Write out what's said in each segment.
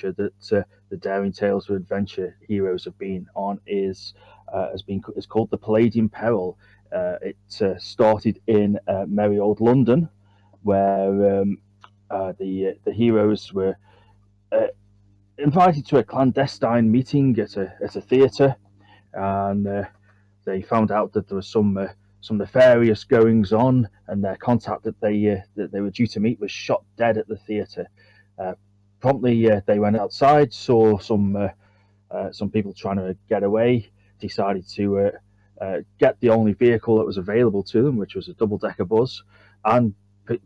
that the daring tales of adventure heroes have been on is called the Palladium Peril. It started in merry old London, where the heroes were uh, invited to a clandestine meeting at a theatre, and they found out that there was some nefarious goings on, and their contact that they were due to meet was shot dead at the theatre. Uh, Promptly, they went outside, saw some people trying to get away, decided to get the only vehicle that was available to them, which was a double decker bus, and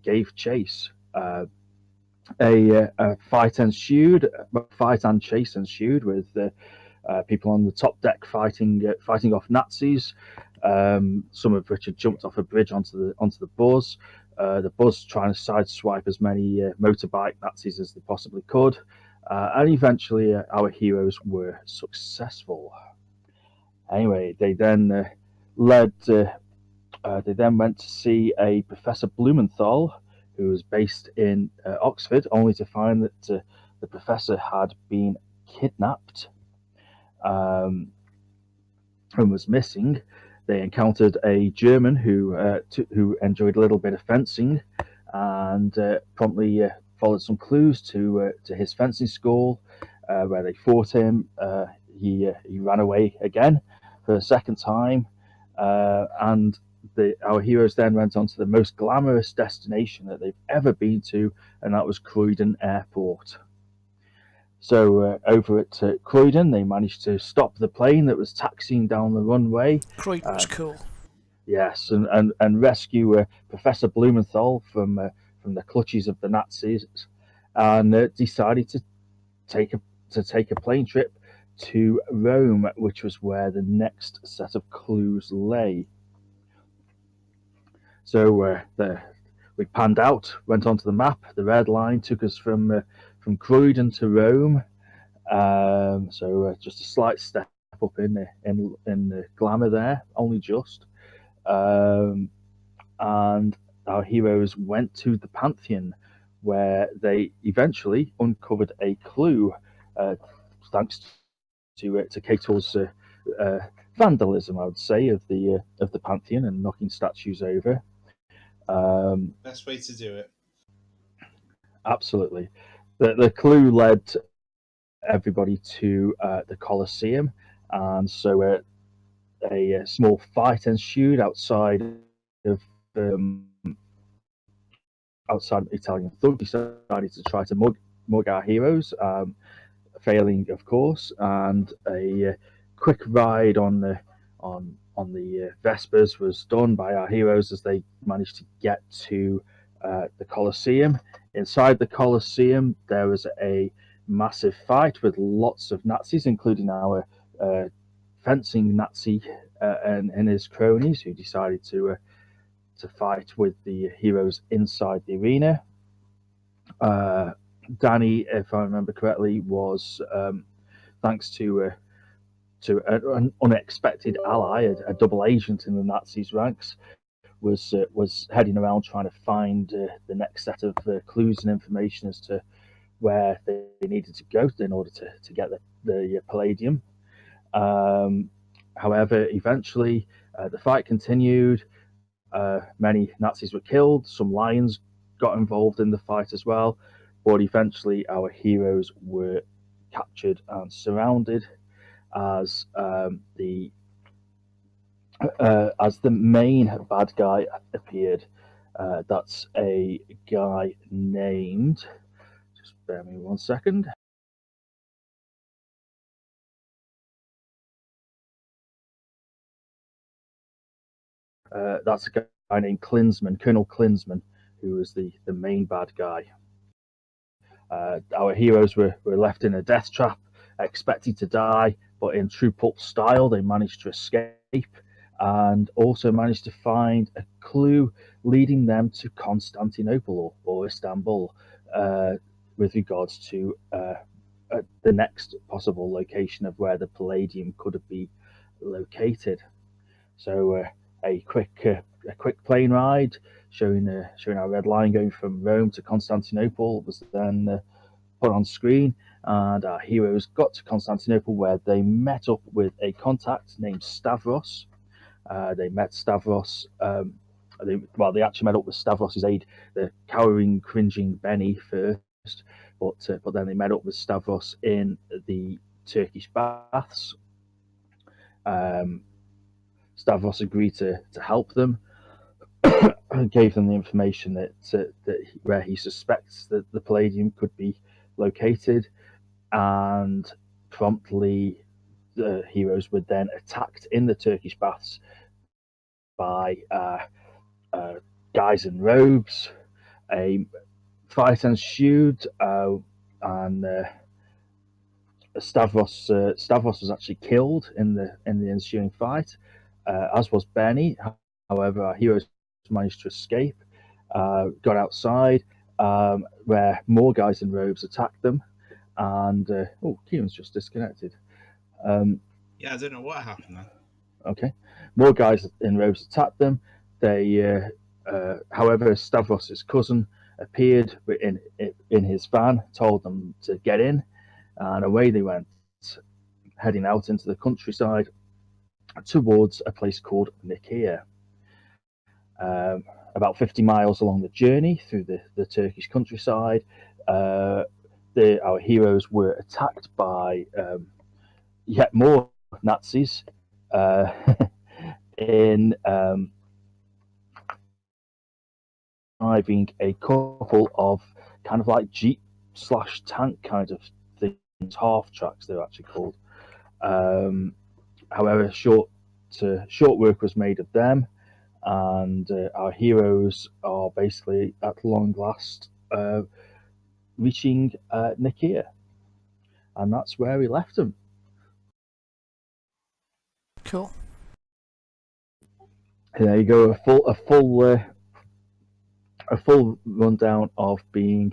gave chase. A fight and chase ensued with people on the top deck fighting off Nazis. Some of which had jumped off a bridge onto the bus. The bus trying to sideswipe as many motorbike Nazis as they possibly could, and eventually our heroes were successful. Anyway, led. They then went to see a Professor Blumenthal, who was based in Oxford, only to find that the professor had been kidnapped um, and was missing. They encountered a German who enjoyed a little bit of fencing, and promptly followed some clues to his fencing school, where they fought him. He ran away again for a second time, and our heroes then went on to the most glamorous destination that they've ever been to, and that was Croydon Airport. So over at Croydon, they managed to stop the plane that was taxiing down the runway. Croydon's cool. Yes, and rescue Professor Blumenthal from the clutches of the Nazis, and decided take a to take a plane trip to Rome, which was where the next set of clues lay. So we panned out, went onto the map. The red line took us from Croydon to Rome. So just a slight step up in the glamour there, only just. Um, and our heroes went to the Pantheon, where they eventually uncovered a clue, uh, thanks to Cato's uh, vandalism, I would say, of the Pantheon and knocking statues over. Best way to do it. Absolutely, the clue led everybody to the Colosseum, and so a small fight ensued of um, outside of Italian thugs. Decided to try to mug our heroes, failing of course, and a quick ride on the Vespers was done by our heroes as they managed to get to the Colosseum. Inside the Colosseum, there was a massive fight with lots of Nazis, including our fencing Nazi and his cronies, who decided to fight with the heroes inside the arena. Uh, Danny, if I remember correctly, was thanks to an unexpected ally, a double agent in the Nazis' ranks, was heading around trying to find the next set of clues and information as to where they needed to go in order to get the Palladium. Um, However, eventually the fight continued. Many Nazis were killed. Some lions got involved in the fight as well. But eventually, our heroes were captured and surrounded as the main bad guy appeared. That's a guy named. Just bear me 1 second. That's a guy named Klinsman, Colonel Klinsman, who was the main bad guy. Our heroes were left in a death trap, expected to die, but in true pulp style, they managed to escape and also managed to find a clue leading them to Constantinople or Istanbul, with regards to the next possible location of where the Palladium could be located. So a quick plane ride showing our red line going from Rome to Constantinople was then put on screen, and our heroes got to Constantinople, where they met up with a contact named Stavros. They met Stavros. They actually met up with Stavros's aide, the cowering, cringing Benny first, but then they met up with Stavros in the Turkish baths. Um, Stavros agreed to help them, and gave them the information that where he suspects that the Palladium could be located, and promptly the heroes were then attacked in the Turkish baths by guys in robes. A fight ensued, and Stavros was actually killed in the ensuing fight, as was Benny. However, our heroes managed to escape, got outside, where more guys in robes attacked them, and Kieran's just disconnected. Um, Yeah, I don't know what happened then. okay, more guys in robes attacked them. However, Stavros's cousin appeared in his van, told them to get in, and away they went, heading out into the countryside towards a place called Nicaea. About 50 miles along the journey through the Turkish countryside, our heroes were attacked by yet more Nazis in driving a couple of kind of like Jeep slash tank kind of things, half tracks they're actually called. However, short work was made of them, and our heroes are basically at long last reaching Nicaea, and that's where we left them. Cool. And there you go, a full rundown of being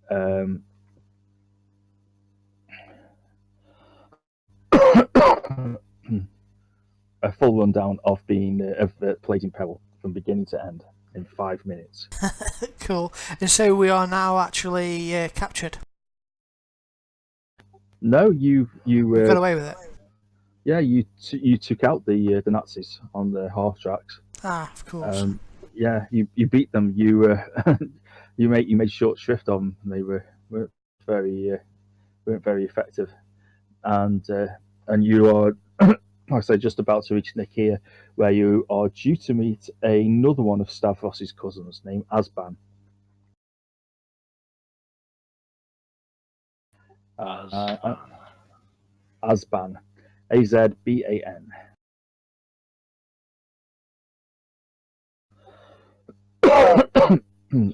um, a full rundown of being of Palladium Peril from beginning to end in 5 minutes. Cool. And so we are now actually captured. No, you Got away with it. yeah, you took out the Nazis on the half tracks. Ah, of course. Yeah, you beat them. You you made short shrift of them. They weren't very weren't very effective, and you are, like I say, just about to reach Nicaea, where you are due to meet another one of Stavros's cousins named Asban. Asban, Azban.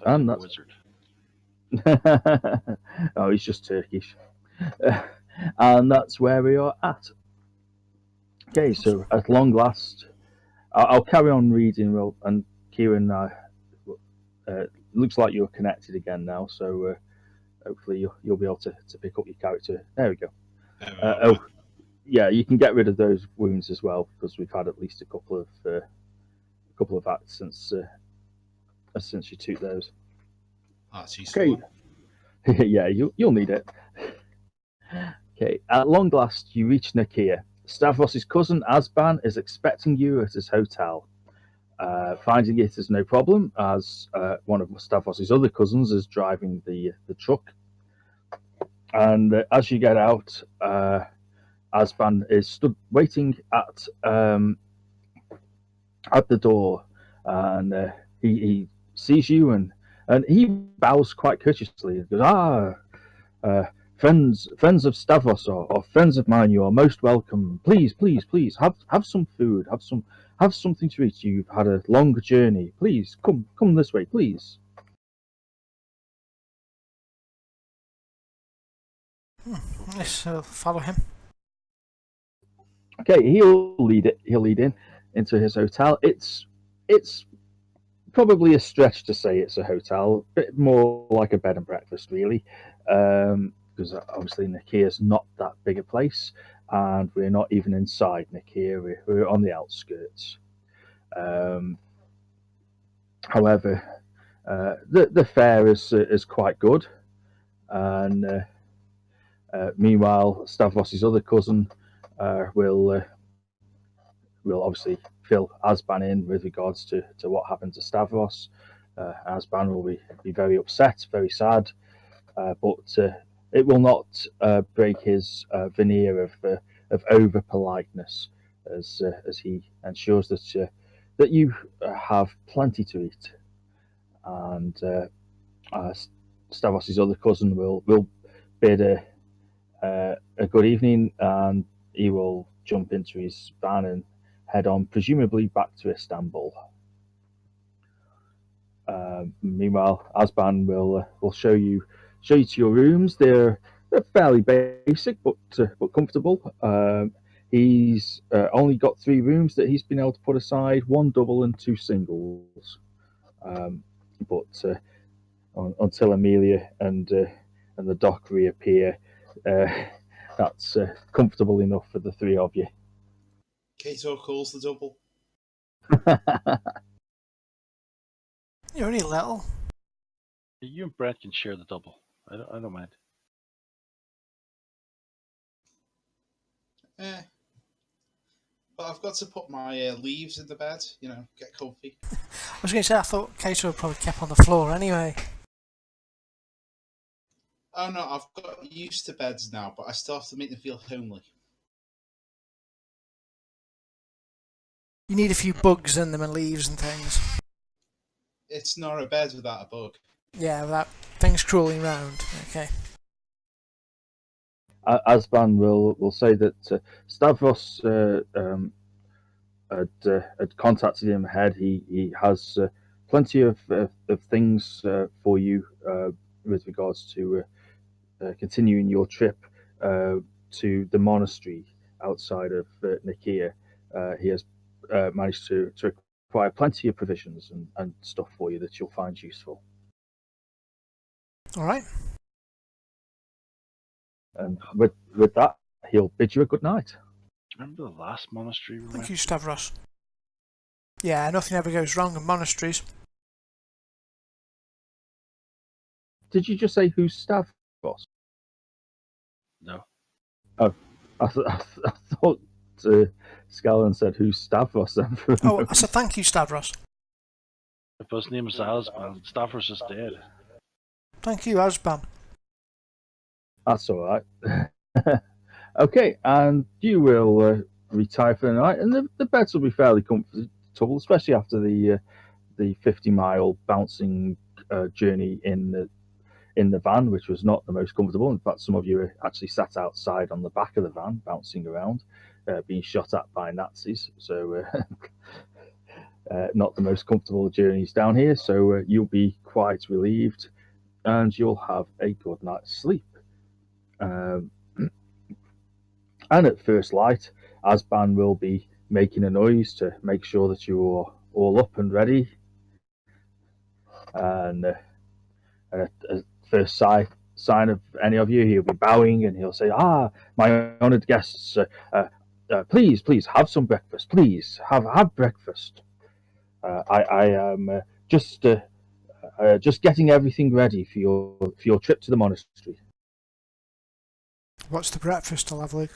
And that's wizard. oh, he's just Turkish. And that's where we are at. Okay, so at long last, I'll carry on reading. And Kieran, looks like you're connected again now, so hopefully you'll be able to pick up your character. There we go. Yeah, you can get rid of those wounds as well, because we've had at least a couple of acts since you took those. That's useful. Okay. Yeah, you'll need it. Okay, at long last, you reach Nicaea. Stavros's cousin Asban is expecting you at his hotel. Finding it is no problem, as one of Stavros's other cousins is driving the truck. And as you get out, Asban is stood waiting at the door, and he sees you, and he bows quite courteously. He goes, friends of Stavros, or friends of mine, you are most welcome. Please, have some food, have something to eat. You've had a long journey. Please come this way, please. Let's follow him. Okay, he'll lead in into his hotel. It's probably a stretch to say it's a hotel, a bit more like a bed and breakfast, really, because obviously Nicaea is not that big a place, and we're not even inside Nicaea. We're on the outskirts. However, the fare is quite good, and Meanwhile, Stavros' other cousin will obviously fill Asban in with regards to what happened to Stavros. Asban will be very upset, very sad, but it will not break his veneer of over politeness as he ensures that you have plenty to eat. And Stavros' other cousin will bid a good evening, and he will jump into his van and head on, presumably back to Istanbul. Meanwhile, Asban will show you to your rooms. They're fairly basic, but comfortable. He's only got 3 rooms that he's been able to put aside: 1 double and 2 singles. But until Amelia and the doc reappear, that's comfortable enough for the 3 of you. Kato calls the double. You're only little. You and Brett can share the double. I don't mind. But I've got to put my leaves in the bed, get comfy. I was going to say, I thought Kato would probably kept on the floor anyway. Oh no, I've got used to beds now, but I still have to make them feel homely. You need a few bugs in them and leaves and things. It's not a bed without a bug. Yeah, without things crawling around. Okay. Asban will say that Stavros had contacted him ahead. He has plenty of things for you with regards to continuing your trip to the monastery outside of Nicaea. He has managed to acquire plenty of provisions and stuff for you that you'll find useful. All right. And with that, he'll bid you a good night. Remember the last monastery we Thank went? you, Stavros. Yeah, nothing ever goes wrong in monasteries. Did you just say who's Stavros? No. Oh, I thought Scallon said who's Stavros. Oh, I said thank you, Stavros. If his name is Asban, Stavros is dead. Thank you, Asban. That's all right. Okay, and you will retire for the night, and the beds will be fairly comfortable, especially after the 50-mile bouncing journey in the van, which was not the most comfortable. In fact, some of you actually sat outside on the back of the van, bouncing around, being shot at by Nazis. So not the most comfortable journeys down here. So you'll be quite relieved, and you'll have a good night's sleep. And at first light, Asban will be making a noise to make sure that you are all up and ready. And at first sign of any of you, he'll be bowing and he'll say, my honoured guests, please have some breakfast. Please have breakfast. I am just getting everything ready for your trip to the monastery. What's the breakfast, I'll have a look.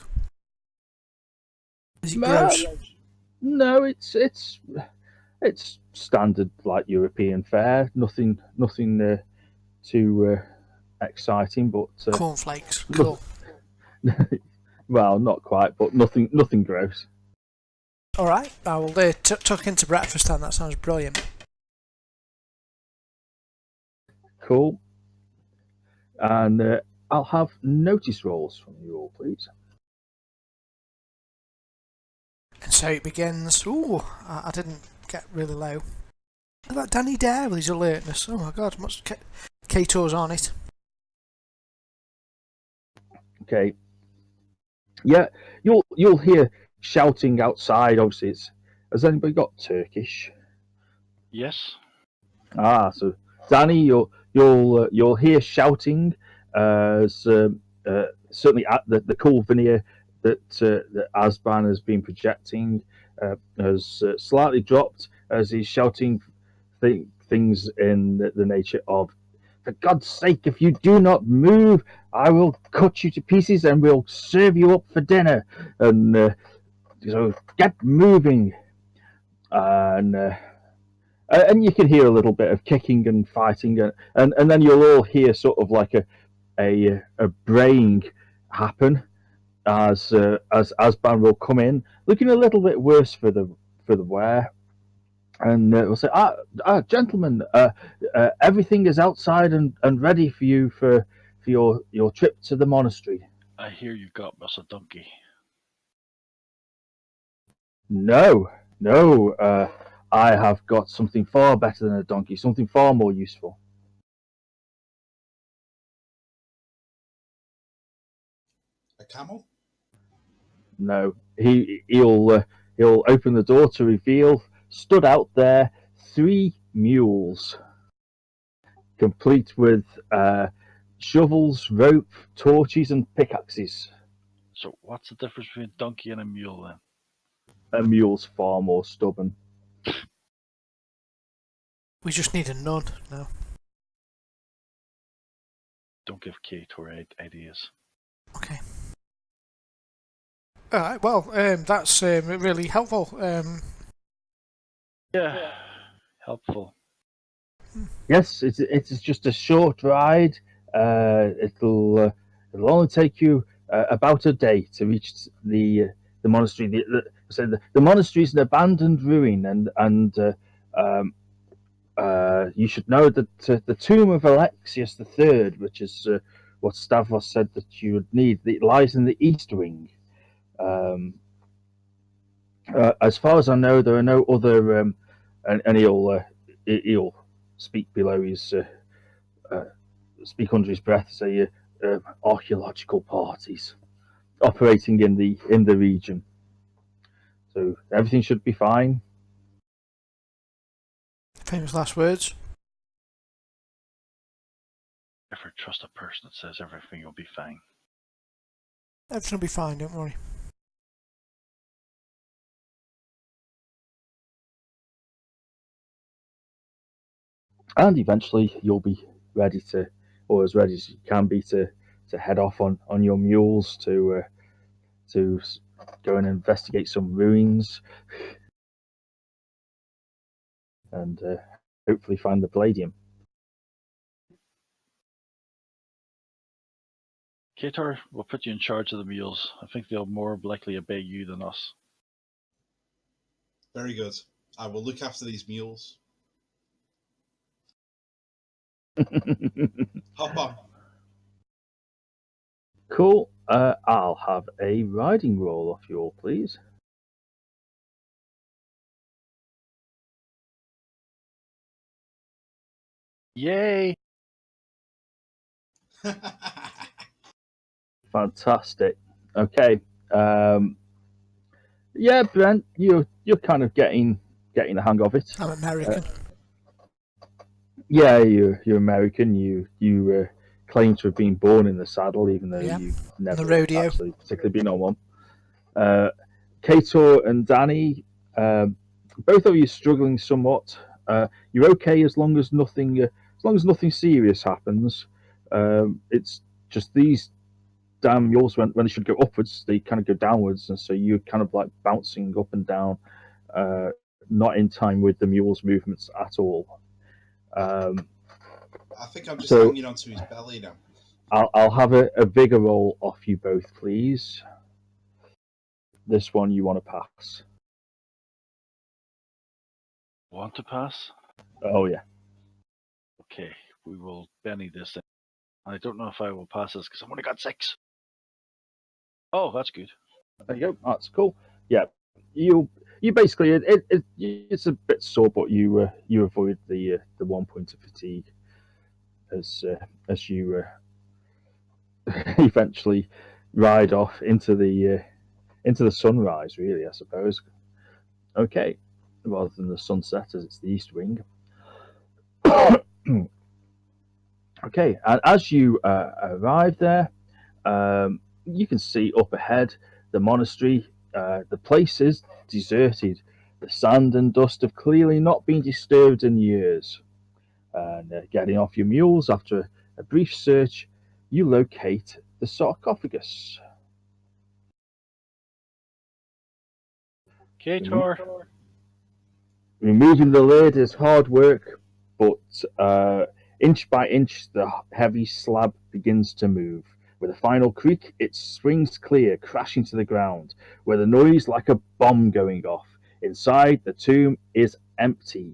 Is it gross? No, it's standard like European fare. Nothing too exciting, but cornflakes. Cool. Well, not quite, but nothing gross. All right, I will tuck into breakfast then. That sounds brilliant. Cool. And I'll have notice rolls from you all, please. And so it begins. Ooh, I didn't get really low. Look at that Danny Dare with his alertness. Oh my god, much Kato's on it. Okay. Yeah, you'll hear shouting outside. Obviously, has anybody got Turkish? Yes. So Danny, you'll hear shouting as certainly at the cool veneer that Asban has been projecting has slightly dropped as he's shouting things in the nature of, "For God's sake, if you do not move, I will cut you to pieces and we'll serve you up for dinner. And so get moving. And you can hear a little bit of kicking and fighting, and then you'll all hear sort of like a braying happen as Ban will come in, looking a little bit worse for the wear, and we'll say, gentlemen, everything is outside and ready for you for your trip to the monastery. I hear you got us a donkey. No, no, I have got something far better than a donkey, something far more useful. A camel? No, he'll open the door to reveal stood out there 3 mules, complete with shovels, rope, torches, and pickaxes. So what's the difference between a donkey and a mule then? A mule's far more stubborn. We just need a nun now. Don't give Kator ideas. Okay. Alright, well, that's really helpful. Yeah, helpful. Yes, it's just a short ride. It'll only take you about a day to reach the monastery. The monastery is an abandoned ruin, and you should know that the tomb of Alexius III, which is what Stavros said that you would need, it lies in the east wing. As far as I know, there are no other, and he'll speak below his speak under his breath, say archaeological parties operating in the region. So everything should be fine. Famous last words. Never trust a person that says everything will be fine. Everything will be fine, don't worry. And eventually you'll be ready to, or as ready as you can be, to head off on your mules to go and investigate some ruins and hopefully find the Palladium. Kator, we'll put you in charge of the mules. I think they'll more likely obey you than us. Very good. I will look after these mules. Hop on. Cool. I'll have a riding roll off you all, please. Yay! Fantastic. Okay. Yeah, Brent, you're kind of getting the hang of it. I'm American. Yeah, you're American. You claim to have been born in the saddle, even though Yeah. you've never The rodeo. actually particularly been on one. Kator and Danny, both of you struggling somewhat. You're okay as long as nothing serious happens. It's just these damn mules when they should go upwards, they kind of go downwards, and so you're kind of like bouncing up and down, not in time with the mule's movements at all. I think I'm just So- hanging onto his belly now. I'll have a vigor roll off you both, please. This one you want to pass. Want to pass? Oh yeah. Okay, we will Benny this in. I don't know if I will pass this because I've only got 6. Oh, that's good. There you go. That's cool. Yeah, you basically it's a bit sore, but you avoid the 1 point of fatigue as you eventually ride off into the sunrise. Really, I suppose. Okay, rather than the sunset, as it's the east wing. Okay, and as you arrive there, you can see up ahead the monastery. The place is deserted. The sand and dust have clearly not been disturbed in years. And getting off your mules after a brief search, you locate the sarcophagus. Kator, Removing the lid is hard work, but inch by inch the heavy slab begins to move. With a final creak, it swings clear, crashing to the ground, with a noise like a bomb going off. Inside, the tomb is empty,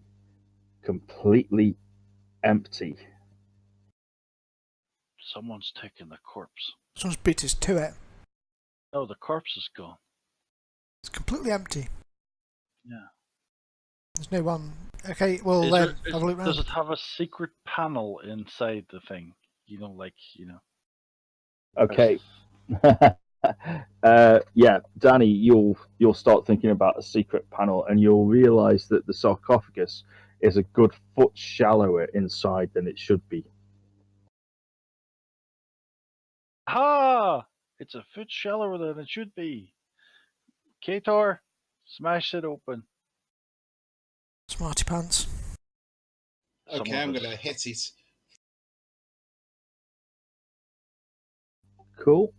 completely empty. someone's taken the corpse. Someone's beat us to it. No, the corpse is gone. It's completely empty. Yeah. There's no one. Okay, well Is then, there- have a look does round. it have a secret panel inside the thing? You know, like, you know. Okay. Yeah, Danny, you'll start thinking about a secret panel, and you'll realise that the sarcophagus is a good foot shallower inside than it should be. Ha! It's a foot shallower than it should be. Kator, smash it open. Smarty pants. Some Okay, of I'm us. gonna hit it. Cool.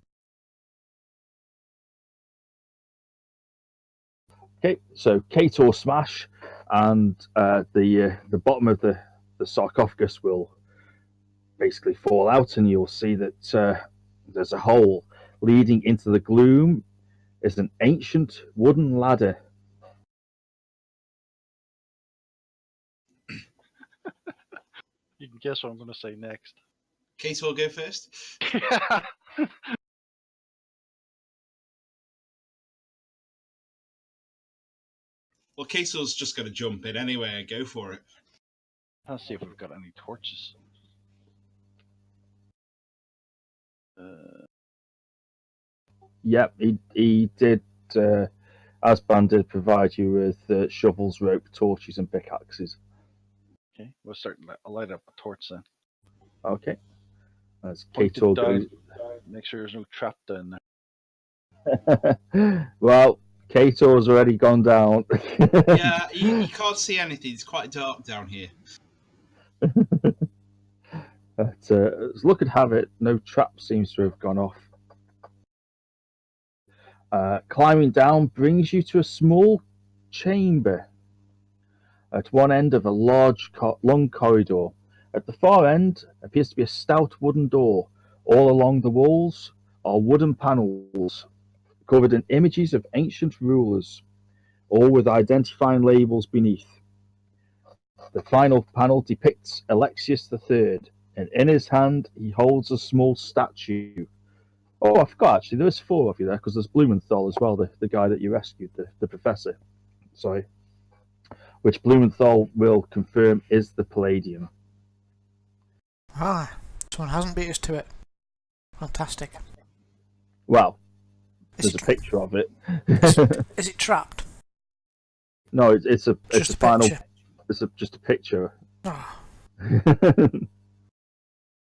Okay, so Kator smash, and the bottom of the sarcophagus will basically fall out, and you'll see that there's a hole leading into the gloom. Is an ancient wooden ladder. You can guess what I'm going to say next. Kate will go first. Well, Kate's just gonna jump in anyway and go for it. Let's see if we've got any torches. Yep, he did. Asban did provide you with shovels, rope, torches, and pickaxes. Okay, we'll start. I'll light up a torch then. Okay. As Point it Kator down. goes. Make sure there's no trap down there. Well, Kator's already gone down. Yeah, you can't see anything. It's quite dark down here. But, as luck would have it, no trap seems to have gone off. Climbing down brings you to a small chamber at one end of a large, long corridor. At the far end appears to be a stout wooden door. All along the walls are wooden panels covered in images of ancient rulers, all with identifying labels beneath. The final panel depicts Alexius III, and in his hand he holds a small statue. Oh, I forgot actually, there's four of you there because there's Blumenthal as well, the guy that you rescued, the professor. Sorry. Which Blumenthal will confirm is the Palladium. Ah, someone hasn't beat us to it. Fantastic. Well, Is there's it, a picture of it. is it trapped? No, it's a Just a final. picture. It's just a picture. Ah,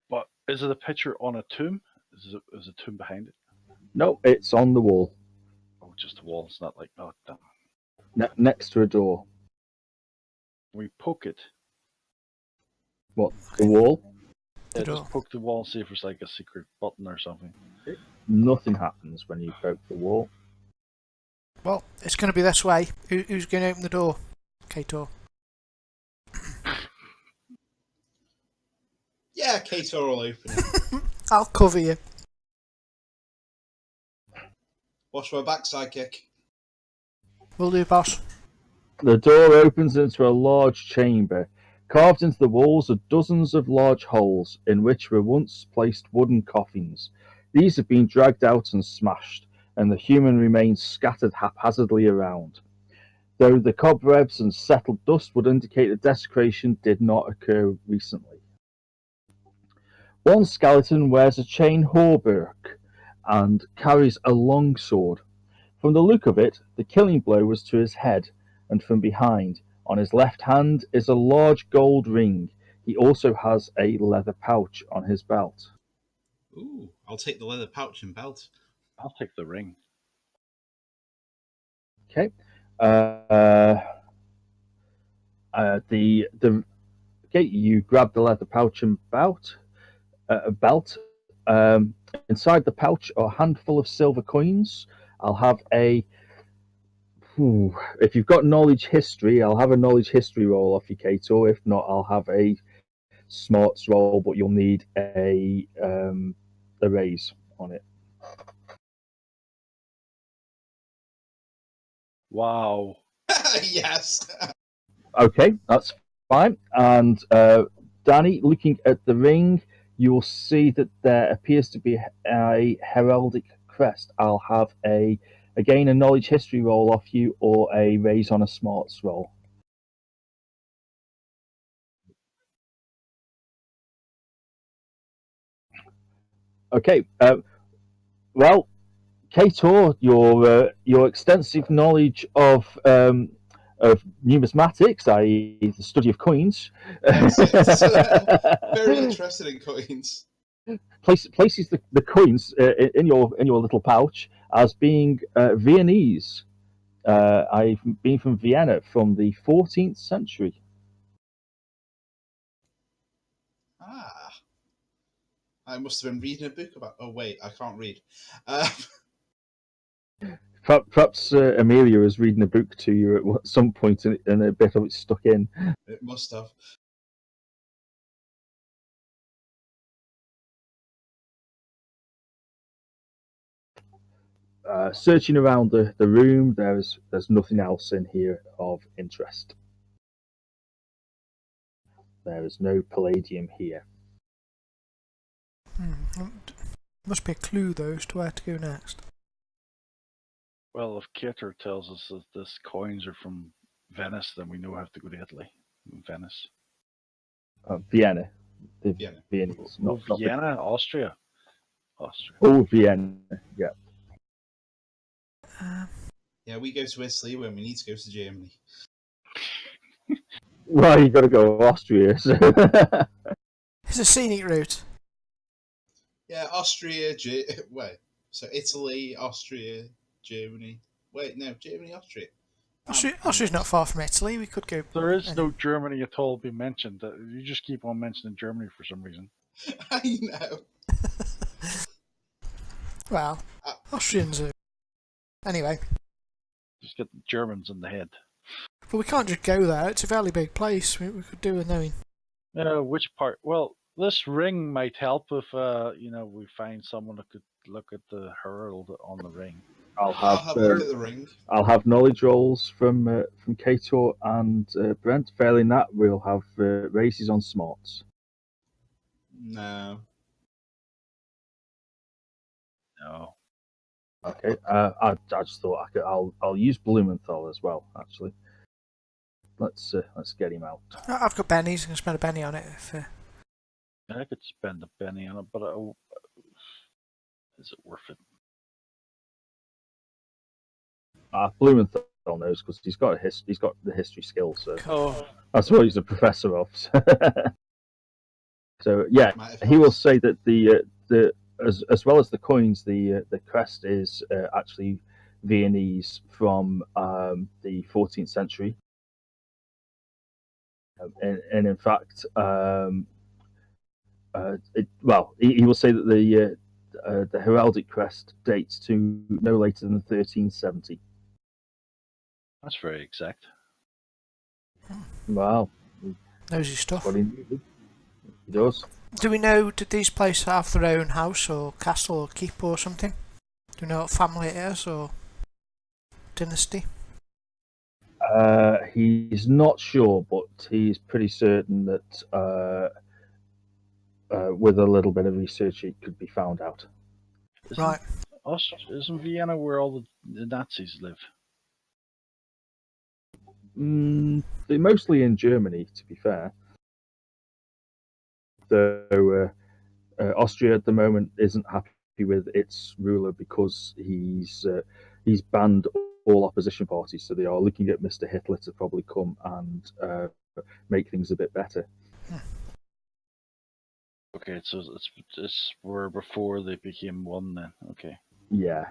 But is it a picture on a tomb? Is a tomb behind it? No, it's on the wall, Oh, just a wall. It's not like, oh, damn. next to a door. We poke it. What, the wall? The Yeah, door. just poke the wall, see if there's like a secret button or something. Nothing happens when you poke the wall. Well, it's going to be this way. Who's going to open the door? Kator. Yeah, Kate will open it. I'll cover you. Watch my backside kick. Will do, boss. The door opens into a large chamber. Carved into the walls are dozens of large holes in which were once placed wooden coffins. These have been dragged out and smashed, and the human remains scattered haphazardly around. Though the cobwebs and settled dust would indicate that desecration did not occur recently. One skeleton wears a chain hauberk and carries a long sword. From the look of it, the killing blow was to his head, and from behind, on his left hand, is a large gold ring. He also has a leather pouch on his belt. Ooh, I'll take the leather pouch and belt. I'll take the ring. Okay. Okay, you grab the leather pouch and belt. inside the pouch are a handful of silver coins. I'll have a. If you've got knowledge history, I'll have a knowledge history roll off you, Kato. If not, I'll have a smarts roll, but you'll need a raise on it. Wow. Yes. Okay, that's fine. And Danny, looking at the ring, you will see that there appears to be a heraldic crest. I'll have a knowledge history roll off you, or a raise on a smarts roll. Okay. Well, Kator, your extensive knowledge of numismatics, i.e., the study of coins, Yes, very interested in coins. places the coins in your little pouch as being Viennese. I've been from Vienna from the 14th century. Ah, I must have been reading a book about. Oh wait, I can't read. Perhaps Amelia was reading a book to you at some point, and a bit of it stuck in. It must have. Searching around the room, there's nothing else in here of interest. There is no palladium here. Must be a clue though as to where to go next. Well, if Kater tells us that this coins are from Venice, then we know we have to go to Italy. Venice. Vienna. The Vienna. Viennese, Oh, not Vienna, Austria. Austria. Oh, Vienna. Yeah. Yeah, we go to Italy when we need to go to Germany. Well, you got to go to Austria. So. It's a scenic route. Yeah, Austria. Wait, so Italy, Austria, Germany. Wait, no, Germany, Austria. Austria's not far from Italy. We could go. There is no Germany at all being mentioned. You just keep on mentioning Germany for some reason. I know. Well, Austrians are. Anyway. Just get the Germans in the head. But we can't just go there. It's a fairly big place. We could do with knowing. Which part? Well, this ring might help if we find someone that could look at the herald on the ring. I'll have a look at the ring. I'll have knowledge rolls from Kato and Brent. Failing that, we'll have races on smarts. No. No. Okay. I just thought I'll use Blumenthal as well. Actually, let's get him out. I've got bennies. I can spend a penny on it. I could spend a penny on it, but is it worth it? Blumenthal knows because he's got the history skills. So Oh, that's what he's a professor of. So yeah, he will say that the as well as the coins, the crest is actually Viennese from the 14th century, and in fact, he will say that the heraldic crest dates to no later than 1370. that's very exact. Wow, Knows his stuff. he does. Do we know, did these places have their own house or castle or keep or something? Do we know what family it is or dynasty? He's not sure, but he's pretty certain that with a little bit of research, it could be found out. Right. Isn't Vienna where all the Nazis live? They're mostly in Germany, to be fair. Though Austria at the moment isn't happy with its ruler because he's banned all opposition parties, so they are looking at Mr. Hitler to probably come and make things a bit better. Okay, so it's were before they became one then. Okay. Yeah.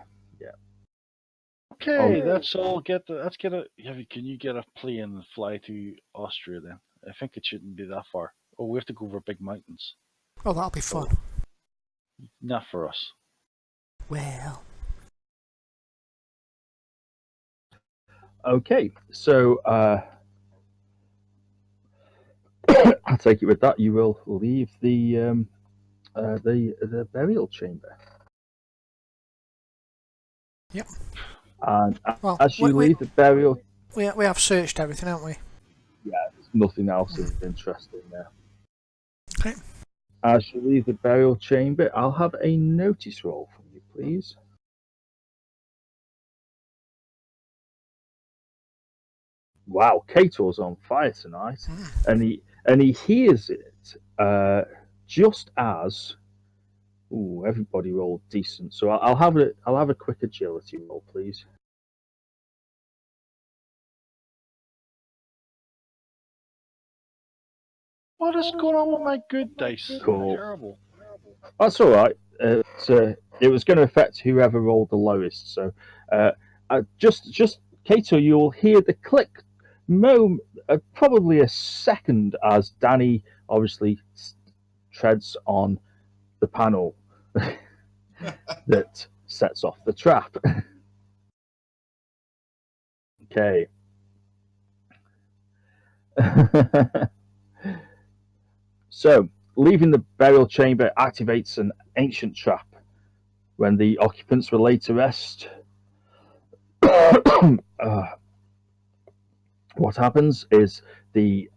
Okay, let's get a. Can you get a plane and fly to Austria then? I think it shouldn't be that far. Oh, we have to go over big mountains. Oh, that'll be fun. Not for us. Well, Okay, so I take it with that you will leave the burial chamber, yep. and Well, as you leave the burial, we have searched everything, haven't we? there's nothing else of interesting there. Okay. As you leave the burial chamber, I'll have a notice roll from you, please. Wow, Kato's on fire tonight, and he hears it just as. Ooh, everybody rolled decent, so I'll have a quick agility roll, please. What is going on with my good dice? Cool. Terrible. That's all right. It was going to affect whoever rolled the lowest, so just Kato, you'll hear the click, probably a second as Danny obviously treads on the panel that sets off the trap. Okay. So, leaving the burial chamber activates an ancient trap. When the occupants were laid to rest, what happens is the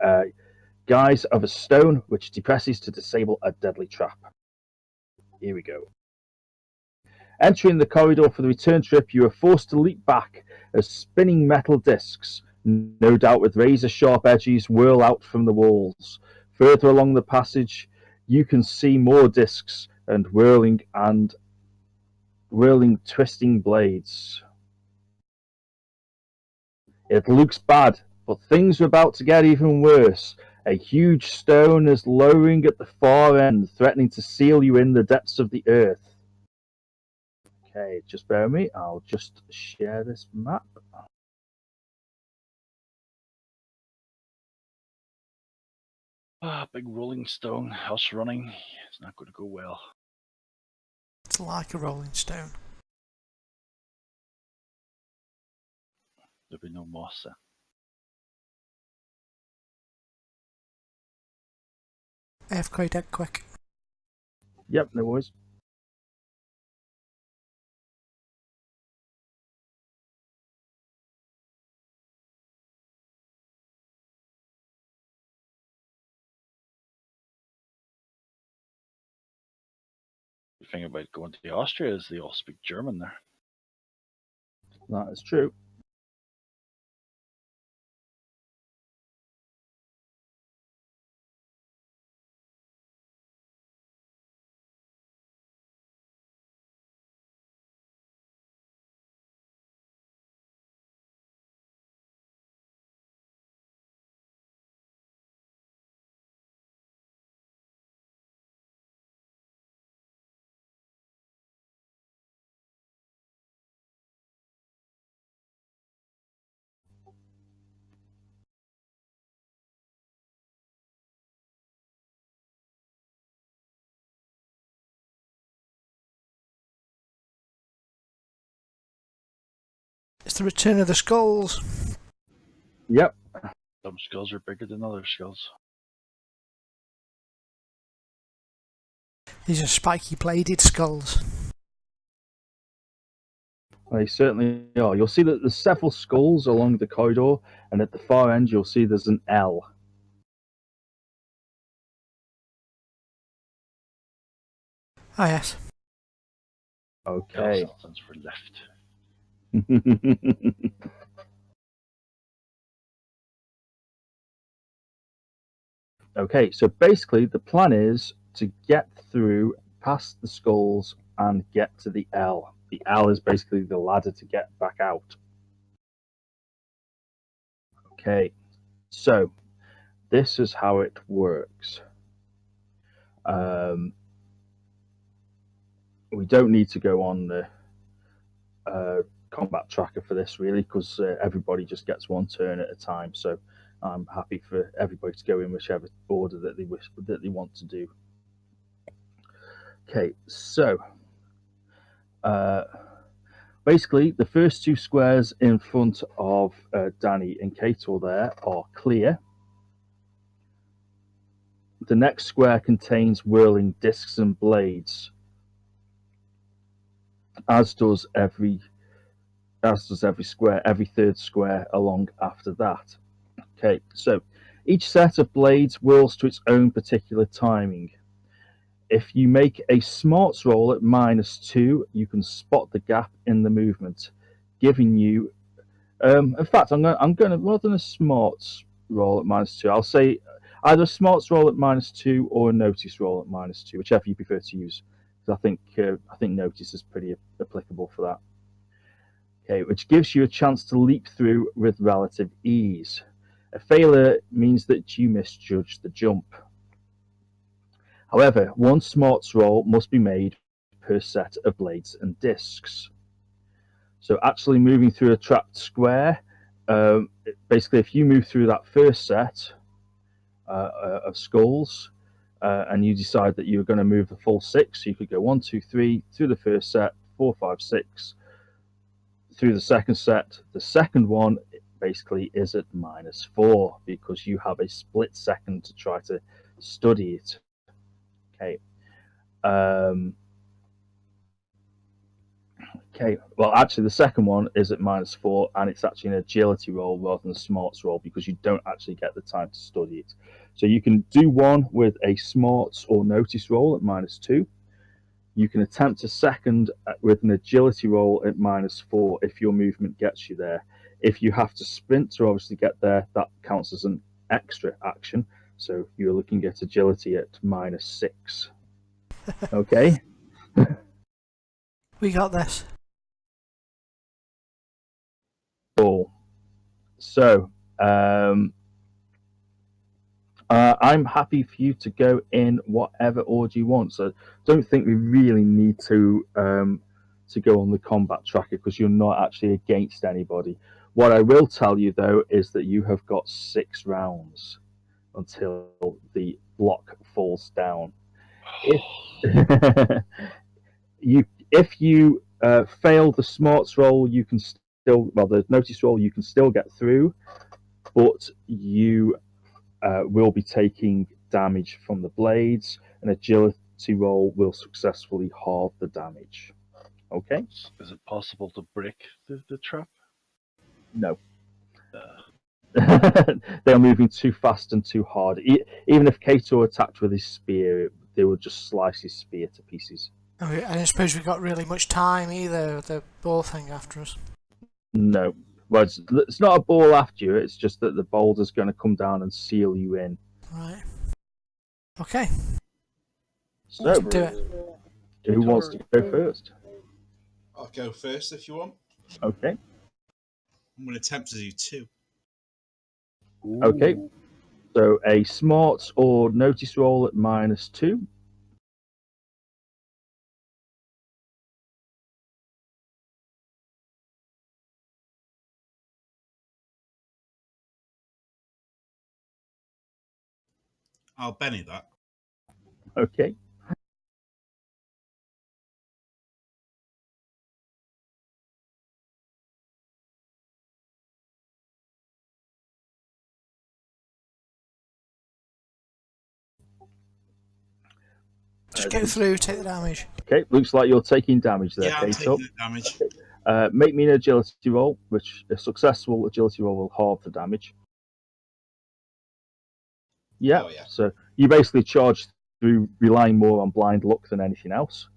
guise of a stone which depresses to disable a deadly trap. Here we go. Entering the corridor for the return trip, you are forced to leap back as spinning metal discs, no doubt with razor-sharp edges, whirl out from the walls. Further along the passage, you can see more discs and whirling, twisting blades. It looks bad, but things are about to get even worse. A huge stone is lowering at the far end, threatening to seal you in the depths of the earth. Okay, just bear with me. I'll just share this map. Big rolling stone, us running. It's not going to go well. It's like a rolling stone. There'll be no moss there. AFK dead quick. Yep, there was. The thing about going to Austria is they all speak German there. That is true. It's the return of the skulls. Yep. Some skulls are bigger than other skulls. These are spiky bladed skulls. They certainly are. You'll see that there's several skulls along the corridor, and at the far end, you'll see there's an L. Ah, yes. Okay. L stands for left. Okay, so basically the plan is to get through past the skulls and get to the L. The L is basically the ladder to get back out. Okay, so this is how it works. We don't need to go on the combat tracker for this really, because everybody just gets one turn at a time. So I'm happy for everybody to go in whichever order that they want to do. Okay, so basically the first two squares in front of Danny and Kator there are clear. The next square contains whirling discs and blades, as does every square, every third square along after that. Okay, so each set of blades whirls to its own particular timing. If you make a smarts roll at -2, you can spot the gap in the movement, giving you. In fact, I'm going to rather than a smarts roll at -2, I'll say either a smarts roll at -2 or a notice roll at -2, whichever you prefer to use. Because I think notice is pretty applicable for that. Okay, which gives you a chance to leap through with relative ease. A failure means that you misjudged the jump. However, one smarts roll must be made per set of blades and discs. So actually moving through a trapped square, basically if you move through that first set of skulls and you decide that you're going to move the full 6, so you could go 1, 2, 3 through the first set, 4, 5, 6 through the second set. The second one basically is at -4 because you have a split second to try to study it. Okay. Okay. Well, actually, the second one is at -4, and it's actually an agility roll rather than a smarts roll because you don't actually get the time to study it. So you can do one with a smarts or notice roll at -2. You can attempt a second with an agility roll at -4 if your movement gets you there. If you have to sprint to obviously get there, that counts as an extra action. So you're looking at agility at -6. Okay. We got this. Cool. So I'm happy for you to go in whatever order you want. So don't think we really need to go on the combat tracker because you're not actually against anybody. What I will tell you though is that you have got 6 rounds until the block falls down. If you fail the smarts roll, you can still the notice roll you can still get through, but you will be taking damage from the blades. An agility roll will successfully halve the damage. Okay? Is it possible to break the trap? No. They're moving too fast and too hard. Even if Kato attacked with his spear, they would just slice his spear to pieces. Okay, I don't suppose we've got really much time either, the ball thing after us. No. Well, it's not a ball after you, it's just that the boulder's going to come down and seal you in. Right. Okay. So, Let's do it. who wants to go first? I'll go first if you want. Okay. I'm going to attempt to do 2. Okay. So a smarts or notice roll at -2. I'll Benny that. Okay. Just go through, take the damage. Okay. Looks like you're taking damage there, Yeah, I'm Kato. taking the damage. Make me an agility roll, which a successful agility roll will halve the damage. Yeah. Oh, yeah. So you basically charge through relying more on blind luck than anything else.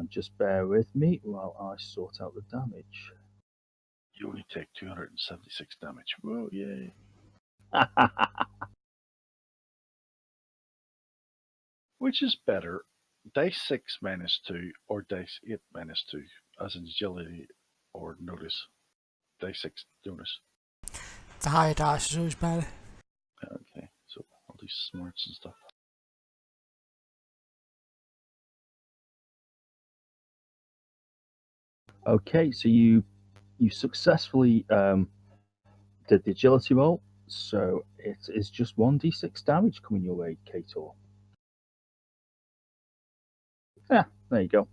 Just bear with me while I sort out the damage. You only take 276 damage. Whoa, yay. Which is better, dice 6 -2 or dice 8 -2 as in agility or notice? Dice 6 notice. The higher dice is always better. Okay, so I'll do smarts and stuff. Okay, so you successfully did the agility roll, so it is just 1d6 damage coming your way, Kator. Yeah, there you go.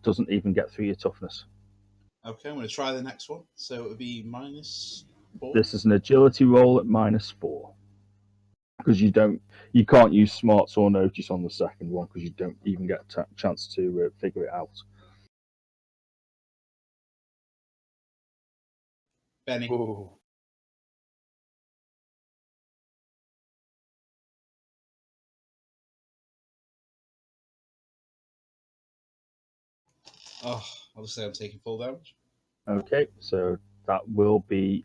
Doesn't even get through your toughness. Okay, I'm going to try the next one. So it would be -4. This is an agility roll at -4 because you can't use smarts or notice on the second one because you don't even get a chance to figure it out. Benny. Oh, Oh, obviously I'm taking full damage. Okay, so that will be.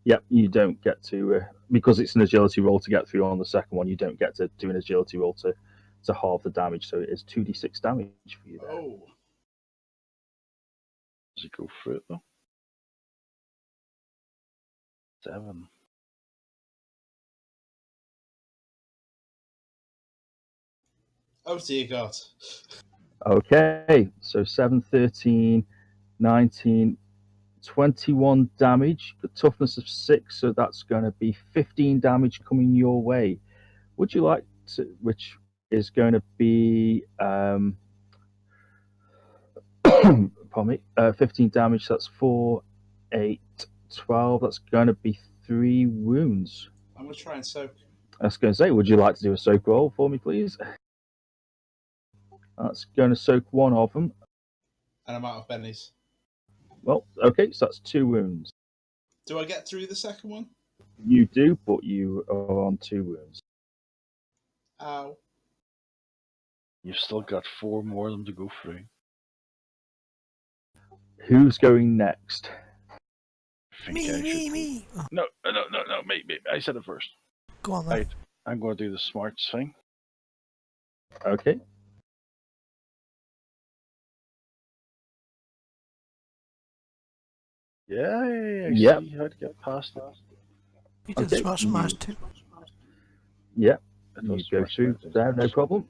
Yep, you don't get to because it's an agility roll to get through on the second one. You don't get to do an agility roll to halve the damage. So it is 2d6 damage for you there. Oh, does he go through it though? 7. oh dear God. Okay, so 7, 13, 19, 21 damage, the toughness of 6, so that's going to be 15 damage coming your way. Would you like to, which is going to be, pardon me, 15 damage, that's 4, 8, 12, that's going to be 3 wounds. I'm going to try and soak. I was going to say, would you like to do a soak roll for me, please? That's going to soak one of them. And I'm out of bennies. Well, okay, so that's 2 wounds. Do I get through the second one? You do, but you are on 2 wounds. Ow. You've still got 4 more of them to go through. Who's going next? I think I should. Me. Oh, No, me. I said it first. go on then. Right, I'm going to do the smarts thing. Okay. Yeah, Yep. see how to get past it. You did Okay, smart smash too. Yeah, It you does go smart through smarts. there, no problem.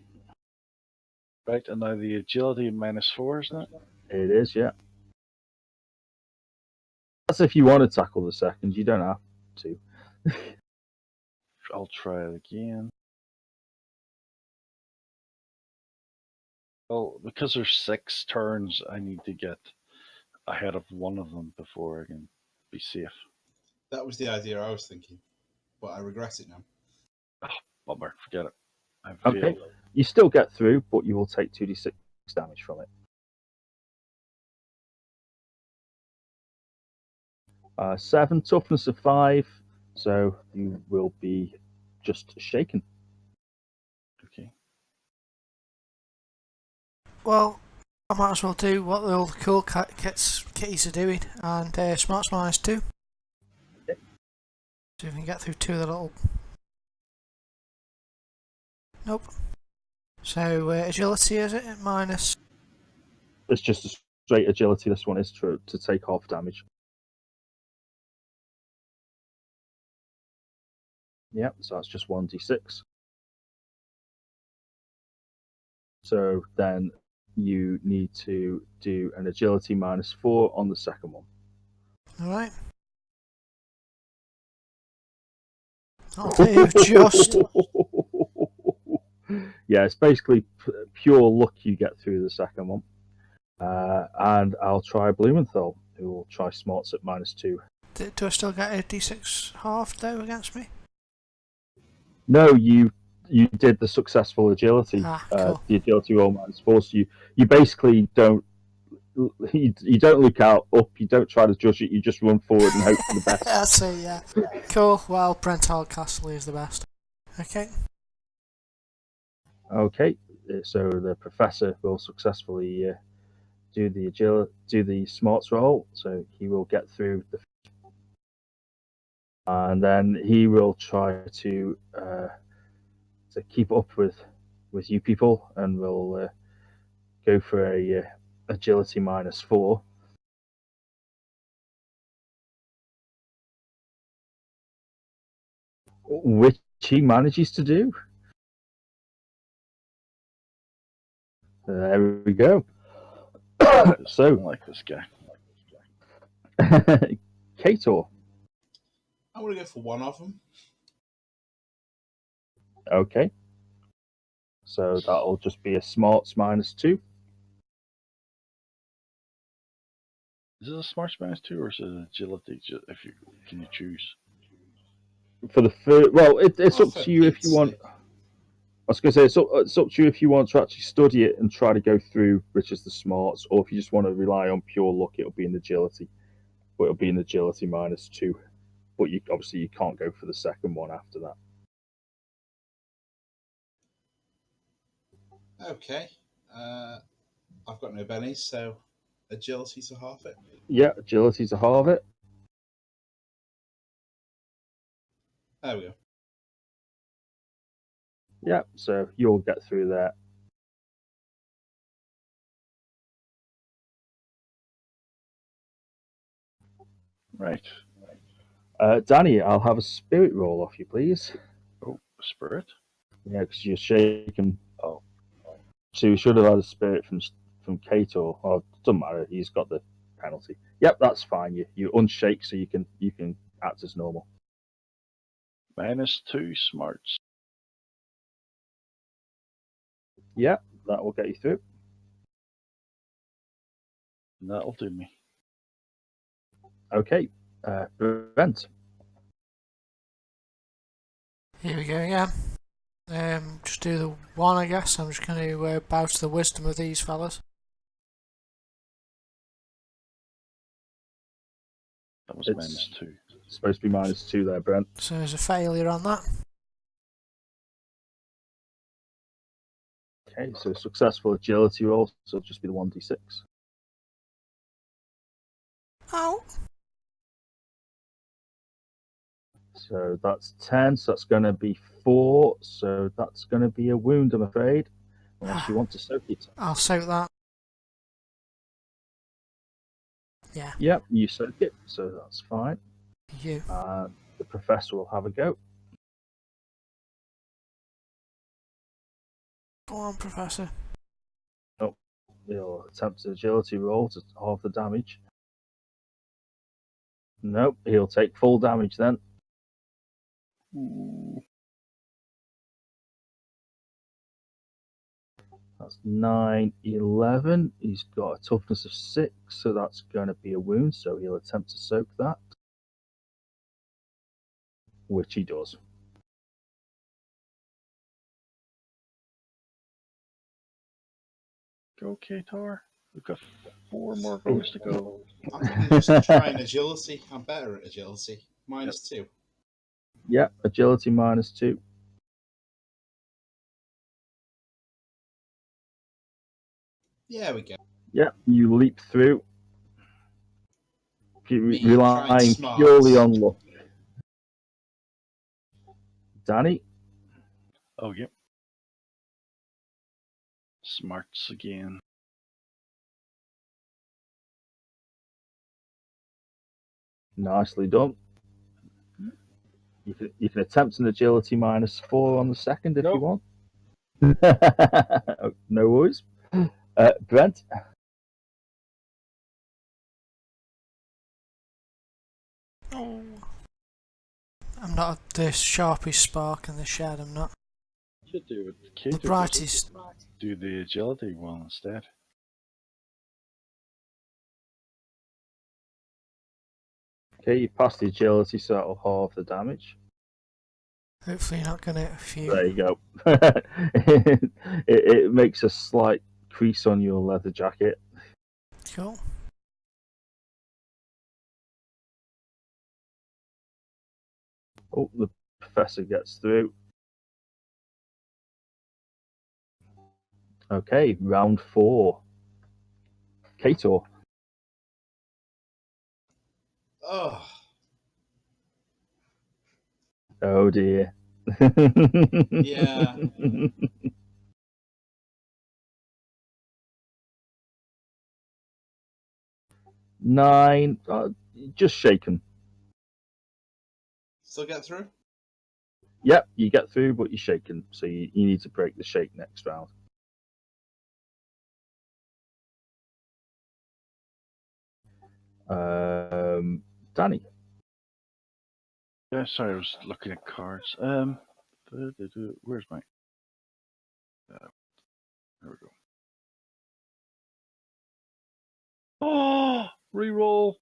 Right, and now the agility -4, isn't it? It is, yeah. That's if you want to tackle the second, you don't have to. I'll try it again. Well, because there's 6 turns, I need to get ahead of one of them before I can be safe. That was the idea I was thinking. But I regret it now. Bummer, forget it. I Okay, failed. you still get through, but you will take 2d6 damage from it. 7, toughness of 5, so you will be just shaken. Okay. Well, I might as well do what the old cool kitties are doing and smart smash too. Okay. So we can get through 2 of the little. Nope. So agility is it minus? It's just a straight agility. This one is to take half damage. Yep, so that's just 1d6. So then you need to do an agility -4 on the second one. All right. I'll do just. Yeah, it's basically pure luck you get through the second one. And I'll try Blumenthal, who will try smarts at -2. Do I still get a d6 half though against me? No, you did the successful agility. Cool. The agility roll -4. So you basically don't you don't look up. You don't try to judge it. You just run forward and hope for the best. I see. Yeah. Cool. Well, Brentall Castle is the best. Okay. Okay, so the professor will successfully do the smarts roll. So he will get through and then he will try to keep up with you people, and will go for a agility -4. Which he manages to do. There we go. I So, like this guy. Kator. I'm going to go for one of them. Okay. So that'll just be a smarts -2. Is it a smarts -2 or is it an agility? If you can you choose? For the first, well, it's Oh, up for to you if Pete's you want. sake. I was going to say it's up to you if you want to actually study it and try to go through which is the smarts, or if you just want to rely on pure luck, it'll be in agility. But it'll be in agility -2. But you obviously you can't go for the second one after that. Okay. I've got no bennies, so agility's a half it. Yeah, agility's a half it. There we go. Yeah, so you'll get through there. Right. Danny, I'll have a spirit roll off you, please. Oh, spirit. Yeah, because you're shaking. Oh, So you should have had a spirit from Kato. Oh, it doesn't matter. He's got the penalty. Yep, that's fine. You unshake, so you can act as normal. -2 smarts. Yeah, that will get you through. And that'll do me. Okay, Brent. Here we go again. Just do the one, I guess. I'm just going to bow to the wisdom of these fellas. That was It's -2. supposed to be -2 there, Brent. So there's a failure on that. Okay, so successful agility roll, so it'll just be the 1d6. Ow! So that's 10, so that's going to be 4, so that's going to be a wound, I'm afraid. Unless you want to soak it. I'll soak that. Yeah, Yep, you soak it, so that's fine. you. The professor will have a go. Go on, Professor. He'll attempt an agility roll to halve the damage. Nope, he'll take full damage then. Ooh. That's 9, 11. He's got a toughness of 6, so that's going to be a wound, so he'll attempt to soak that. Which he does. Go, Katar. We've got 4 more goes to go. I'm going to just try an agility. I'm better at agility. -2. Yep, agility -2. Yeah, we go. Yep, you leap through. Me Relying trying smarts. purely on luck. Danny? Oh, yep. Smarts again. Nicely done. You can attempt an agility -4 on the second if you want. No worries. Brent? Oh. I'm not the sharpest spark in the shed, I'm not. Should do it. The Katar brightest. do the agility one instead. Okay, you passed the agility, so that'll halve the damage. Hopefully you're not going to hit a few. There you go. It makes a slight crease on your leather jacket. Cool. Oh, the professor gets through. Okay, round 4. Kator. Oh, Oh dear. yeah. 9. Just shaken. Still get through? Yep, you get through, but you're shaken, so you need to break the shake next round. Danny. Yeah, sorry, I was looking at cards. Where's my There we go. Oh, reroll.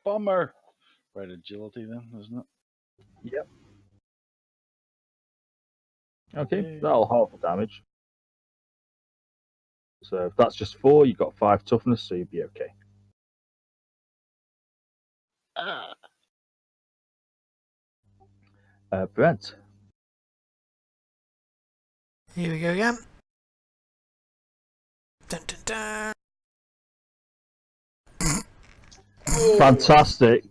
Bummer. Right, agility then, isn't it? Yep. Okay, Yay. that'll halve the damage. So if that's just 4, you've got 5 toughness, so you'll be okay. Ah. Brent. Here we go again. Dun, dun, dun. Fantastic.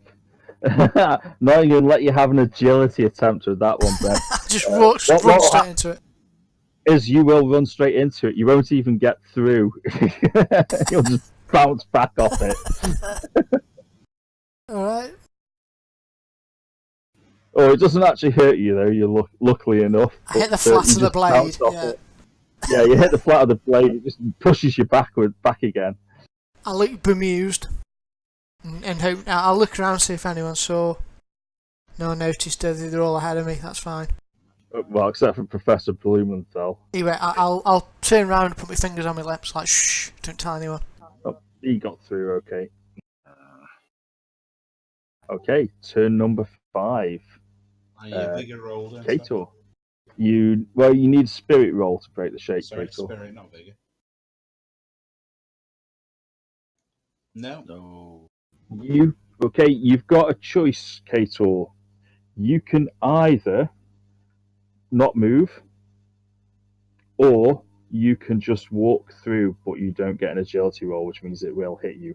Not even let you have an agility attempt with that one, Brent. I just run straight into it. Is you will run straight into it. You won't even get through. You'll just bounce back off it. Alright. Or it doesn't actually hurt you though. You luckily enough. I hit the but, flat you of the just bounce blade. off Yeah. it. Yeah, you hit the flat of the blade. It just pushes you back again. I look bemused and hope. I'll look around see if anyone saw. No one noticed. They're all ahead of me. That's fine. Well, except for Professor Blumenthal. Anyway, I'll turn around and put my fingers on my lips like shh. Don't tell anyone. Oh, he got through. Okay. Okay, turn number 5. I need a bigger roll then. Kator. You need a spirit roll to break the shake, Sorry, Kator. spirit, not bigger. No. No. You've got a choice, Kator. You can either not move, or you can just walk through, but you don't get an agility roll, which means it will hit you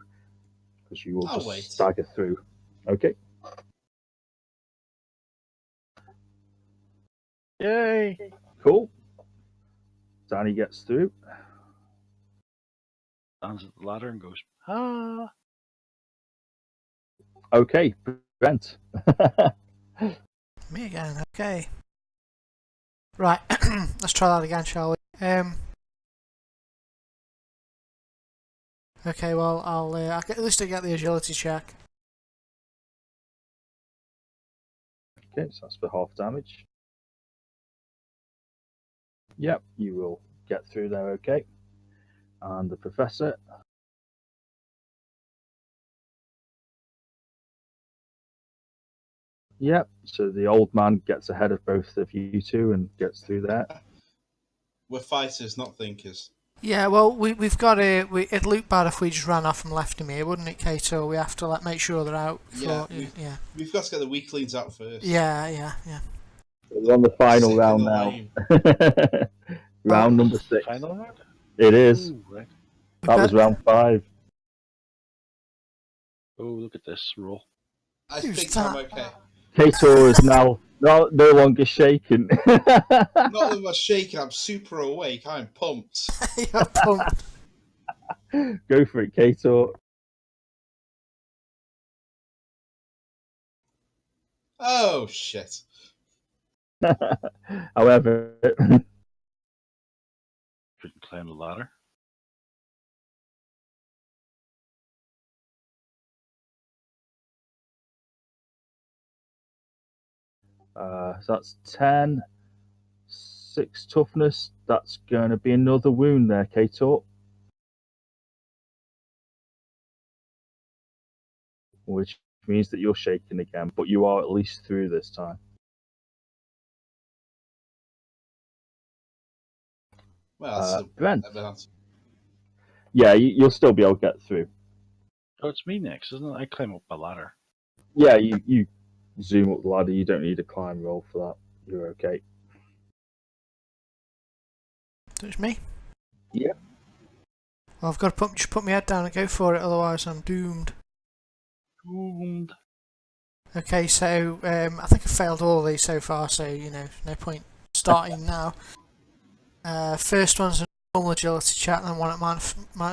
because you will just stagger through. Okay. Yay! Cool. Danny gets through. Stands at the ladder and goes, ah. Okay, Brent. Me again. Okay. Right. Let's try that again, shall we? Okay. Well, I'll at least get the agility check. Okay, so that's for half damage. Yep, you will get through there, okay. And the Professor. Yep, so the old man gets ahead of both of you two and gets through there. We're fighters, not thinkers. Yeah, well, we've got it'd look bad if we just ran off and left him here, wouldn't it, Kato? We have to make sure they're out. We've got to get the weaklings out first. Yeah. We're on the final round now. Round number 6. Final round? It is. Ooh, right. That was round 5. Oh, look at this roll. I Who's think that? I'm okay. Kato is now no longer shaken. Not that I'm shaking, I'm super awake. I'm pumped. You're pumped. Go for it, Kato. Oh, shit. However, Couldn't climb the ladder. so that's 10, 6 toughness. That's going to be another wound there, Kato. Which means that you're shaken again, but you are at least through this time. Well, Brent. Yeah, you'll still be able to get through. Oh, it's me next, isn't it? I climb up a ladder. Yeah, you zoom up the ladder. You don't need a climb roll for that. You're okay. So it's me. Yeah. Well, I've got to just put my head down and go for it, otherwise I'm doomed. Doomed. Okay, so I think I've failed all of these so far, so no point starting now. First one's a normal agility check, and then one at mine.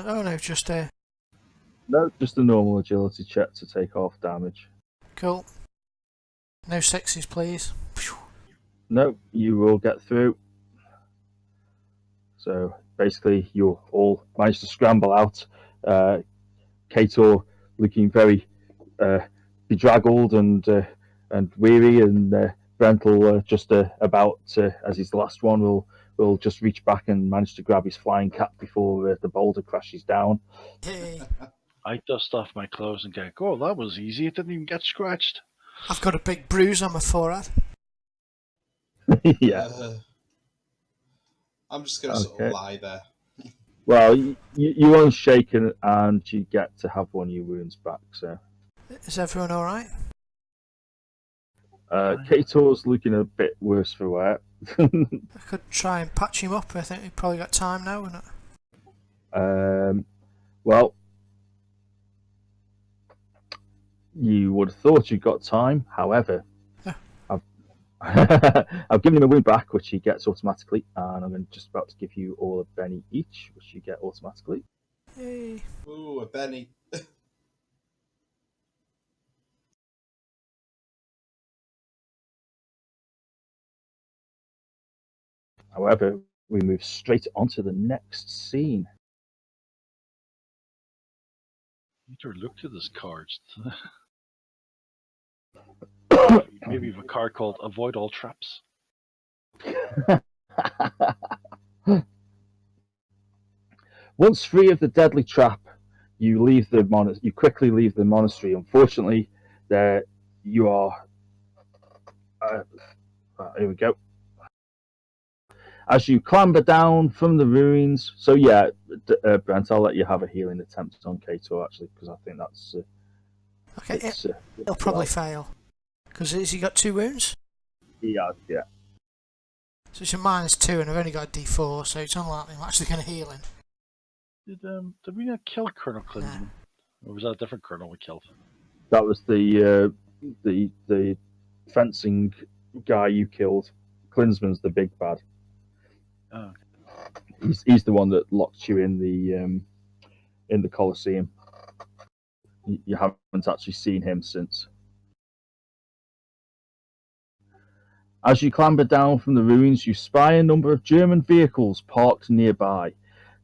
Oh no, just a. No, just a normal agility check to take half damage. Cool. No 6s, please. No, you will get through. So basically, you'll all manage to scramble out. Kator looking very bedraggled and weary, and Brent will just about as his last one will just reach back and manage to grab his flying cap before the boulder crashes down. Hey, I dust off my clothes and go, "Oh, that was easy. It didn't even get scratched." I've got a big bruise on my forehead. Yeah. I'm just going to sort of lie there. Well, you're unshaken, and you get to have one of your wounds back. So, Is everyone all right? Kator's looking a bit worse for wear. I could try and patch him up. I think we've probably got time now, isn't it? Well, you would have thought you got time. However, Yeah. I've given him a wound back, which he gets automatically, and I'm just about to give you all a Benny each, which you get automatically. Hey. Ooh, a Benny. However, we move straight onto the next scene. Peter looked at his cards. Maybe you have a card called "Avoid All Traps." Once free of the deadly trap, you quickly leave the monastery. Unfortunately, there you are. Here we go. As you clamber down from the ruins. So yeah, Brent, I'll let you have a healing attempt on Kato actually, because I think that's. Okay, he'll probably fail. Because has he got 2 wounds? Yeah. So it's a -2, and I've only got a D4, so it's unlikely I'm actually going to heal him. Did we not kill Colonel Clinton? No. Or was that a different colonel we killed? That was the fencing guy you killed. Klinsman's the big bad. Oh. He's the one that locked you in the Colosseum. You haven't actually seen him since. As you clamber down from the ruins, you spy a number of German vehicles parked nearby.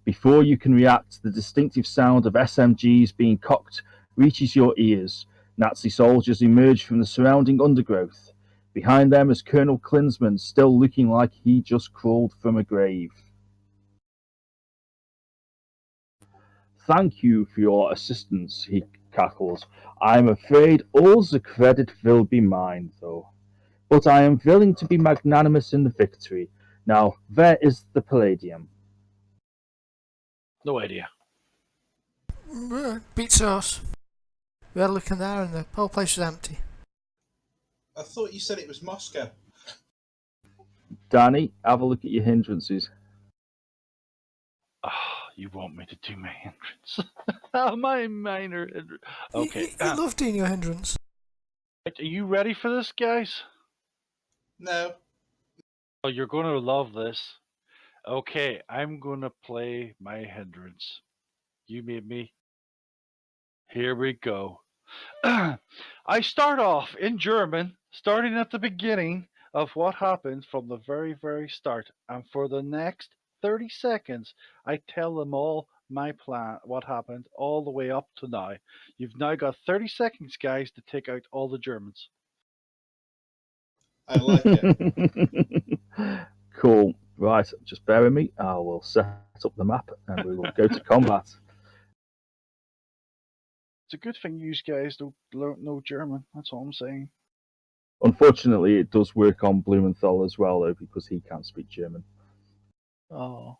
Before you can react, the distinctive sound of SMGs being cocked reaches your ears. Nazi soldiers emerge from the surrounding undergrowth. Behind them is Colonel Klinsman, still looking like he just crawled from a grave. "Thank you for your assistance," he cackles. "I'm afraid all the credit will be mine, though. But I am willing to be magnanimous in the victory. Now, where is the Palladium?" No idea. Beats us. We had a look in there, and the whole place was empty. I thought you said it was Moscow. Danny, have a look at your hindrances. You want me to do my hindrance? My minor hindrance. Okay. You love doing your hindrance. Are you ready for this, guys? No. Oh, you're going to love this. Okay, I'm going to play my hindrance. You made me. Here we go. I start off in German, starting at the beginning of what happened from the very, very start. And for the next 30 seconds, I tell them all my plan, what happened all the way up to now. You've now got 30 seconds, guys, to take out all the Germans. I like it. Cool. Right, just bear with me. I will set up the map and we will go to combat. It's a good thing you guys don't know German. That's all I'm saying. Unfortunately, it does work on Blumenthal as well, though, because he can't speak German. Oh.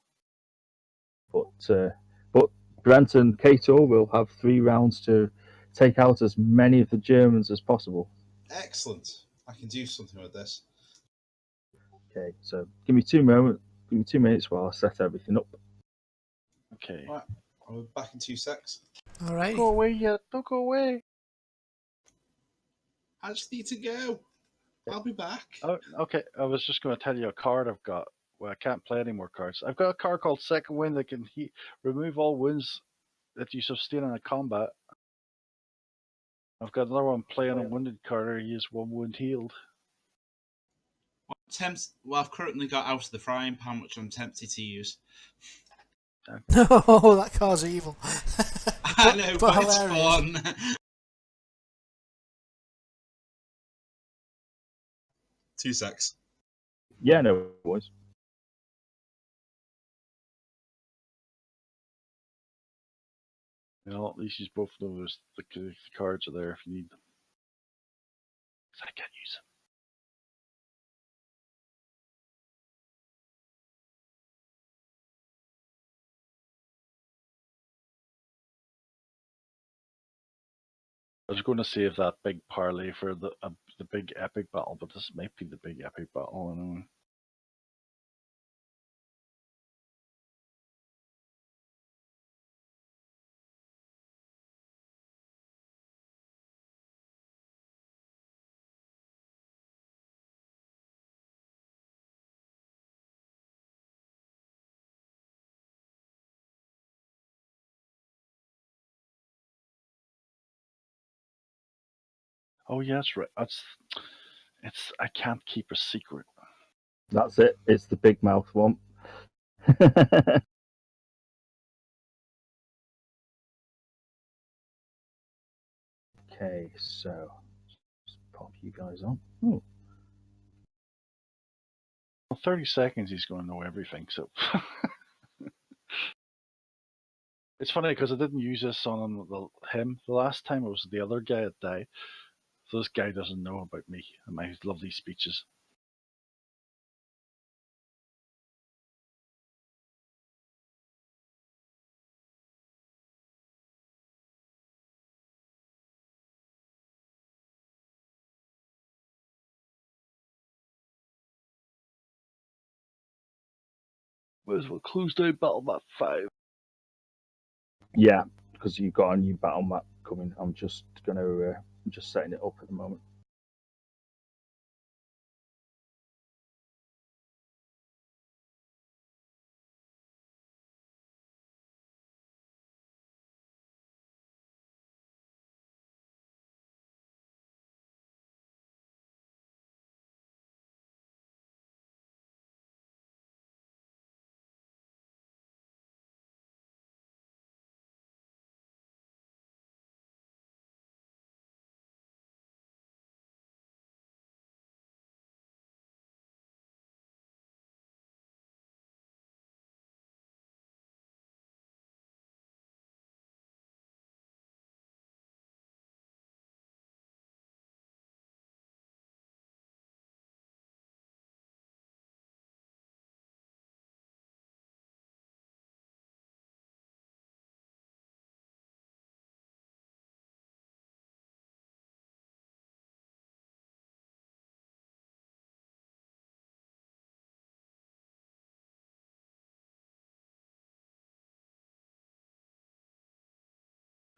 But Brent and Kato will have 3 rounds to take out as many of the Germans as possible. Excellent. I can do something with this. Okay, so give me 2 minutes while I set everything up. Okay. Right, I'll be back in 2 secs. All right. Don't go away yet. Don't go away. I just need to go. I'll be back. Oh, okay. I was just going to tell you a card I've got. Well, I can't play any more cards. I've got a card called Second Wind that can remove all wounds that you sustain in a combat. I've got another one playing a wounded card where he is 1 wound healed. Well, I've currently got Out of the Frying Pan, which I'm tempted to use. No, that card's evil. I know, but it's fun. 2 secs. Yeah, no worries. At least you both know the cards are there if you need them. 'Cause I can't use them. I was going to save that big parlay for the big epic battle, but this might be the big epic battle anyway. Oh yeah, that's right. I can't keep a secret. That's it. It's the big mouth one. Okay, so just pop you guys on. Ooh. Well, 30 seconds he's going to know everything, so it's funny because I didn't use this on him the last time. It was the other guy that died. So this guy doesn't know about me and my lovely speeches. Might as well close down Battle Map 5. Yeah, because you've got a new battle map coming. I'm just I'm just setting it up at the moment.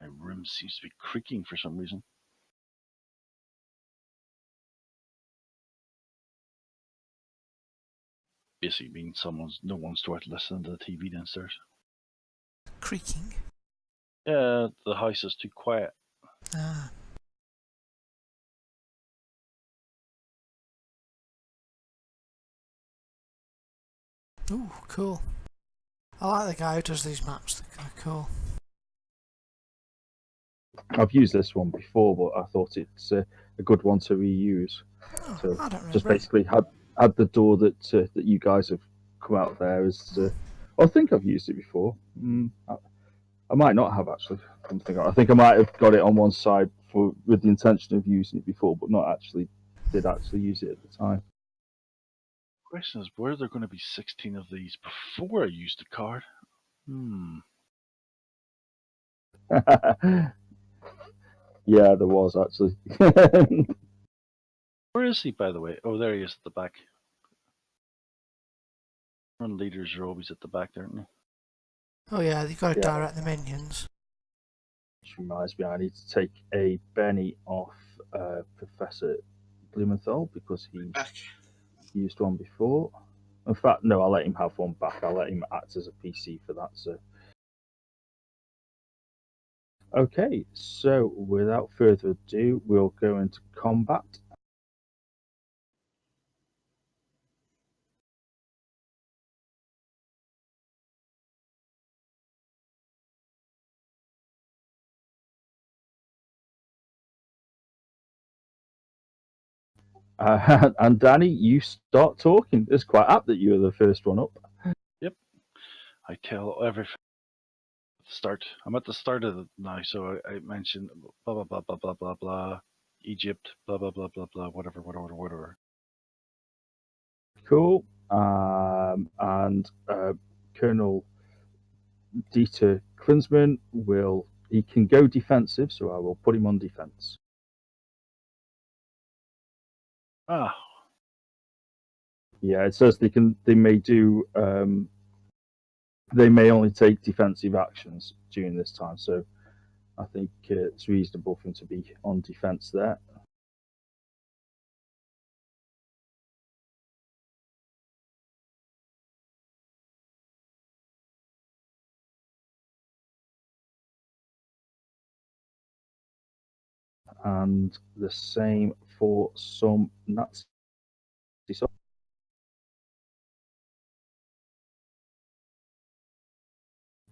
My room seems to be creaking for some reason. Basically means no one's to listen to the TV downstairs. Creaking. Yeah, the house is too quiet. Ah. Ooh, cool. I like the guy who does these maps. They're kind of cool. I've used this one before, but I thought it's a good one to reuse. Oh, So I don't remember. just basically had the door that you guys have come out there as. I think I've used it before. I might not have actually. I think I might have got it on one side with the intention of using it before, but not actually did actually use it at the time. Question is, were there going to be 16 of these before I used the card? Yeah, there was actually. Where is he, by the way? Oh, there he is at the back. Run leaders are always at the back, aren't they? Oh yeah, you've got to Yeah. direct the minions. Which reminds me, I need to take a Benny off Professor Blumenthal because he Back. used one before. In fact, no, I'll let him have one back. I'll let him act as a PC for that. So, okay. So, without further ado, we'll go into combat. And Danny, you start talking. It's quite apt that you're the first one up. Yep. I tell everything. Start. I'm at the start of it now, so I mentioned blah blah blah blah blah blah blah, Egypt, blah blah blah blah blah, whatever. Cool. And Colonel Dieter Klinsmann he can go defensive, so I will put him on defense. Ah, Yeah, it says they may do they may only take defensive actions during this time, so I think it's reasonable for him to be on defense there. And the same for some Nazi soldiers.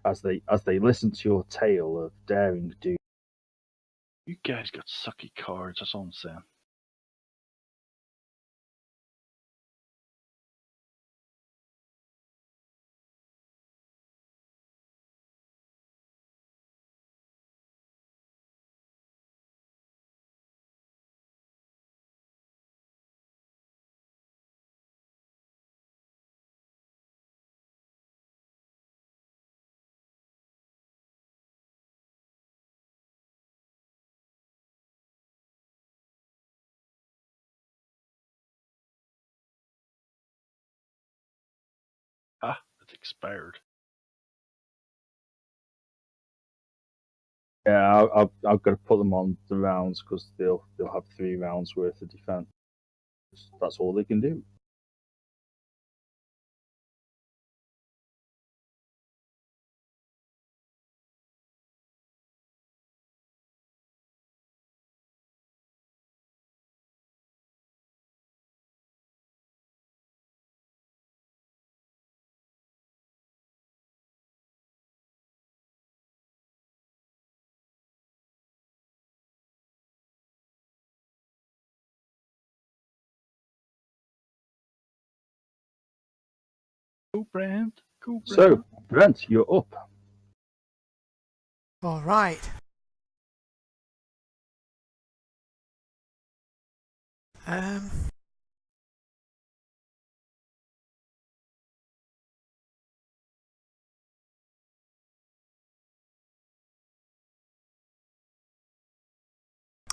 As they listen to your tale of daring do. you guys got sucky cards. That's all I'm saying. Ah, it's expired. Yeah, I've got to put them on the rounds because they'll have 3 rounds worth of defense. That's all they can do. Cool brand. Cool brand. So, Brent, you're up. All right. Um.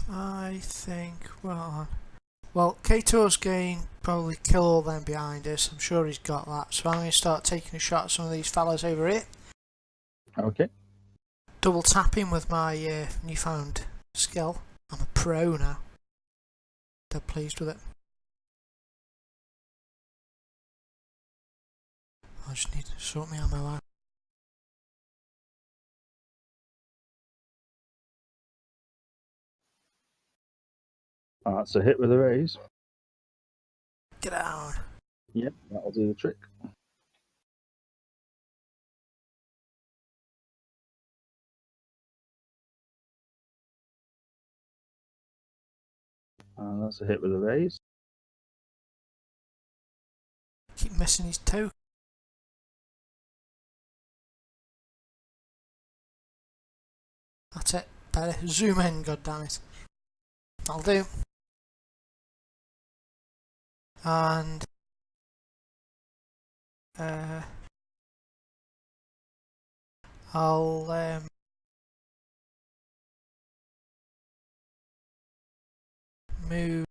I think, well, K2's going probably kill all them behind us. I'm sure he's got that. So I'm going to start taking a shot at some of these fellas over here. Okay. Double tapping with my newfound skill. I'm a pro now. Dead pleased with it. I just need to sort my ammo out. That's a hit with a raise. Get down. Yep, that'll do the trick. And that's a hit with a raise. Keep missing his toe. That's it. Better zoom in, goddammit. That'll do. And I'll move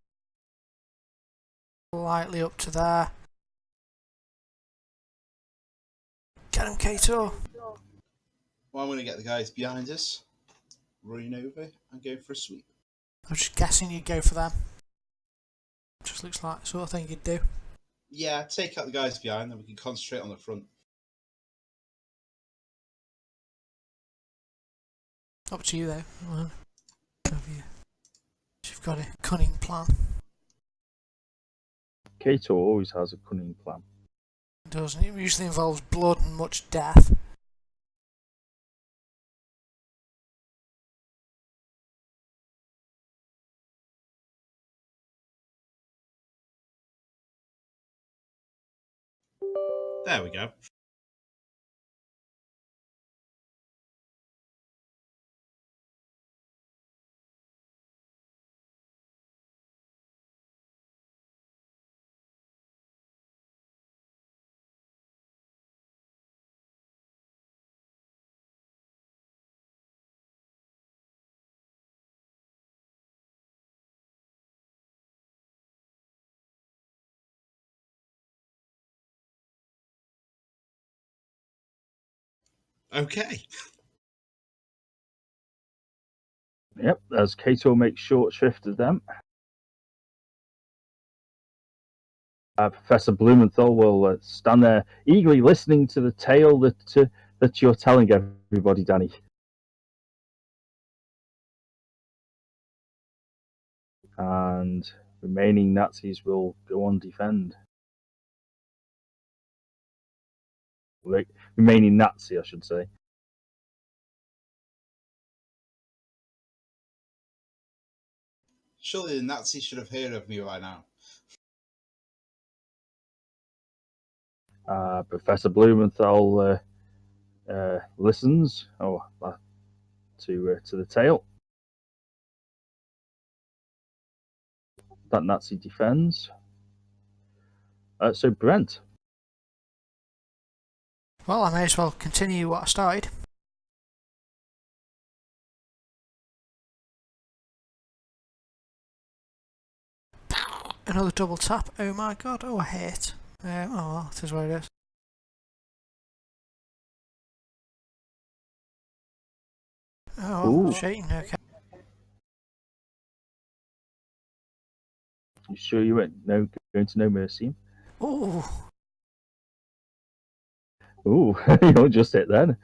slightly up to there. Get him, Kato. Well, I'm going to get the guys behind us, running over and go for a sweep. I was just guessing you'd go for them. Just looks like the sort of thing you'd do. Yeah, take out the guys behind, then we can concentrate on the front. Up to you though. Well, you've got a cunning plan. Kato always has a cunning plan. Doesn't it? It usually involves blood and much death. There we go. Okay. Yep, as Kato makes short shrift of them. Professor Blumenthal will stand there eagerly listening to the tale that you're telling everybody, Danny. And remaining Nazis will go on defend. Remaining Nazi, I should say. Surely the Nazis should have heard of me by now. Professor Blumenthal listens to the tale. That Nazi defends. So Brent. Well, I may as well continue what I started. Another double tap. Oh my god. Oh, I hate. Oh well, it is what it is. Oh, well, cheating. Okay. You sure you weren't going to No Mercy? Ooh. Ooh, you'll just hit then.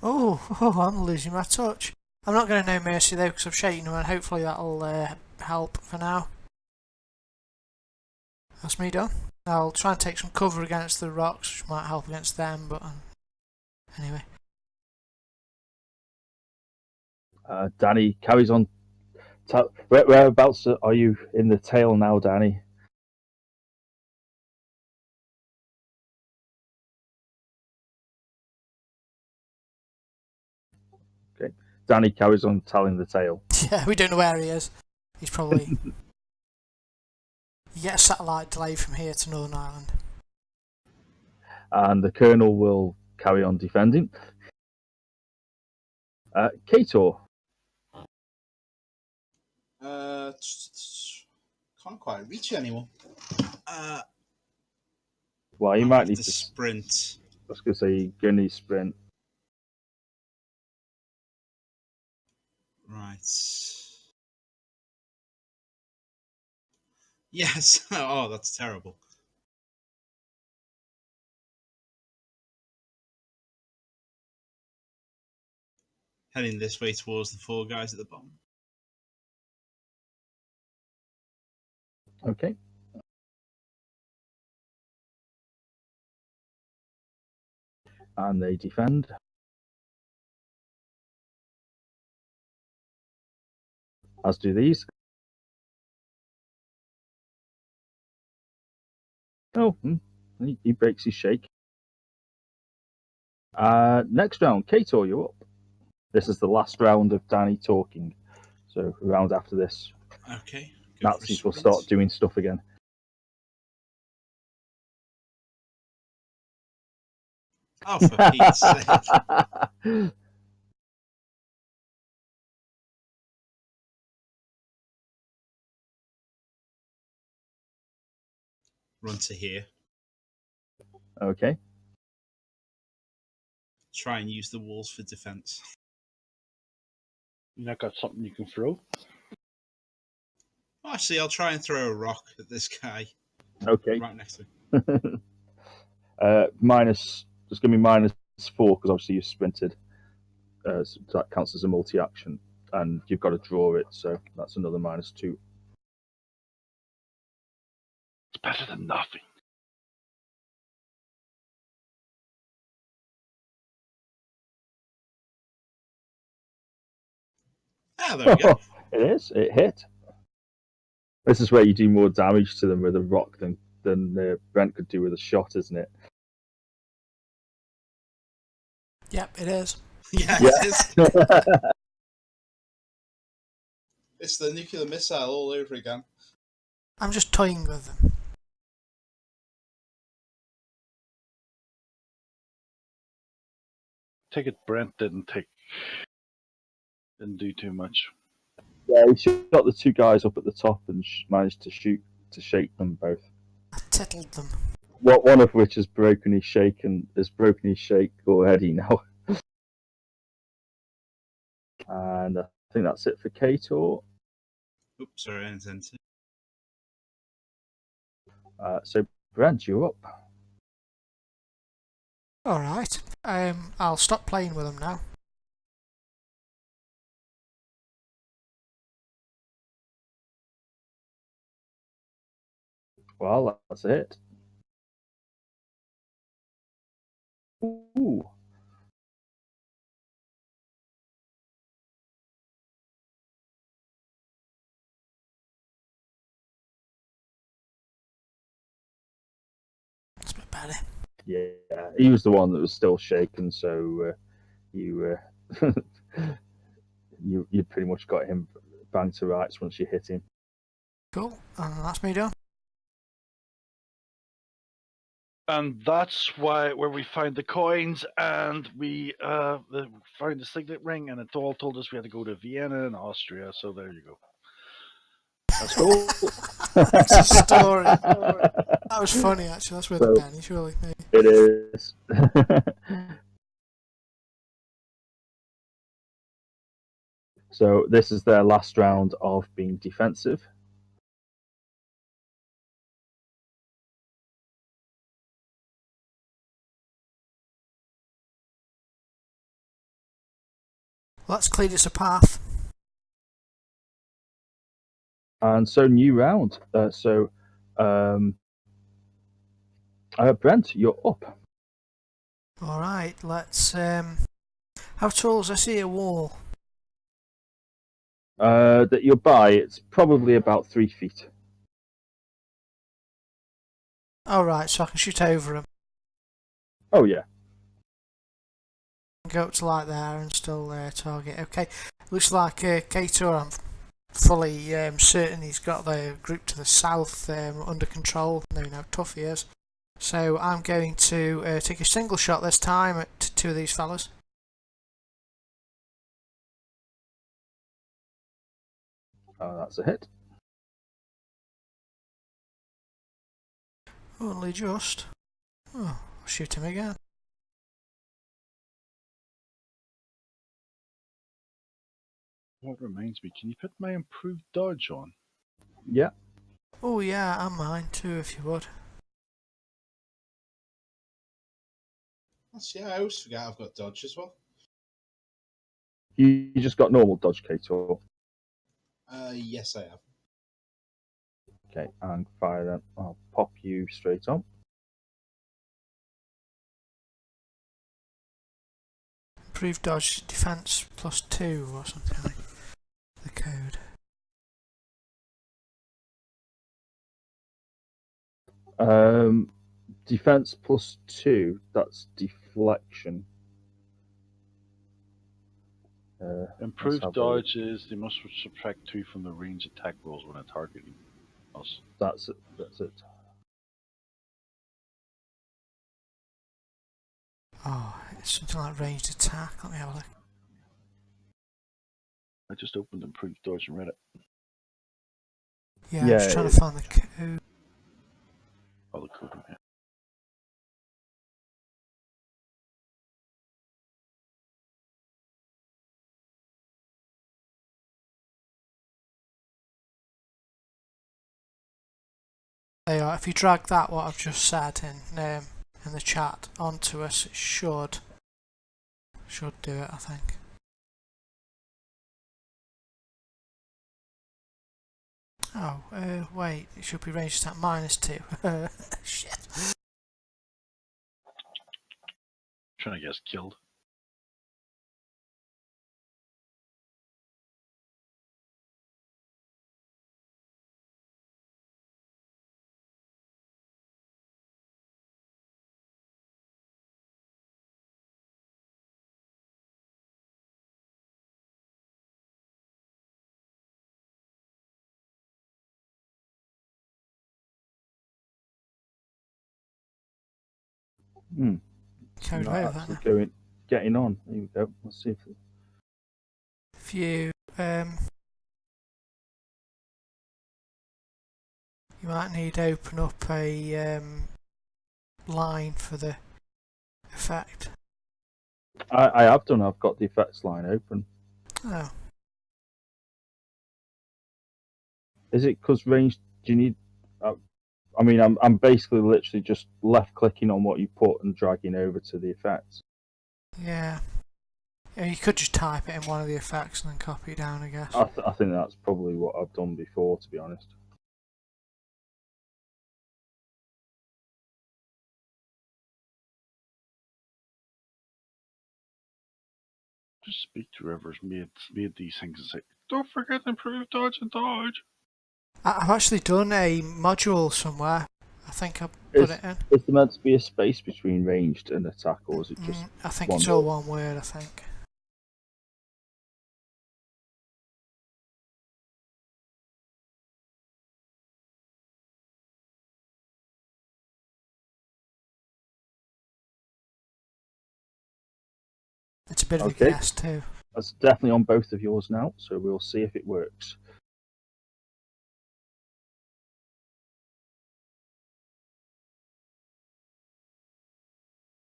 Oh, I'm losing my touch. I'm not going to No Mercy though because I've shaken them, and hopefully that'll help for now. That's me done. I'll try and take some cover against the rocks, which might help against them, but anyway. Danny carries on. Whereabouts are you in the tail now, Danny? Okay. Danny carries on telling the tale. Yeah, we don't know where he is. He's probably... You get a satellite delay from here to Northern Ireland. And the Colonel will carry on defending. Kator. Can't quite reach you anymore. Well, you I might need to sprint. I was going to say you're going to need sprint. Right. Yes. Oh, that's terrible. Heading this way towards the four guys at the bottom. Okay. And they defend. As do these. Oh, he breaks his shake. Next round, Kator, you're up. This is the last round of Danny talking. So a round after this, Okay. Nazis will start doing stuff again. Oh, for Pete's sake. Run to here. Okay. Try and use the walls for defense. You not got something you can throw? Actually, I'll try and throw a rock at this guy. Okay. Right next to him. It's going to be -4 because obviously you sprinted. So that counts as a multi-action, and you've got to draw it, so that's another -2. It's better than nothing. Ah, there we go. It is. It hit. This is where you do more damage to them with a rock than Brent could do with a shot, isn't it? Yep, it is. Yeah, Yeah. it is. It's the nuclear missile all over again. I'm just toying with them. Take it Brent didn't do too much. Yeah, he shot the two guys up at the top and managed to shake them both. I tittled them. One of which has broken his shake already now. And I think that's it for Kator. Oops, sorry, I intended to. So Brent, you're up. Alright. I'll stop playing with them now. Well, that's it. Ooh. It's a bit better. Yeah, he was the one that was still shaken, so you you pretty much got him banged to rights once you hit him. Cool. And that's me done. And that's where we found the coins, and we found the signet ring, and it all told us we had to go to Vienna in Austria. So there you go. That's cool. That's a story. That was funny, actually. That's worth a penny, surely. Maybe. It is. So this is their last round of being defensive. Well, that's cleared us a path. And so new round. Brent, you're up. Alright, let's. How tall is I see a wall? That you're by, it's probably about 3 feet. Alright, so I can shoot over them. Oh yeah. Go up to like there and still target. Okay, looks like Kato, I'm fully certain he's got the group to the south under control. No, how tough he is. So I'm going to take a single shot this time at two of these fellas. That's a hit. Only just. Oh, I'll shoot him again. What reminds me, can you put my improved dodge on? Yeah. Oh yeah, and mine too, if you would. Yeah, I always forget I've got dodge as well. You just got normal dodge, Kator. Yes, I have. Okay, and fire them. I'll pop you straight on. Improved dodge defense +2 or something like the code. Defense +2. That's deflection. Improved have a dodge is they must subtract 2 from the range attack rolls when targeting us. That's it. That's it. Oh, it's something like ranged attack. Let me have a look. I just opened improved dodge and read it. Yeah, I'm Yeah, just trying it to find the code. Oh, the code. Yeah. There you are. If you drag that, what I've just said in the chat onto us, it should do it, I think. Oh, wait, it should be ranged attack -2. Shit. Trying to get us killed. Hmm. Carried Not away with that actually now. getting on. Here we go. Let's see if If you you might need to open up a line for the effect. I have done. I've got the effects line open. Oh, Is it because range? Do you need? I mean, I'm basically literally just left clicking on what you put and dragging over to the effects. yeah. Yeah, you could just type it in one of the effects and then copy it down, I guess. I think that's probably what I've done before, to be honest. Just speak to whoever's made these things and say, don't forget to improve dodge and dodge. I've actually done a module somewhere. I think I put it in. Is there meant to be a space between ranged and attack, or is it just I think one it's all one word, I think. It's a bit of a Okay. guess too. That's definitely on both of yours now, so we'll see if it works.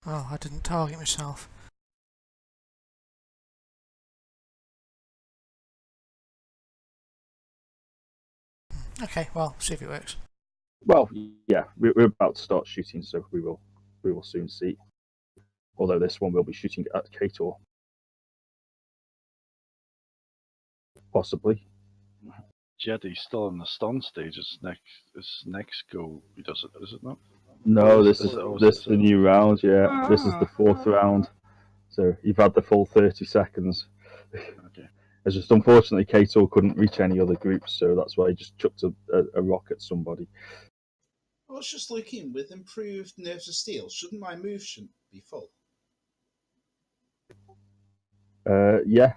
Oh, I didn't target myself. Okay, well, see if it works. Well, yeah, we're about to start shooting, so we will soon see. Although this one will be shooting at Kator, possibly. Jetty's still in the stun stage. His next go, he does it, is it not? No, Oh, this is the new round. Yeah, this is the fourth round. So you've had the full 30 seconds. Okay. It's just unfortunately Kator couldn't reach any other groups, so that's why he just chucked a rock at somebody. I was just looking, with improved nerves of steel, shouldn't my move be full? Yeah.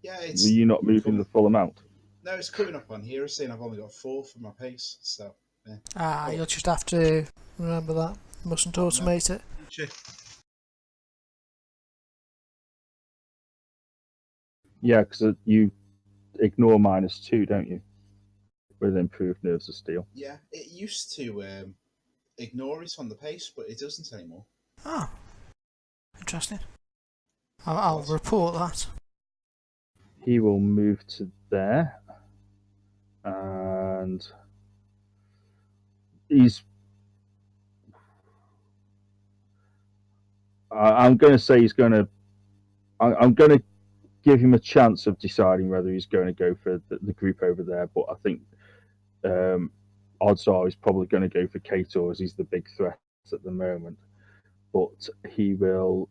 Yeah, Were it's you not moving the full amount? no, it's coming up on here. It's saying I've only got 4 for my pace, so yeah. Ah, you'll just have to remember that. Mustn't automate it. Yeah, because you ignore -2, don't you? With improved nerves of steel. Yeah, it used to ignore it on the pace, but it doesn't anymore. Oh, interesting. I'll What? report that. He will move to there, and he's. I'm going to say he's going to. I'm going to give him a chance of deciding whether he's going to go for the group over there, but I think odds are he's probably going to go for Kator as he's the big threat at the moment. But he will.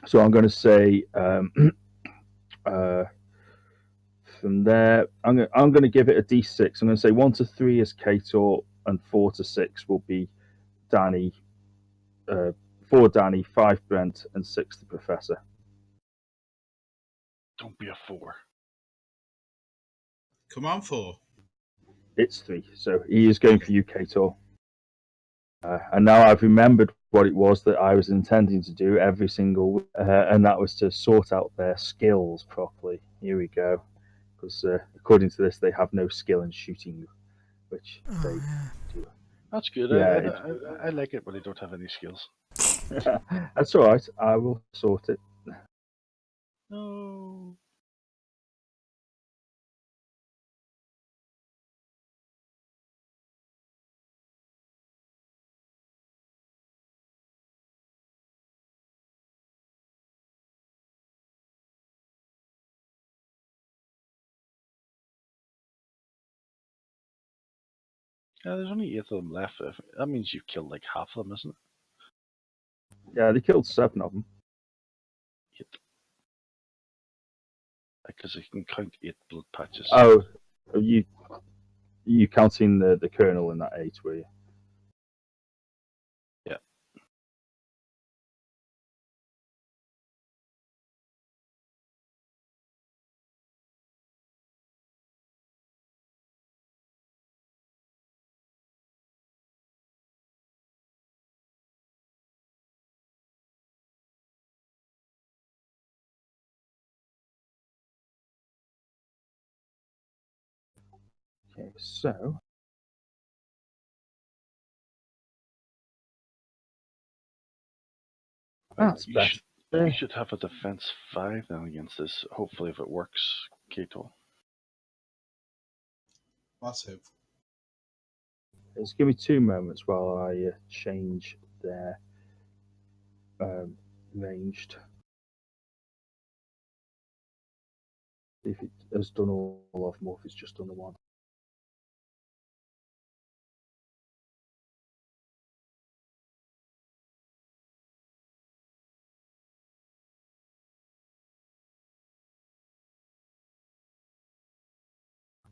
So I'm going to say from there, I'm going to give it a D6. I'm going to say 1 to 3 is Kator, and 4 to 6 will be Danny. 4 Danny, 5 Brent, and 6 the Professor. Don't be a 4. Come on, 4. It's 3. So he is going for you, Kator. And now I've remembered what it was that I was intending to do every single week, and that was to sort out their skills properly. Here we go. Because according to this, they have no skill in shooting, which they do. That's good. Yeah, I like it when they don't have any skills. that's all right. I will sort it. No. Yeah, there's only 8 of them left. That means you've killed like half of them, isn't it? Yeah, they killed 7 of them. 8. Because you can count 8 blood patches. Oh, you counting the colonel in that 8, were you? Yeah. Okay, so that's you better. you should have a defense 5 now against this. Hopefully, if it works, Kato. Let's hope. Just give me 2 moments while I change their ranged. If it has done all of them, or if it's just done the one.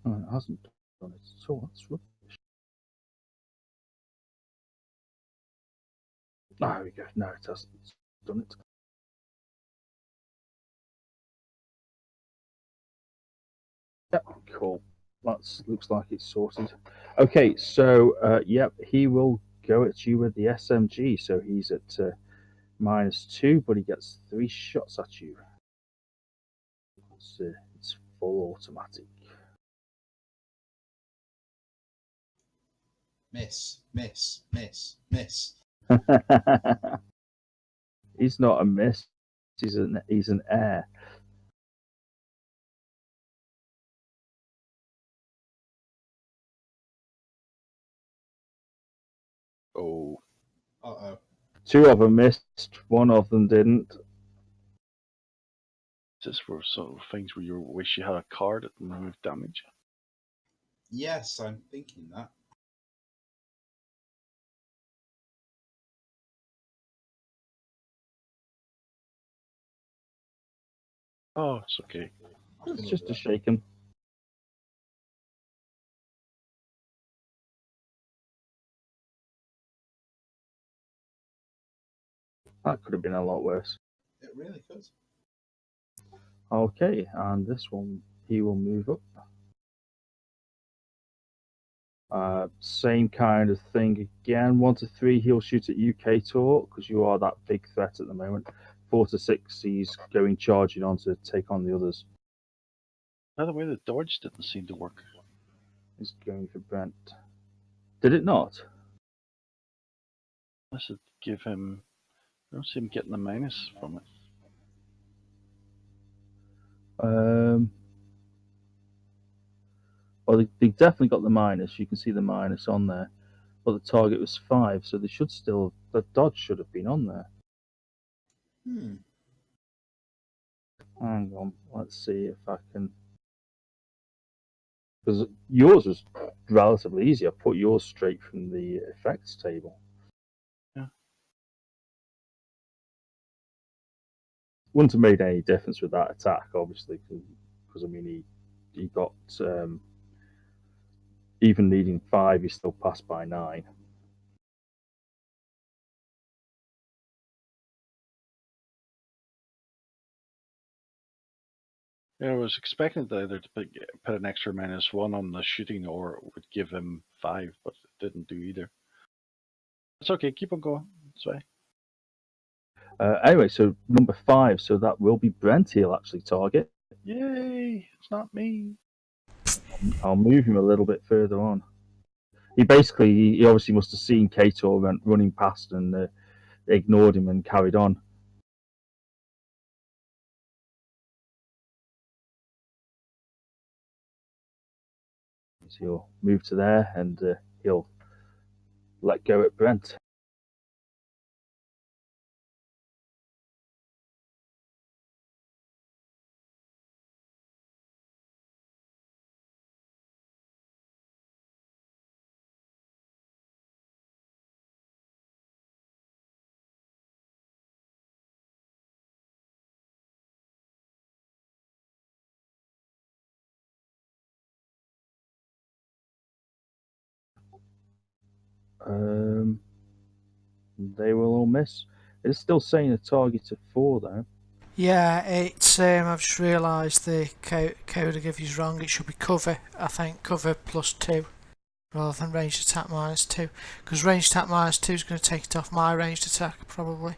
Oh, it hasn't done it. So that's rubbish. There we go. No, it hasn't. It's done it. Yep, cool. That looks like it's sorted. Okay, so yep, he will go at you with the SMG. So he's at -2, but he gets 3 shots at you. It's full automatic. Miss, miss, miss, miss. He's not a miss. He's an air. Oh, Uh-oh. 2 of them missed. 1 of them didn't. this were sort of things where you wish you had a card that removed damage. Yes, I'm thinking that. Oh, it's okay. It's just a shaken. That could have been a lot worse. It really could. Okay, and this one, he will move up. Same kind of thing again. 1 to 3, he'll shoot at you, Kator, because you are that big threat at the moment. 4 to 6, he's going charging on to take on the others. By the way, the dodge didn't seem to work. He's going for Brent. Did it not? Unless it give him. I don't see him getting a minus from it. Well, they definitely got the minus. You can see the minus on there. But the target was 5, so they should still. The dodge should have been on there. Hang on, let's see if I can. Because yours was relatively easy. I put yours straight from the effects table. Yeah. Wouldn't have made any difference with that attack, obviously, because I mean he got even needing 5, he still passed by 9. Yeah, I was expecting it either to put an extra -1 on the shooting or it would give him 5, but it didn't do either. It's okay, keep on going. That's fine. Anyway, so number 5, so that will be Brent he'll actually target. Yay! It's not me. I'll move him a little bit further on. He obviously must have seen Kato running past and ignored him and carried on. So he'll move to there and he'll let go at Brent. They will all miss. It's still saying a target of 4 though. Yeah, it's. I've just realised the code I give you is wrong. It should be cover. I think cover +2 rather than ranged attack -2, because ranged attack -2 is going to take it off my ranged attack probably.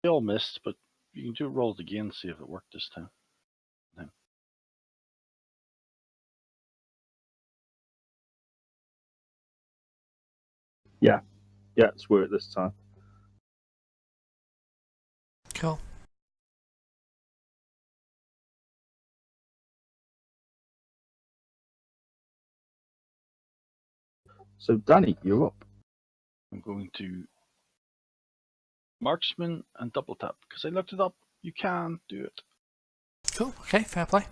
They all missed, but you can do it roll it again, see if it worked this time. Yeah, it's worked this time. Cool. So, Danny, you're up. I'm going to marksman and double tap because I looked it up. You can do it. Cool. Okay, fair play.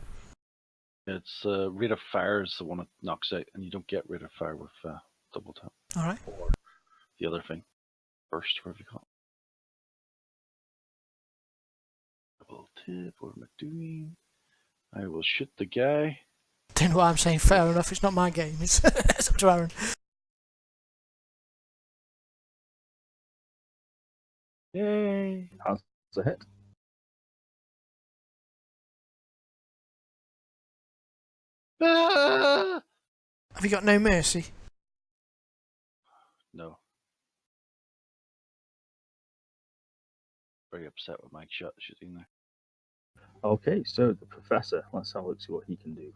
It's rate of fire is the one that knocks out, and you don't get rate of fire with double tap. All right. Or the other thing, burst, whatever you call it. Double tip. What am I doing? I will shoot the guy. Don't know what I'm saying. Fair enough. It's not my game. It's up to Aaron. Yay! That's a hit. Ah! Have you got no mercy? No. Very upset with Mike shooting there. Okay, so the professor. Let's have a look, see what he can do.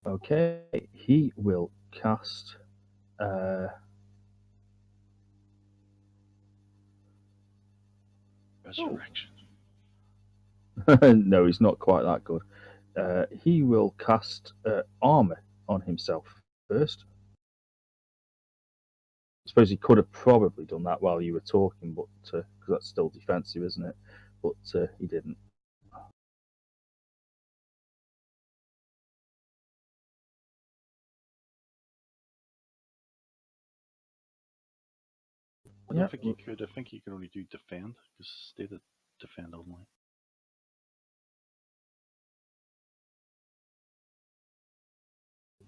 Okay, he will cast. Resurrection. No, he's not quite that good. He will cast armor on himself first. I suppose he could have probably done that while you were talking, but because that's still defensive, isn't it? But he didn't. I don't think he could. I think he could only do defend because it's stated defend only.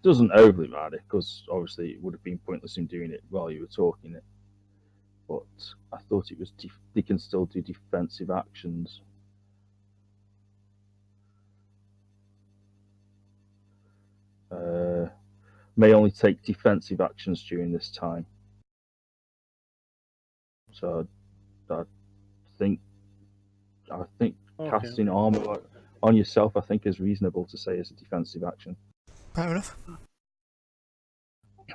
Doesn't overly matter because obviously it would have been pointless in doing it while you were talking it. But I thought it was they can still do defensive actions. May only take defensive actions during this time. So I think Okay. casting armor on yourself, I think, is reasonable to say as a defensive action. Fair enough.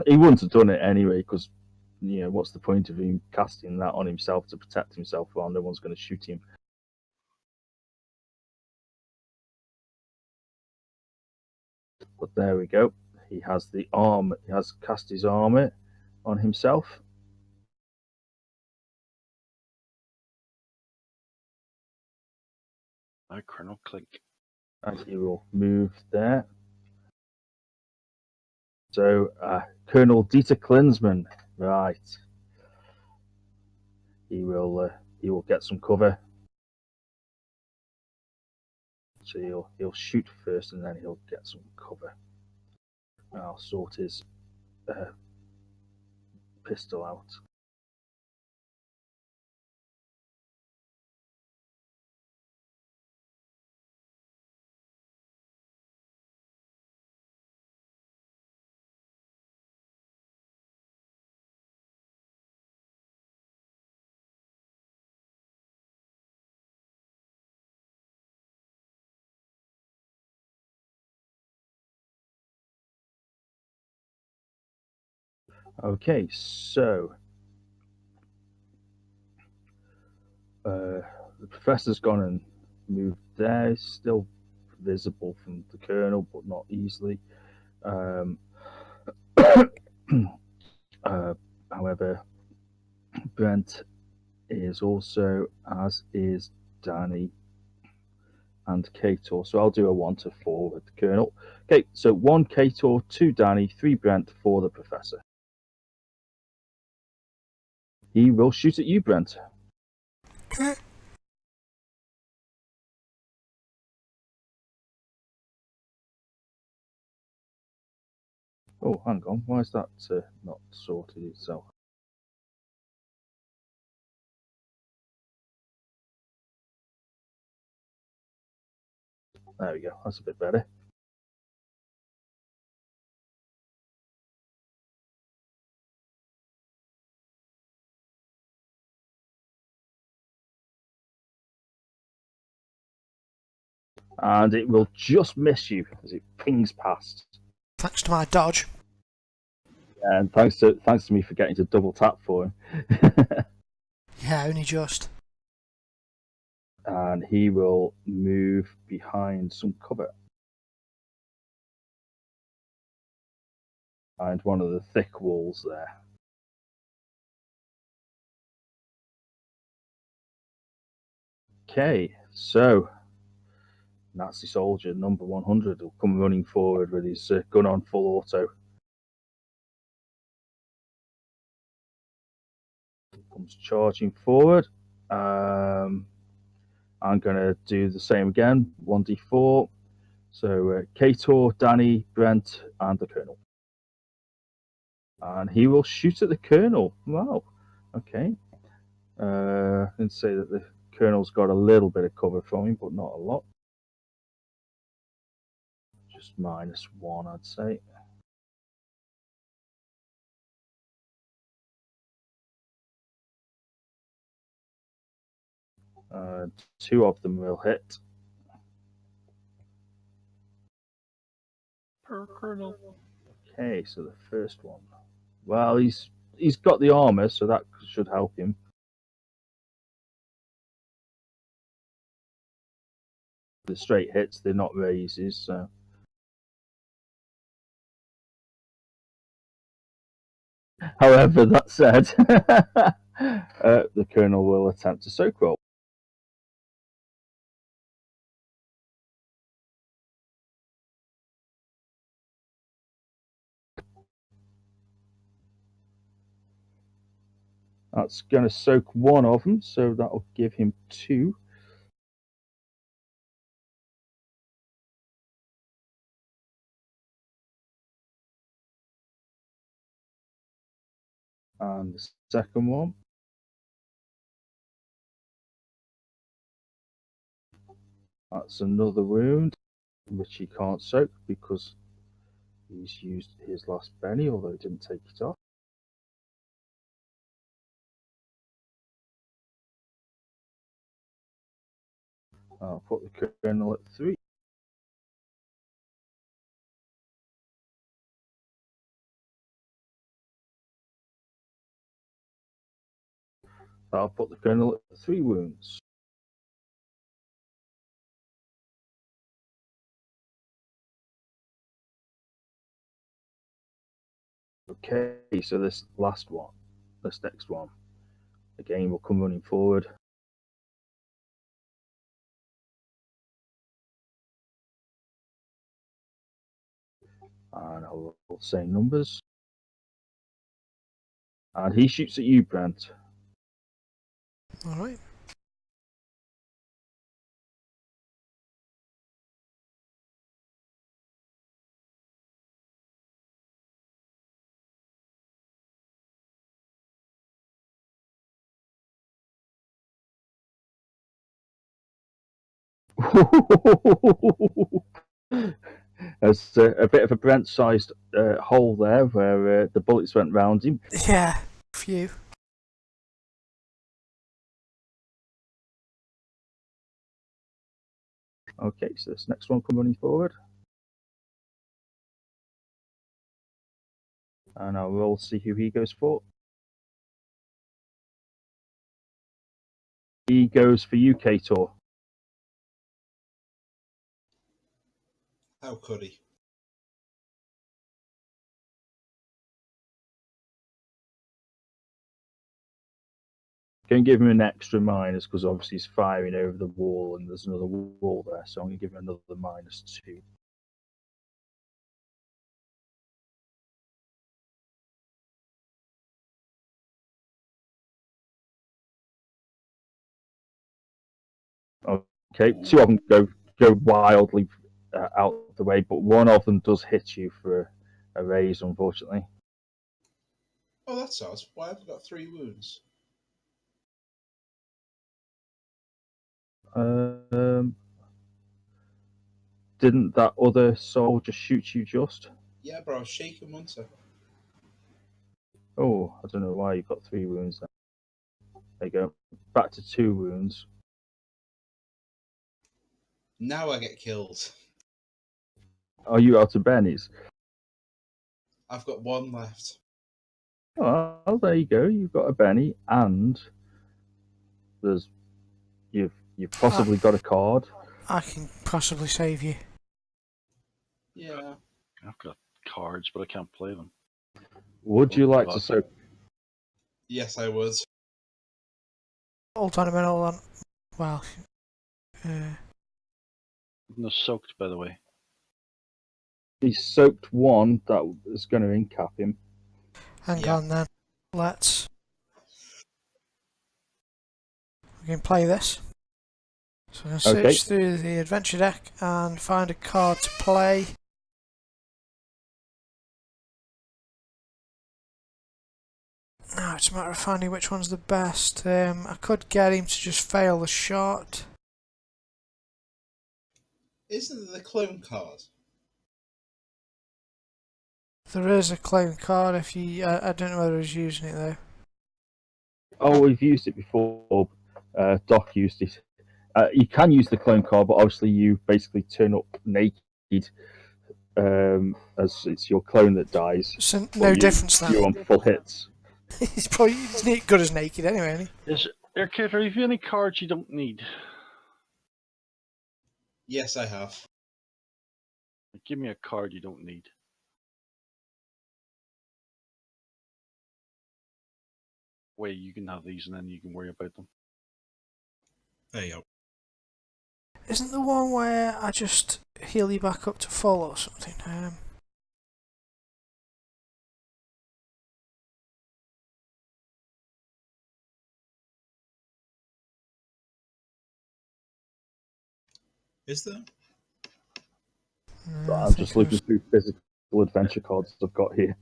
He wouldn't have done it anyway because, what's the point of him casting that on himself to protect himself while no one's going to shoot him? But there we go. He has the arm. He has cast his armor on himself. My Colonel Clink. And he will move there. So, Colonel Dieter Klinsmann, right? He will get some cover. So he'll shoot first, and then he'll get some cover. I'll sort his pistol out. Okay, so the professor's gone and moved there. It's still visible from the colonel, but not easily. However, Brent is also, as is Danny and Kator. So I'll do a 1 to 4 with the colonel. Okay, so 1 Kator, 2 Danny, 3 Brent, 4 the professor. He will shoot at you, Brent. Oh, hang on. Why is that not sorted itself? There we go. That's a bit better. And it will just miss you as it pings past. Thanks to my dodge. And thanks to me for getting to double tap for him. Yeah, only just. And he will move behind some cover. Behind one of the thick walls there. Okay, so Nazi soldier number 100 will come running forward with his gun on full auto. Comes charging forward. I'm going to do the same again, 1d4. So Kator, Danny, Brent, and the Colonel. And he will shoot at the Colonel. Wow, okay. And say that the Colonel's got a little bit of cover from him, but not a lot. Just -1, I'd say. Two of them will hit. Per Colonel. Okay, so the first one. Well, he's got the armor, so that should help him. The straight hits, they're not raises, so. However, that said, the Colonel will attempt a soak roll. That's going to soak one of them, so that'll give him 2. And the second one. That's another wound, which he can't soak because he's used his last Benny, although he didn't take it off. I'll put the Colonel at 3. I'll put the Colonel at 3 wounds. Okay, so this next one, again, will come running forward. And I'll say numbers. And he shoots at you, Brent. Alright. There's a bit of a Brent-sized hole there where the bullets went round him. Yeah, phew. Okay, so this next one come running forward. And I will see who he goes for. He goes for you, Kator. How could he? Going to give him an extra minus because obviously he's firing over the wall and there's another wall there, so I'm going to give him another -2. Okay, 2 of them go wildly out of the way, but one of them does hit you for a raise, unfortunately. Oh, that's odd. Why have I got 3 wounds? Didn't that other soul just shoot you just? Yeah, bro, I was shaking Munter. Oh, I don't know why you've got 3 wounds then. There you go. Back to 2 wounds. Now I get killed. Are you out of bennies? I've got 1 left. Oh, well, there you go. You've got a Benny, and there's you've possibly got a card. I can possibly save you. Yeah. I've got cards, but I can't play them. Would you Don't like give to up. soak? Yes, I would. Hold on a minute, hold on. Well, No soaked, by the way. He's soaked 1 that is going to incap him. hang Yeah. on then. Let's. We can play this. So I'm going to Okay. search through the adventure deck and find a card to play. Now it's a matter of finding which one's the best. I could get him to just fail the shot. Isn't it the clone card? There is a clone card if you. I don't know whether he's using it though. Oh, we've used it before. Doc used it. You can use the clone card, but obviously you basically turn up naked, as it's your clone that dies. So But no difference then. You're on full hits. He's probably good as naked anyway, isn't he? Is Aircater, have you any cards you don't need? Yes, I have. Give me a card you don't need. Wait, you can have these and then you can worry about them. There you go. Isn't the one where I just heal you back up to full or something? Is there? I I'm think just it looking was- through physical adventure cards I've got here.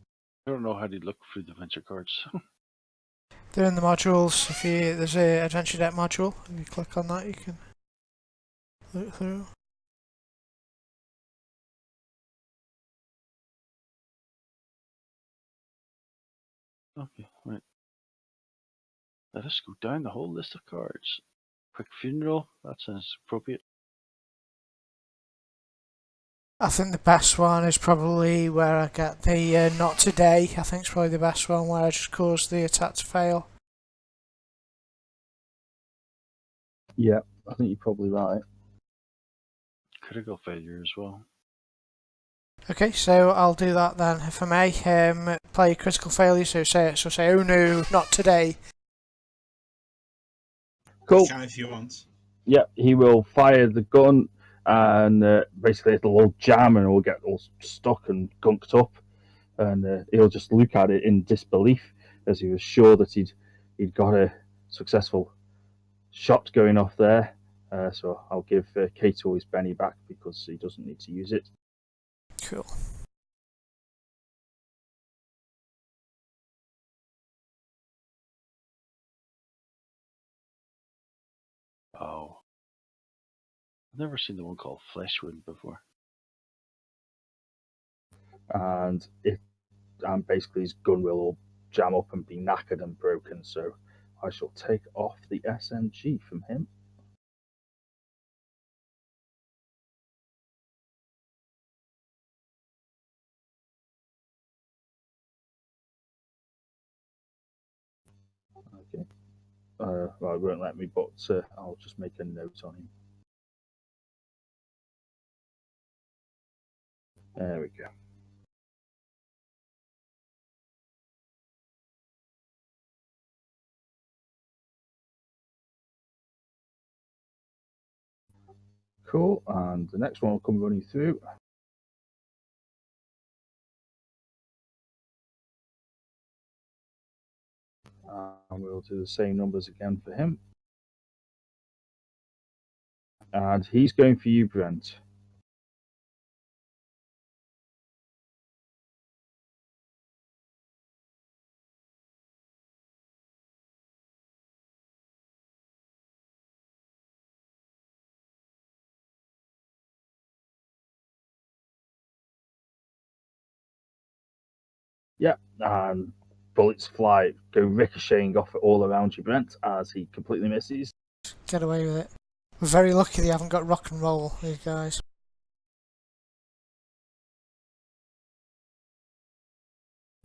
I don't know how to look through the adventure cards. They're in the modules. If you there's a adventure deck module, if you click on that, you can look through. Okay, right. Let us go down the whole list of cards. Quick funeral, that sounds appropriate. I think the best one is probably where I get the not today. I think it's probably the best one where I just cause the attack to fail. Yeah, I think you're probably right. Critical failure as well. Okay, so I'll do that then, if I may. Play critical failure. So say oh no, not today. Cool. You can if you want. Yeah, he will fire the gun, and basically it'll all jam and it'll get all stuck and gunked up, and he'll just look at it in disbelief as he was sure that he'd got a successful shot going off there. So I'll give Kato his Benny back because he doesn't need to use it. Cool. Oh. I've never seen the one called Flesh Wound before. And basically his gun will all jam up and be knackered and broken. So I shall take off the SMG from him. Okay. Well, it won't let me, but I'll just make a note on him. There we go. Cool, and the next one will come running through. And we'll do the same numbers again for him. And he's going for you, Brent. Yeah, and bullets fly, go ricocheting off all around you, Brent, as he completely misses. Get away with it. We're very lucky they haven't got rock and roll, these guys.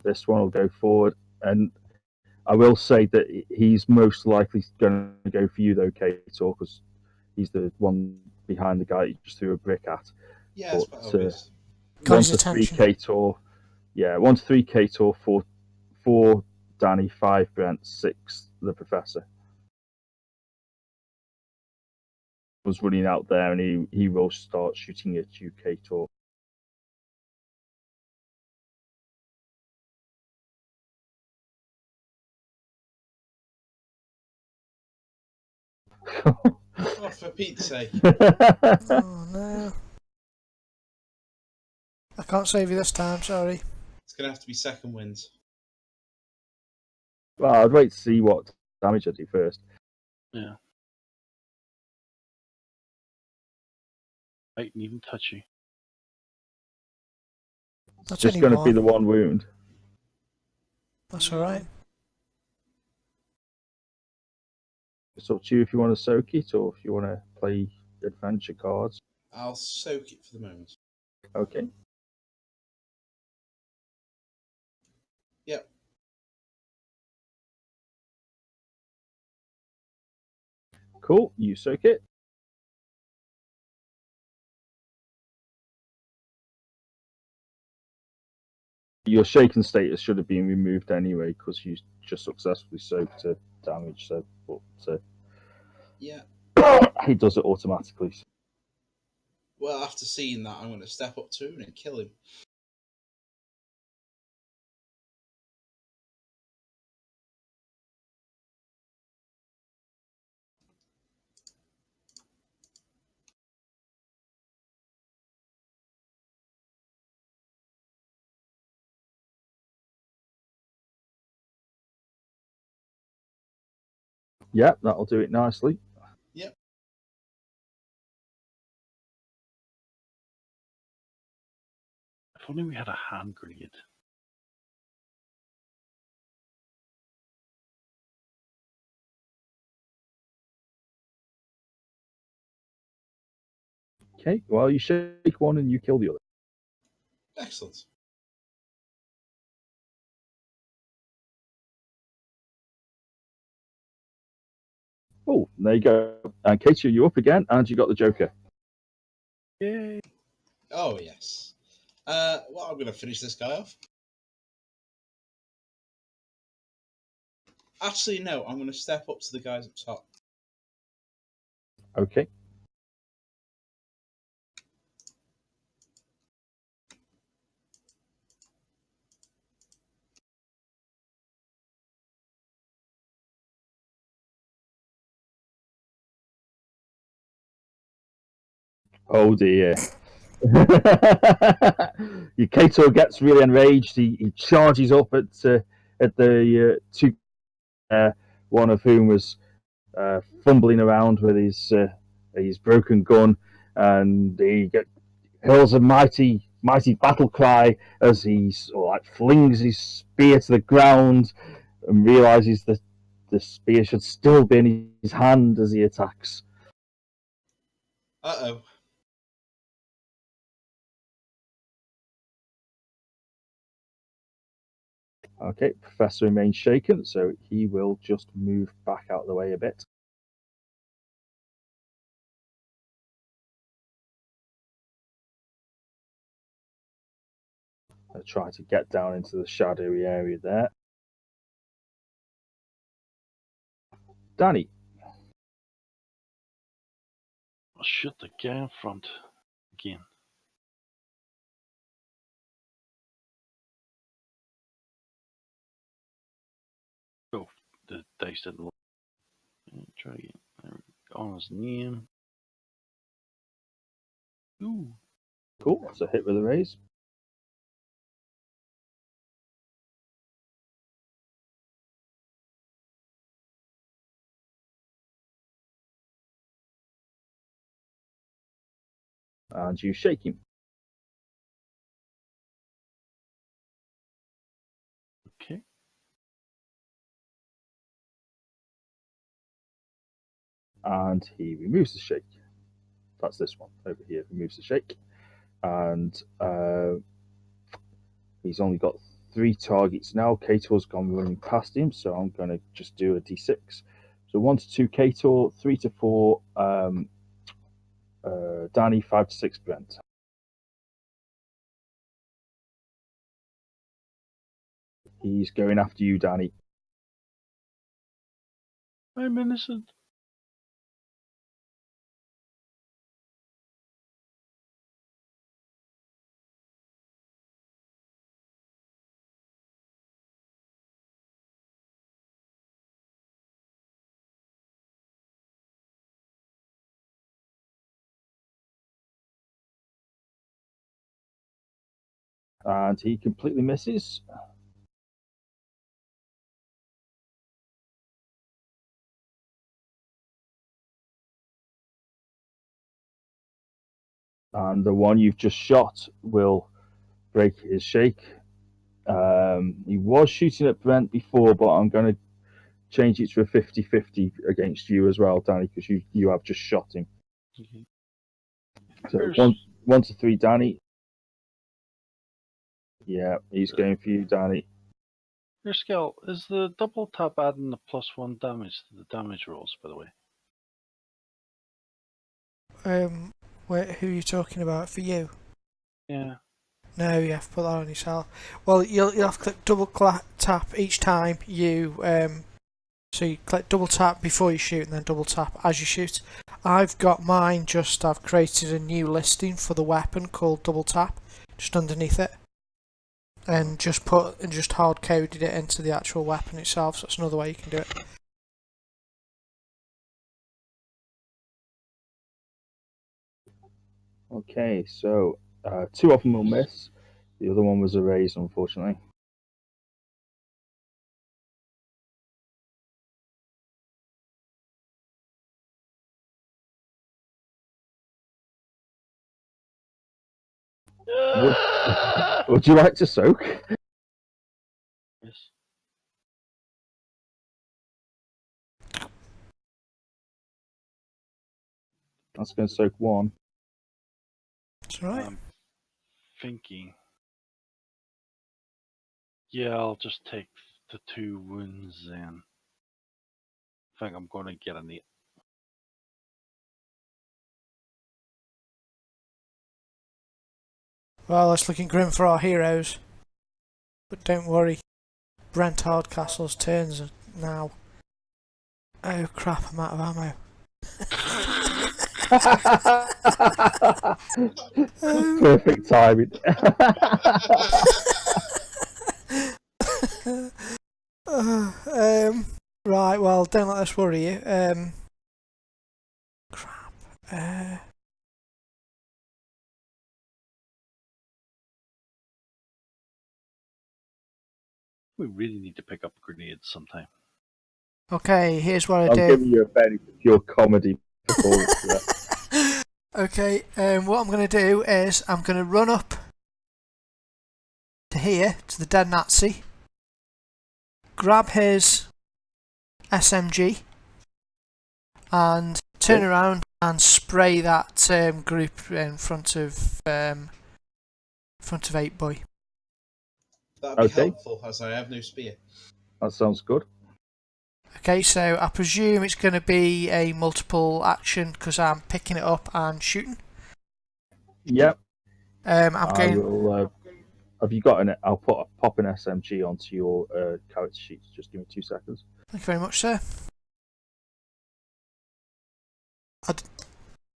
This one will go forward, and I will say that he's most likely going to go for you, though, Kator, because he's the one behind the guy you just threw a brick at. Yeah, it's But quite obvious. Got 1 his to 3 attention. Kator. Yeah, 1 to 3 Kator, 4 Danny, 5 Brent, 6 the Professor. Was running out there, and he will start shooting at you, Kator. Oh, for Pete's sake. Oh no. I can't save you this time, sorry. It's going to have to be second wins. Well, I'd wait to see what damage I do first. Yeah. I can even touch you. It's That's just only going to be one. the one wound. That's alright. It's up to you if you want to soak it or if you want to play adventure cards. I'll soak it for the moment. Okay. Yep. Cool. You soak it. Your shaken status should have been removed anyway because you just successfully soaked a damage. So, but Yeah. he does it automatically. Well, after seeing that, I'm going to step up to him and kill him. Yeah, that'll do it nicely. Yep. If only we had a hand grenade. Okay. Well, you shake one and you kill the other. Excellent. Oh, there you go. And Katie, you're up again, and you got the Joker. Yay! Oh, yes. Well, I'm going to finish this guy off. Actually, no, I'm going to step up to the guys up top. Okay. Oh dear. Kato gets really enraged. He charges up at the two, one of whom was fumbling around with his broken gun, and hurls a mighty battle cry as he flings his spear to the ground and realizes that the spear should still be in his hand as he attacks. Uh-oh. Okay, Professor remains shaken, so he will just move back out of the way a bit. I'll try to get down into the shadowy area there. Danny. I'll shoot the guy in front again. Oh, the dice didn't work. Try again. There we go. On his name. Ooh. Cool, that's a hit with a raise. And you shake him. and he removes the shake. That's this one over here. Removes the shake, and he's only got 3 targets now. Kator's gone running past him, so I'm going to just do a d6. So 1 to 2 Kator, 3 to 4 Danny, 5 to 6 Brent. He's going after you, Danny. I'm innocent. And he completely misses. And the one you've just shot will break his shake. He was shooting at Brent before, but I'm going to change it to a 50-50 against you as well, Danny, because you have just shot him. Okay. So There's- 1 to 3, Danny. Yeah, he's going for you, Danny. Your skill, is the double tap adding the +1 damage to the damage rolls, by the way? Who are you talking about? For you? Yeah. No, you have to put that on yourself. Well, you'll have to click double tap each time you so you click double tap before you shoot and then double tap as you shoot. I've got mine I've created a new listing for the weapon called double tap just underneath it, and just hard coded it into the actual weapon itself. So that's another way you can do it. Okay, so 2 of them will miss. The other one was a raise, unfortunately. Would you like to soak? Yes. That's going to soak 1. That's all right. I'm thinking. Yeah, I'll just take the 2 wounds then. I think I'm going to get an 8. Well, it's looking grim for our heroes, but don't worry. Brent Hardcastle's turns are now. Oh crap! I'm out of ammo. Perfect timing. Right, well, don't let us worry you. Crap. We really need to pick up grenades sometime. Okay, here's what I I'm do. giving you a very pure comedy performance there. Okay, what I'm going to do is I'm going to run up to here, to the dead Nazi, grab his SMG, and turn around and spray that group in front of 8 Boy. That'd be Okay. helpful, as I have no spear. That sounds good. Okay, so I presume it's going to be a multiple action because I'm picking it up and shooting. Yep. I'm I going. will. Have you got an? I'll pop an SMG onto your character sheet. Just give me 2 seconds. Thank you very much, sir. I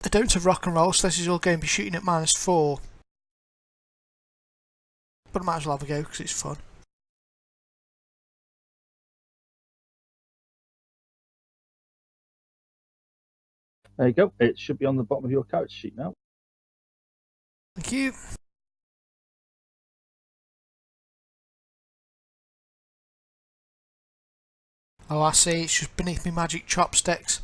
don't have rock and roll, so this is all going to be shooting at -4. But I might as well have a go because it's fun. There you go. It should be on the bottom of your character sheet now. Thank you. Oh, I see. It's just beneath me magic chopsticks.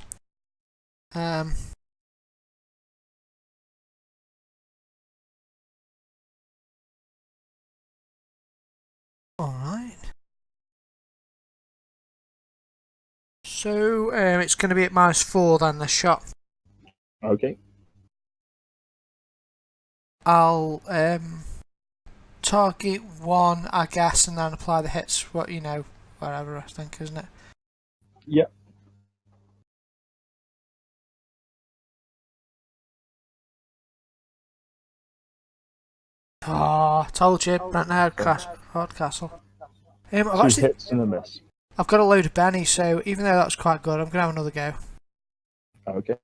Alright. So it's going to be at -4 then, the shot. Okay. I'll target one, I guess, and then apply the hits. Whatever, I think, isn't it? Yep. Oh, told you, Brent Hardcastle. I've 2 actually, hits and a miss. I've got a load of bennies, so even though that's quite good, I'm gonna have another go. Okay.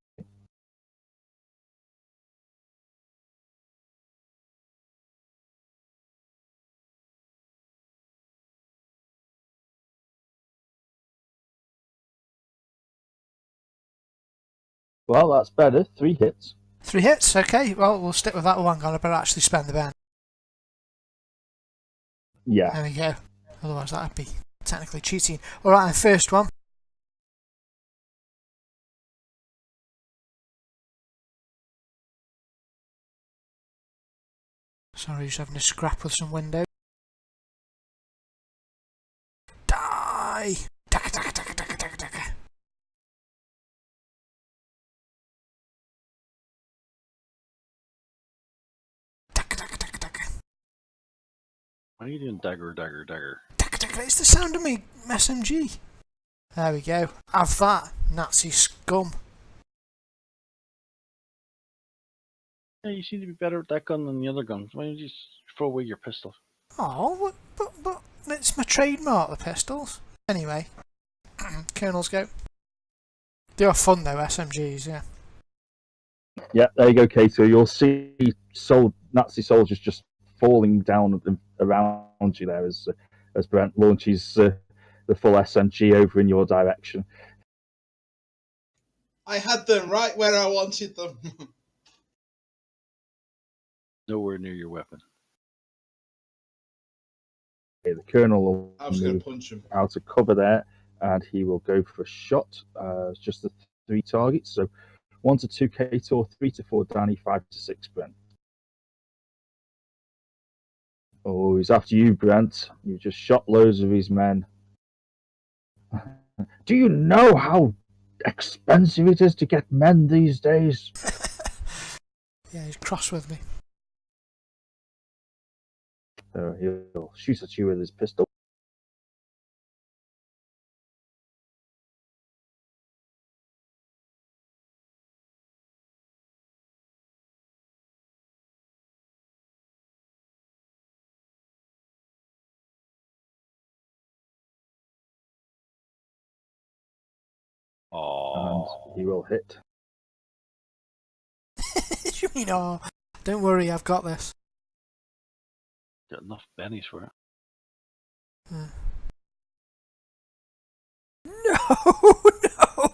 Well, that's better. 3 hits. 3 hits, okay. Well, we'll stick with that one. I better actually spend the ben. Yeah. There we go. Otherwise, that'd be technically cheating. All right, then, first one. Sorry, just having a scrap with some windows. Die! Taka, taka, taka, taka, taka, taka. Taka, taka, taka, taka. What are you doing, dagger, dagger, dagger? Taka, taka. It's the sound of me SMG. There we go. Have that, Nazi scum. Yeah, you seem to be better at that gun than the other guns. Why don't you just throw away your pistol? Oh, but it's my trademark, the pistols. Anyway, Colonels go. They are fun though, SMGs, yeah. Yeah, there you go, Kato. You'll see Nazi soldiers just falling down around you there as Brent launches the full SMG over in your direction. I had them right where I wanted them. Nowhere near your weapon. Okay, the Colonel will I was going move to punch him. out of cover there, and he will go for a shot. Just the 3 targets. So 1 to 2 Kato, 3 to 4 Danny, 5 to 6 Brent. Oh, he's after you, Brent. You just shot loads of his men. Do you know how expensive it is to get men these days? Yeah, he's cross with me. He'll shoot at you with his pistol. And Oh, he will hit. You mean, oh, don't worry, I've got this. got enough bennies for it.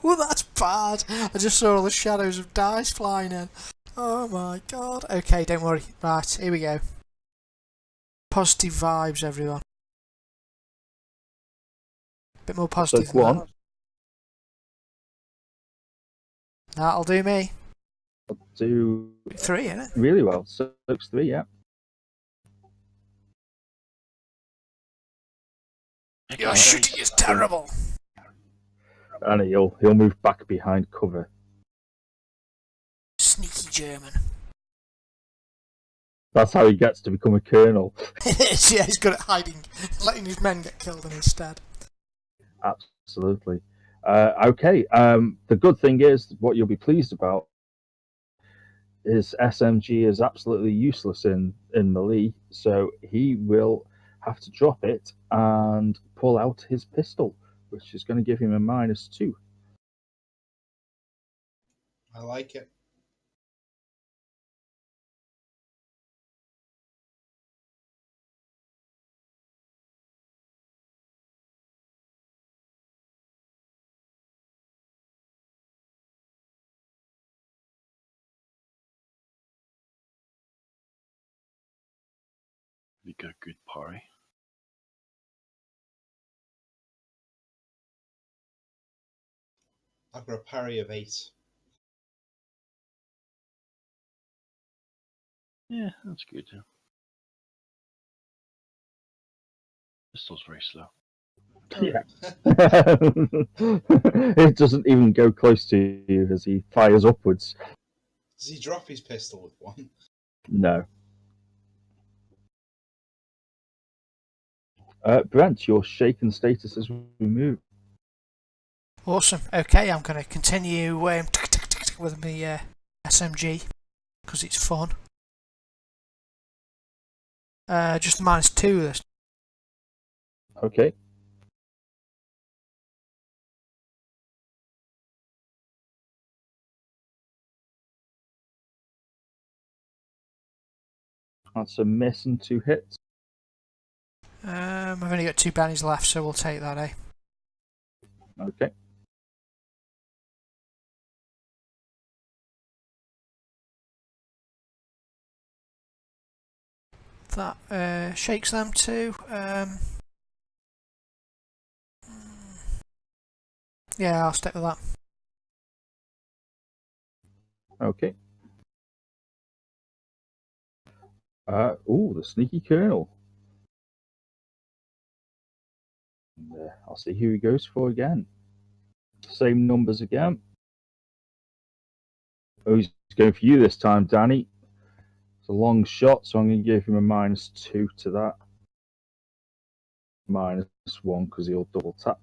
No, that's bad. I just saw all the shadows of dice flying in. Oh my god. Okay, don't worry. Right, here we go. Positive vibes, everyone. Bit more positive than that. That'll do me. Do 3, innit? really well. So 3, yeah. Your shooting is terrible. And he'll move back behind cover. Sneaky German. That's how he gets to become a colonel. Yeah, he's good at hiding, letting his men get killed instead. Absolutely. Okay. The good thing is, what you'll be pleased about is SMG is absolutely useless in melee, so he will have to drop it and pull out his pistol, which is going to give him a -2. I like it. You got good parry. I've got a parry of 8. Yeah, that's good. Yeah. Pistol's very slow. Yeah. It doesn't even go close to you as he fires upwards. Does he drop his pistol with one? No. Brent, your shaken status is removed. Awesome. Okay, I'm going to continue with my SMG because it's fun. Just -2 this. Okay. That's a miss and 2 hits. I've only got 2 bounties left, so we'll take that, eh? Okay. That shakes them too. Yeah, I'll stick with that. Okay. The sneaky colonel. And, I'll see who he goes for again. Same numbers again. Oh, he's going for you this time, Danny. It's a long shot, so I'm going to give him a -2 to that. -1 because he'll double tap.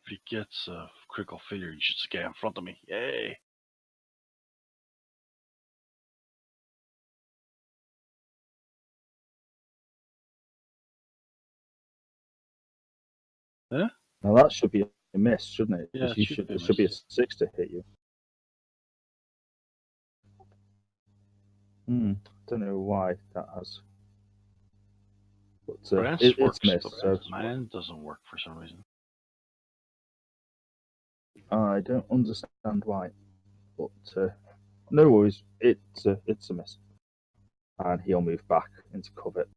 If he gets a critical failure, you should get in front of me. Yay! Huh? Now that should be a miss, shouldn't it? Yeah, Because it should be a 6 to hit you. Don't know why that has. But Brent's works, it's missed. but So mine doesn't work for some reason. I don't understand why. But no worries. It's a miss. And he'll move back into cover.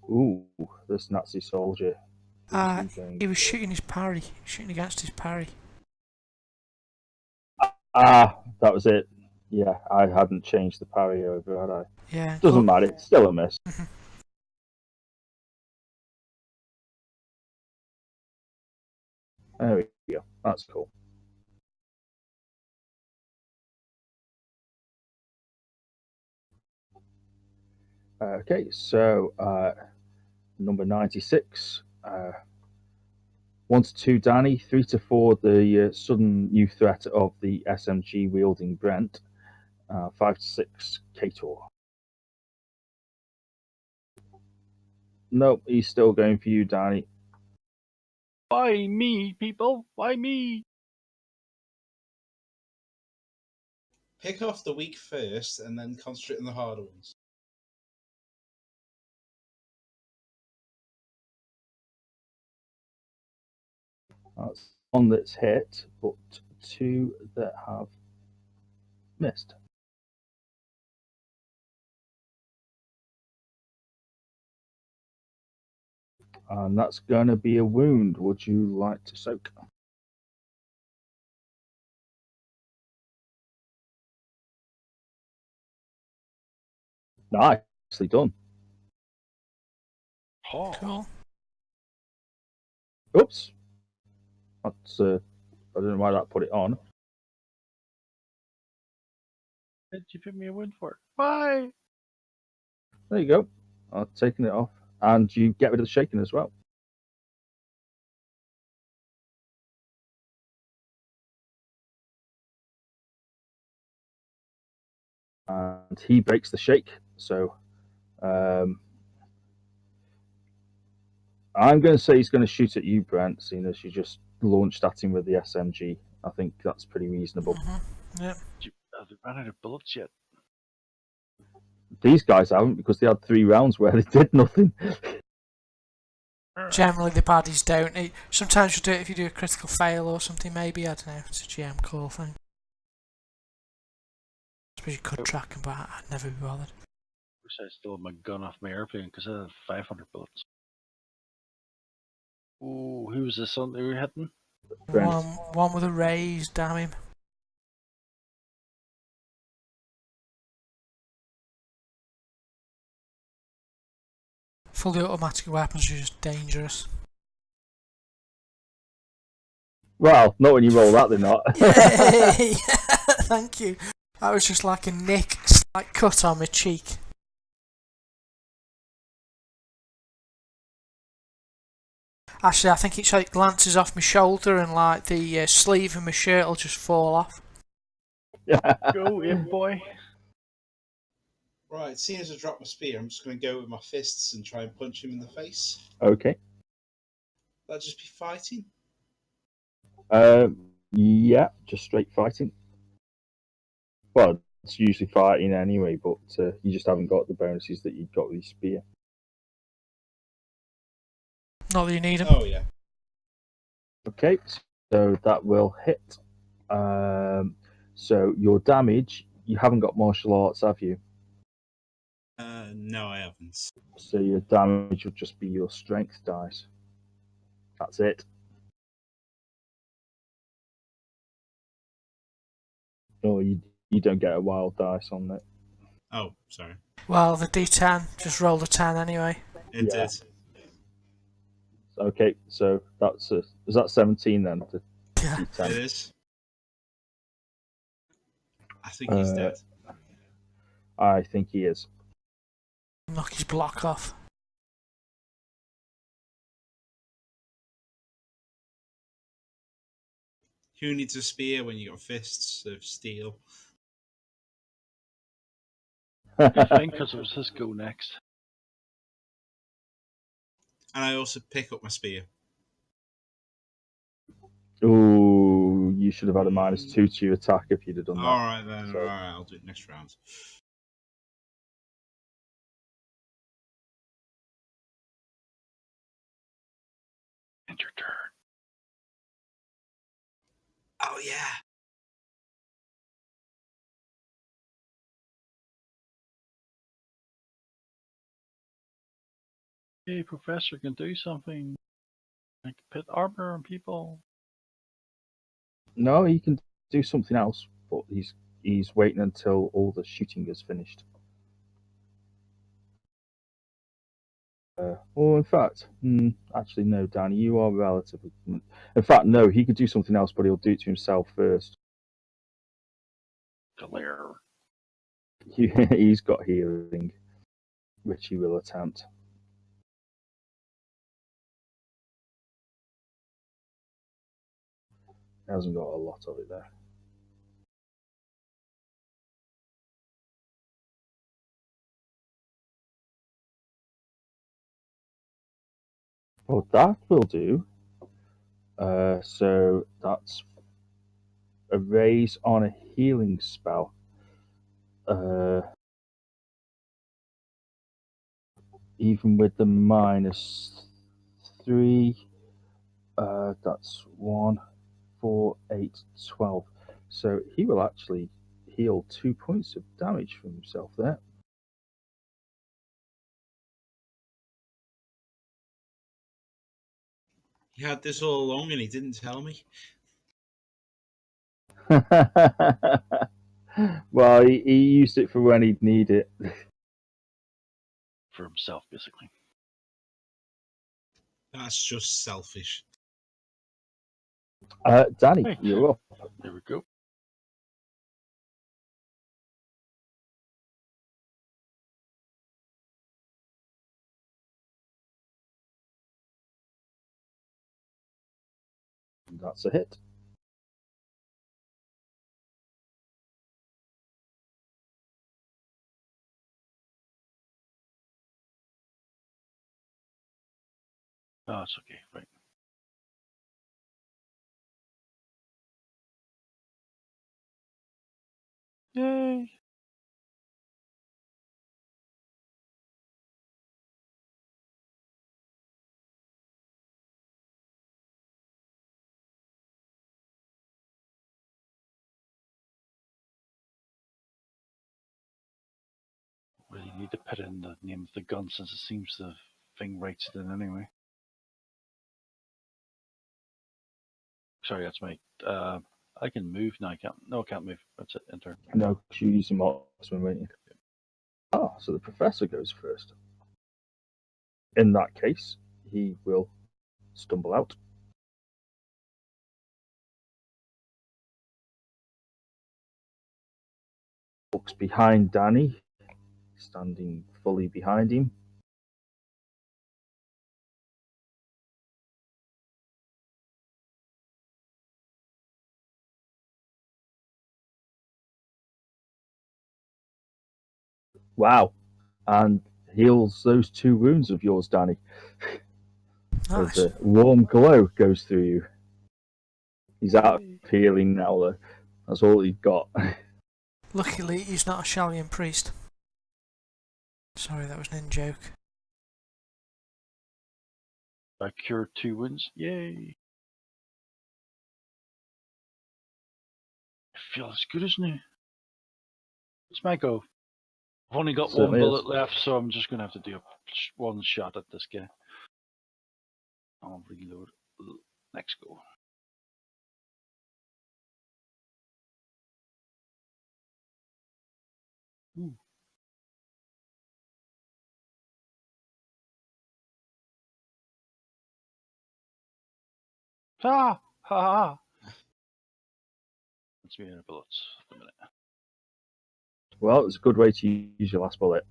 Ooh, this Nazi soldier. He was shooting his parry, shooting against his parry. That was it. Yeah, I hadn't changed the parry over, had I? Yeah. Doesn't matter. It's still a miss. There we go. That's cool. Okay, so number 96. 1 to 2, Danny. 3 to 4, the sudden new threat of the SMG wielding Brent. 5 to 6, Kator. Nope, he's still going for you, Danny. Why me, people? Why me? Pick off the weak first and then concentrate on the harder ones. That's 1 that's hit, but 2 that have missed. And that's going to be a wound. Would you like to soak? Nicely done. Oh, Cool. Oops. That's I don't know why that put it on. what did you put me a win for? Why? There you go. I've taken it off. And you get rid of the shaking as well. And he breaks the shake. So I'm going to say he's going to shoot at you, Brent, seeing as you just launched at him with the SMG. I think that's pretty reasonable. Yeah. Have they run out of bullets yet? These guys haven't, because they had 3 rounds where they did nothing. Generally, the baddies don't. Sometimes you do it if you do a critical fail or something. Maybe, I don't know. It's a GM call thing. I suppose you could track them, but I'd never be bothered. Wish I still had my gun off my airplane because I had 500 bullets. Ooh, who was this on they were hitting? Brent. One with a raise, damn him. Fully automatic weapons are just dangerous. Well, not when you roll that, they're not. Yay! Thank you. That was just like a nick, slight cut on my cheek. Actually, I think it's like glances off my shoulder and like the sleeve of my shirt will just fall off. Go, Imp Boy. Right, seeing as I dropped my spear, I'm just going to go with my fists and try and punch him in the face. Okay. That'd just be fighting. Yeah, just straight fighting. Well, it's usually fighting anyway, but you just haven't got the bonuses that you've got with your spear. Not that you need them. Oh, yeah. Okay, so that will hit. So your damage, you haven't got martial arts, have you? No, I haven't. So your damage will just be your strength dice. That's it. Or you don't get a wild dice on it. Oh, sorry. Well, the D10 just rolled a 10 anyway. It Yeah. did. Okay, so is that 17 then? The Yeah. It D10? is. I think he's dead. I think he is. Knock his block off. Who needs a spear when you got fists of steel? Good thing, because it was his go next. And I also pick up my spear. Ooh, you should have had a -2 to your attack if you'd have done that. Alright then, So- alright, I'll do it next round. End your turn. Oh yeah! Hey, Professor can do something. Like put armor on people. No, he can do something else, but he's waiting until all the shooting is finished. Well, in fact, actually, no, Danny, you are relatively. In fact, no, he could do something else, but he'll do it to himself first. Glare. He's got healing, which he will attempt. He hasn't got a lot of it there. Well, that will do. So that's a raise on a healing spell. Even with the -3, that's 1, 4, 8, 12. So he will actually heal 2 points of damage from himself there. He had this all along and he didn't tell me. Well, he used it for when he'd need it. For himself, basically. That's just selfish. Danny, Right. you're up. There we go. That's a hit. Oh, it's okay. Right. Yay. Well, you need to put in the name of the gun since it seems the thing writes it in anyway. Sorry, that's my. I can move now. I can't. No, I can't move. That's it. Enter. No, you're using marksman, weren't you? Oh, so the professor goes first. in that case, he will stumble out. Looks behind Danny, standing fully behind him. Wow. And heals those 2 wounds of yours, Danny. Nice. As a warm glow goes through you. He's out of healing now, though. That's all he's got. Luckily, he's not a Shallian priest. Sorry, that was an in-joke. I cured 2 wounds. Yay! I feel as good as new. It's my go. I've only got Certainly 1 bullet is. left, so I'm just going to have to do one shot at this guy. I'll reload. Next go. Ooh. Ah! Ha ha! That's me in bullets at the minute. Well, it's a good way to use your last bullet.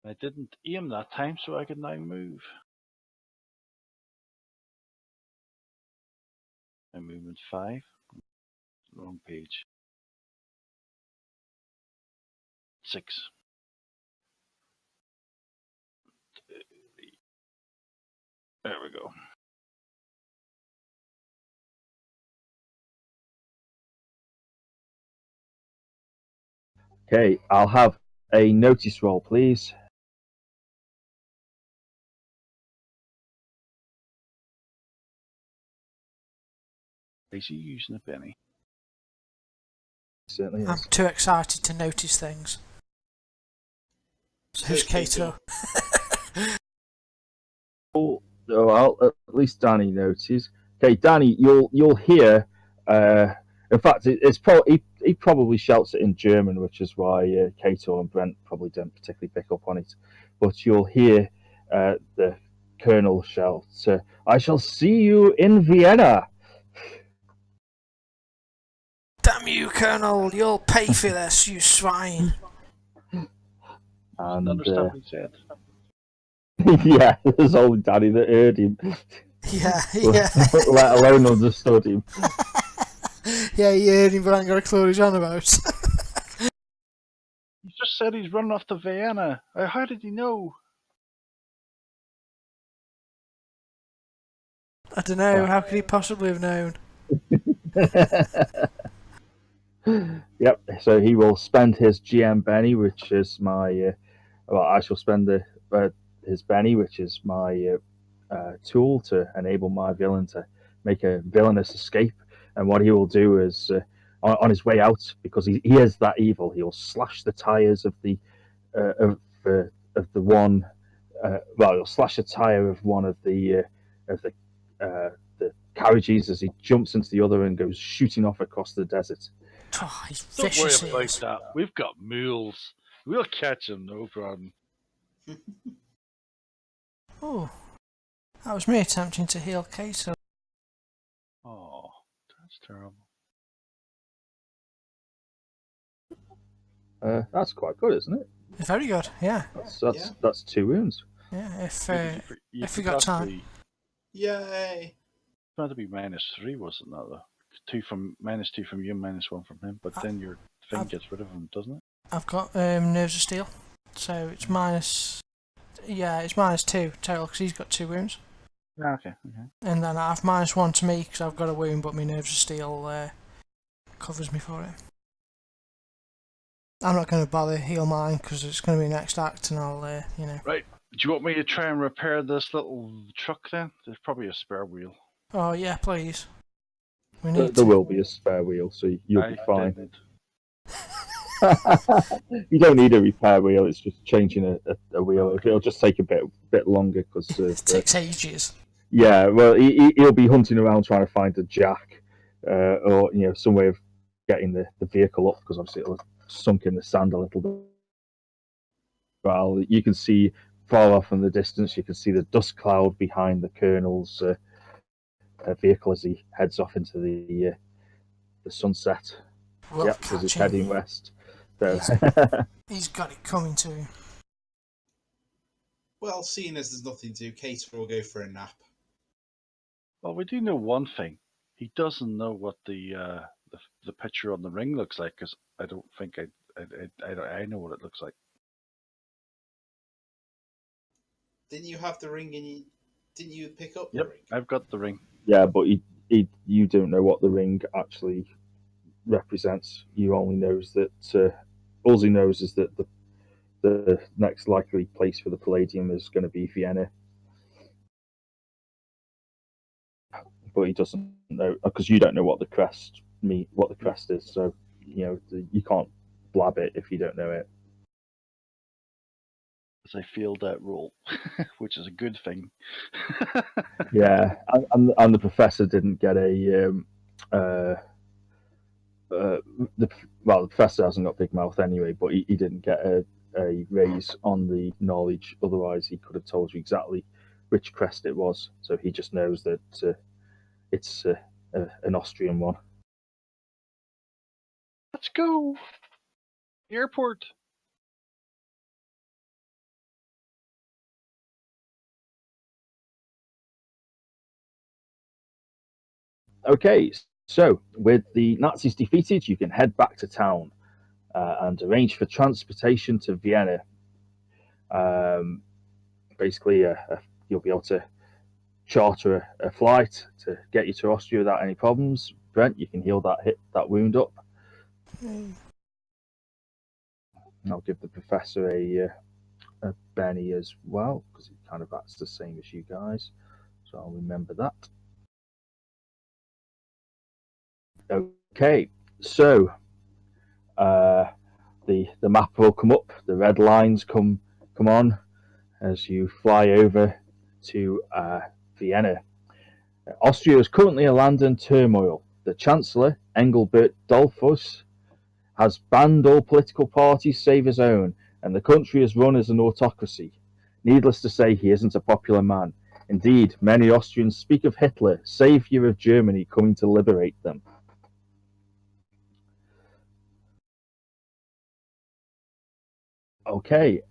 I didn't aim that time, so I can now move. My movement 5. Wrong page. 6. There we go. Okay, I'll have a notice roll, please. Is he using a penny? Certainly is. I'm too excited to notice things. So who's Kato? Oh, well, at least Danny notices. Okay, Danny, you'll hear. In fact, it's probably he probably shouts it in German, which is why Kato and Brent probably don't particularly pick up on it. But you'll hear the Colonel shout, "I shall see you in Vienna." Damn you, Colonel! You'll pay for this, you swine! And Understand what he said. yeah, there's only Danny that heard him. Yeah. Let alone understood him. Yeah, he heard him, but I ain't got a clue what he's on about. He just said he's running off to Vienna. How did he know? I don't know, how could he possibly have known? Yep. So he will spend his GM Benny, which is my. Well, I shall spend his Benny, which is my tool to enable my villain to make a villainous escape. And what he will do is, on his way out, because he is that evil, he will slash the tires of the one. Well, he'll slash the tire of one of the carriages as he jumps into the other and goes shooting off across the desert. Oh, he's Don't worry vicious. about that. We've got mules. We'll catch him, no problem. Oh, that was me attempting to heal Kato. Oh, that's terrible. That's quite good, isn't it? Very good, yeah. That's 2 wounds. Yeah, if You we got time. Yay! It's meant to be -3, wasn't that though? -2 from you, -1 from him. But then your thing gets rid of him, doesn't it? I've got Nerves of Steel, so it's minus. Yeah, it's -2 total because he's got 2 wounds. Ah, okay. And then I have -1 to me because I've got a wound, but my Nerves of Steel covers me for it. I'm not going to bother heal mine because it's going to be next act, and I'll Right. Do you want me to try and repair this little truck then? There's probably a spare wheel. Oh yeah, please. We need There to. will be a spare wheel, so you'll be fine. Didn't. You don't need a repair wheel; it's just changing a wheel. Okay. It'll just take a bit longer because It takes ages. Yeah, well, he'll be hunting around trying to find a jack, or some way of getting the vehicle up because obviously it'll have sunk in the sand a little bit. Well, you can see far off in the distance, you can see the dust cloud behind the colonel's vehicle as he heads off into the sunset. We'll Yep, because he's catch him. heading west. So He's got it coming to him. Well, seeing as there's nothing to do, Cater will go for a nap. Well, we do know one thing. He doesn't know what the picture on the ring looks like, because I don't think I know what it looks like. Didn't you have the ring didn't you pick up the Yep, ring? I've got the ring. yeah, but you don't know what the ring actually represents. You only knows that all he knows is that the next likely place for the Palladium is going to be Vienna. But he doesn't know, because you don't know what the crest is. So you can't blab it if you don't know it. As I failed that roll, which is a good thing. Yeah, and the professor didn't get the professor hasn't got big mouth anyway, but he didn't get a raise on the knowledge. Otherwise, he could have told you exactly which crest it was. So he just knows that it's an Austrian one. Let's go. Airport. Okay, so with the Nazis defeated, you can head back to town and arrange for transportation to Vienna. Basically, you'll be able to charter a flight to get you to Austria without any problems. Brent, you can heal that wound up. And I'll give the professor a Benny as well, because it kind of acts the same as you guys. So I'll remember that. Okay, so the map will come up. The red lines come on as you fly over to Vienna. Austria is currently a land in turmoil. The Chancellor, Engelbert Dollfuss, has banned all political parties save his own, and the country is run as an autocracy. Needless to say, he isn't a popular man. Indeed, many Austrians speak of Hitler, saviour of Germany, coming to liberate them. Okay,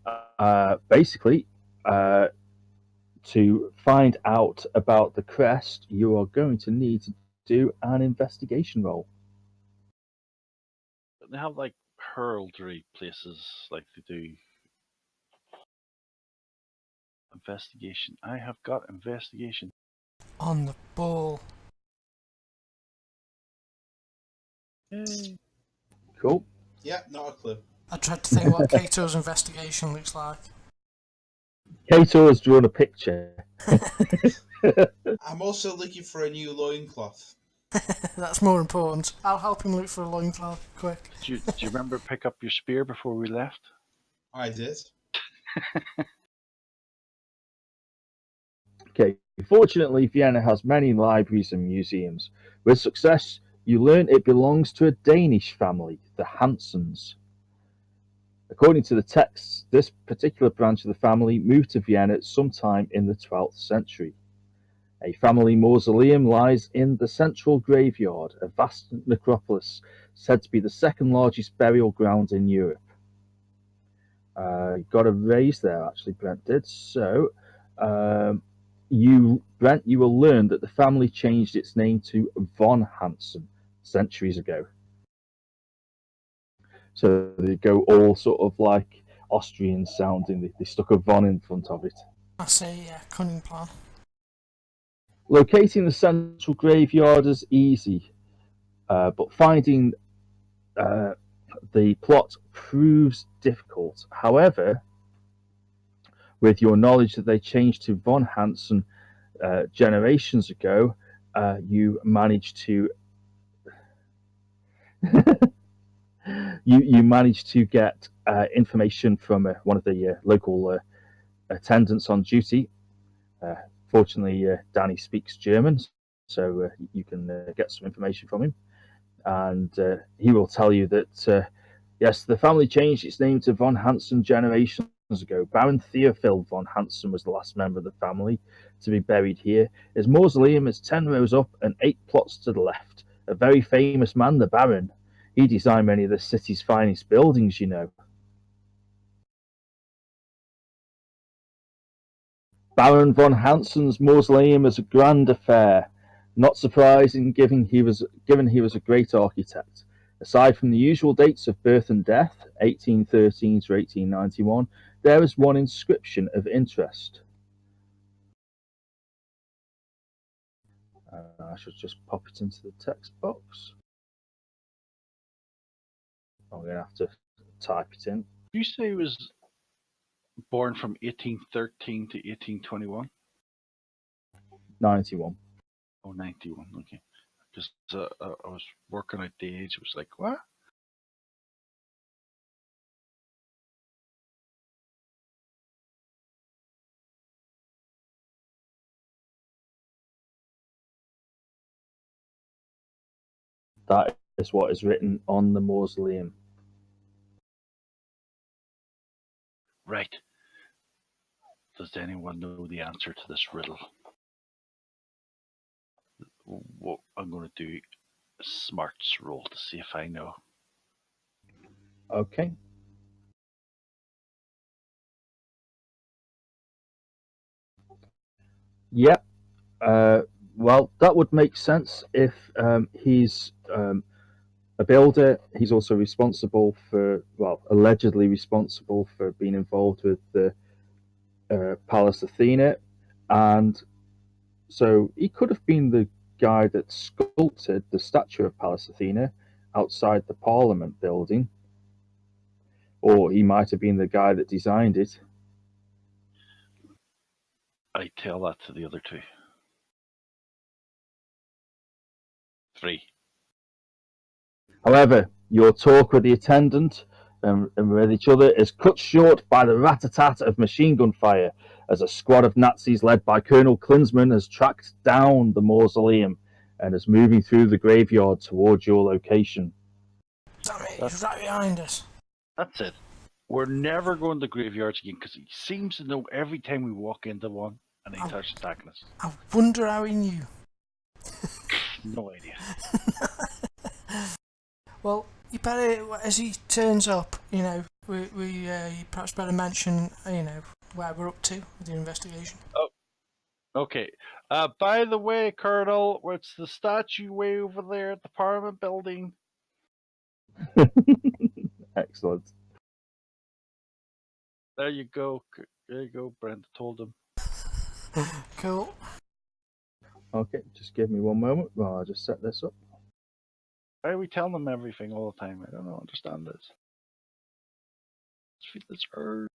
basically, to find out about the crest, you are going to need to do an investigation roll. They have like heraldry places like they do. Investigation. I have got investigation. On the ball. Yay. Cool. Yeah, not a clue. I tried to think what Cato's investigation looks like. Cato has drawn a picture. I'm also looking for a new loincloth. That's more important. I'll help him look for a loincloth quick. Do you remember pick up your spear before we left? I did. Okay. Fortunately, Vienna has many libraries and museums. With success, you learn it belongs to a Danish family, the Hansens. According to the texts, this particular branch of the family moved to Vienna sometime in the 12th century. A family mausoleum lies in the central graveyard, a vast necropolis said to be the second largest burial ground in Europe. Got a raise there, actually, Brent did. So, Brent, you will learn that the family changed its name to von Hansen centuries ago. So they go all sort of like Austrian sounding. They stuck a von in front of it. I see, yeah, cunning plan. Locating the central graveyard is easy, but finding the plot proves difficult. However, with your knowledge that they changed to von Hansen generations ago, you managed to you managed to get information from one of the local attendants on duty. Fortunately, Danny speaks German, so you can get some information from him, and he will tell you that yes, the family changed its name to von Hansen generations ago, Baron Theophil von Hansen was the last member of the family to be buried here. His mausoleum is 10 rows up and 8 plots to the left. A very famous man, the Baron. He designed many of the city's finest buildings, you know. Baron von Hansen's mausoleum is a grand affair. Not surprising, given he was a great architect. Aside from the usual dates of birth and death, 1813 to 1891, there is one inscription of interest. I should just pop it into the text box. I'm going to have to type it in. You say he was born from 1813 to 1821? 91. Oh, 91, okay. Because I was working out the age. It was like, what? That is what is written on the mausoleum. Right. Does anyone know the answer to this riddle? What I'm going to do a smarts roll to see if I know. Okay. Yeah. Well, that would make sense if he's a builder. He's also responsible for, well, allegedly responsible for being involved with the Palace Athena, and so he could have been the guy that sculpted the statue of Pallas Athena outside the Parliament building, or he might have been the guy that designed it. I tell that to the other two. 3. However, your talk with the attendant and with each other is cut short by the rat-a-tat of machine gun fire as a squad of Nazis led by Colonel Klinsmann has tracked down the mausoleum and is moving through the graveyard towards your location. Damn it, he's right behind us. That's it. We're never going to graveyards again because he seems to know every time we walk into one and he starts attacking us. I wonder how he knew. No idea. Well, you better, as he turns up, you know, we perhaps better mention, you know, where we're up to with the investigation. Oh, okay. By the way, Colonel, what's the statue way over there at the Parliament building? Excellent. There you go. There you go. Brenda told him. Cool. Okay, just give me one moment while I just set this up. Why are we telling them everything all the time? I don't understand this. Let's feel this urge.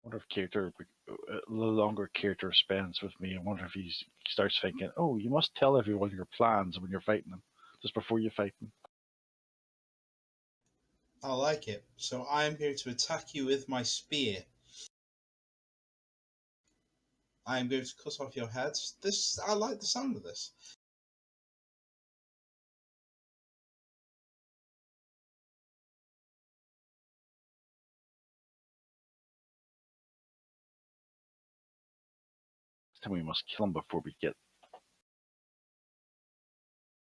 I wonder if character, the longer character spends with me, I wonder if he starts thinking, oh, you must tell everyone your plans when you're fighting them, just before you fight them. I like it. So I am going to attack you with my spear. I am going to cut off your head. I like the sound of this. This time we must kill him before we get.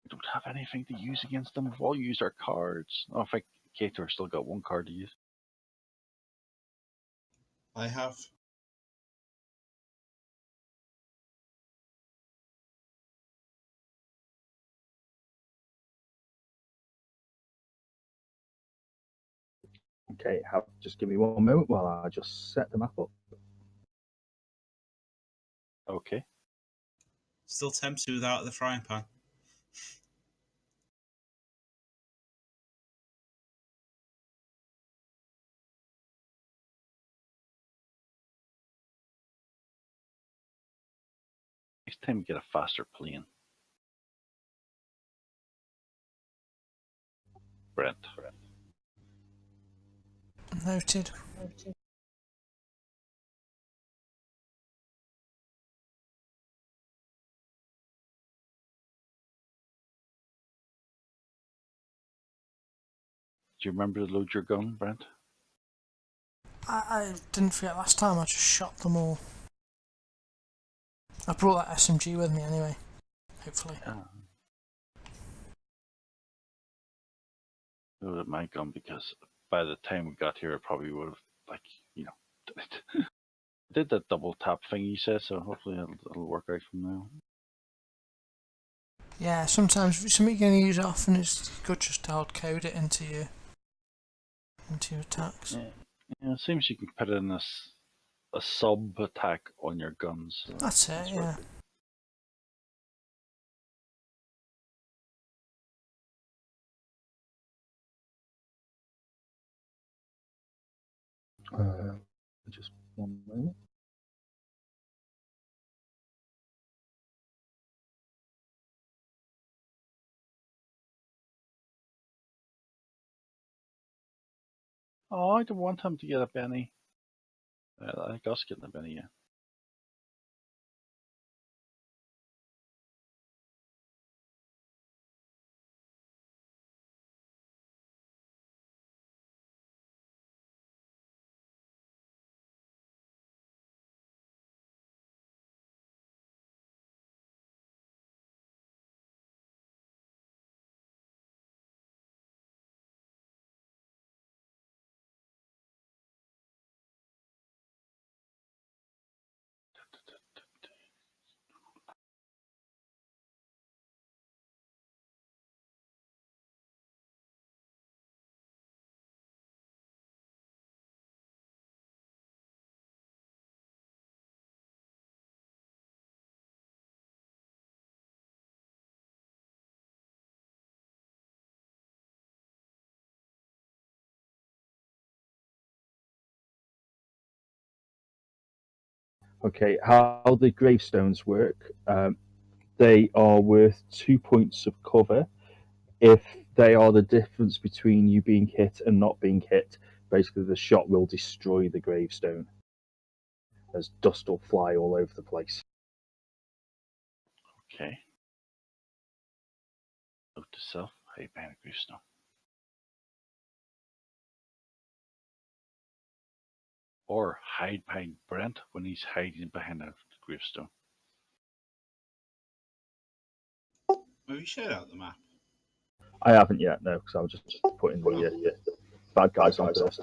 We don't have anything to use against them. We've all used our cards. Oh, I think Kator still got one card to use. I have. Okay, just give me one moment while I just set the map up. Okay. Still tempted without the frying pan. Next time we get a faster plane. Brent. Noted. you remember to load your gun, Brent? I didn't forget last time, I just shot them all. I brought that SMG with me anyway, hopefully. Yeah. Loaded my gun because by the time we got here, I probably would have, like, done it. Did that double tap thing you said, so hopefully it'll work out from now. Yeah, sometimes if it's something you're going to use often, it's good just to hard code it into your attacks. Yeah, it seems you can put in a sub attack on your guns. So That's it, yeah. Just one moment. Oh, I don't want him to get a Benny. I like us getting a Benny, yeah. Okay, how the gravestones work, they are worth 2 points of cover if they are the difference between you being hit and not being hit. Basically, the shot will destroy the gravestone as dust will fly all over the place. Okay. Note to self, hide behind a gravestone. Or hide behind Brent when he's hiding behind a gravestone. Have you shared out the map? I haven't yet, no, because I was just putting the bad guys on first.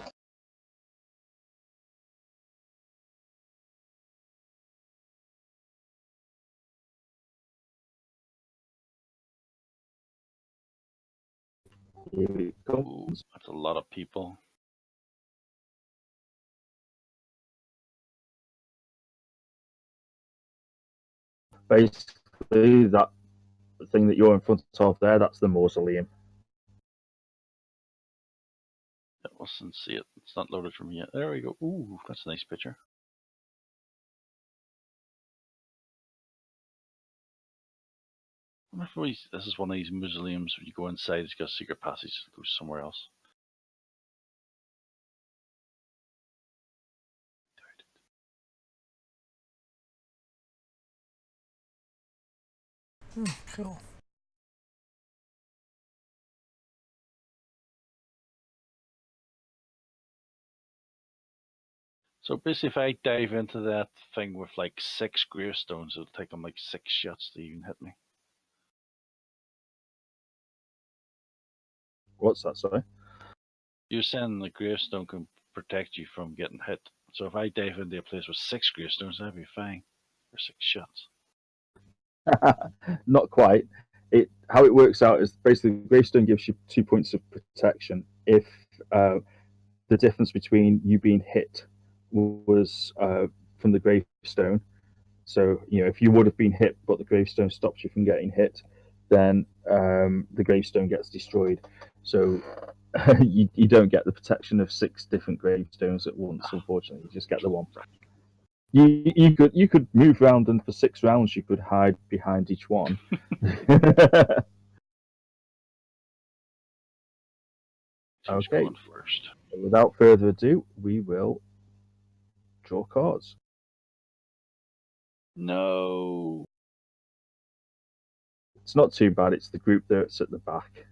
Here we go. Ooh, that's a lot of people. Basically, that thing that you're in front of there, that's the mausoleum. I wasn't see it. It's not loaded for me yet. There we go. Ooh, that's a nice picture. I wonder if this is one of these mausoleums when you go inside, it's got a secret passage that goes somewhere else. Cool. So basically, if I dive into that thing with like 6 gravestones, it'll take them like 6 shots to even hit me. What's that, sorry? You're saying the gravestone can protect you from getting hit. So if I dive into a place with 6 gravestones, that'd be fine for 6 shots. Not quite. How it works out is basically gravestone gives you 2 points of protection if the difference between you being hit was from the gravestone. So if you would have been hit, but the gravestone stops you from getting hit, then the gravestone gets destroyed. So you don't get the protection of 6 different gravestones at once. Unfortunately, you just get the one. You could move around, and for 6 rounds you could hide behind each one. Who's Okay. going first? Without further ado, we will draw cards. No. It's not too bad. It's the group that's at the back.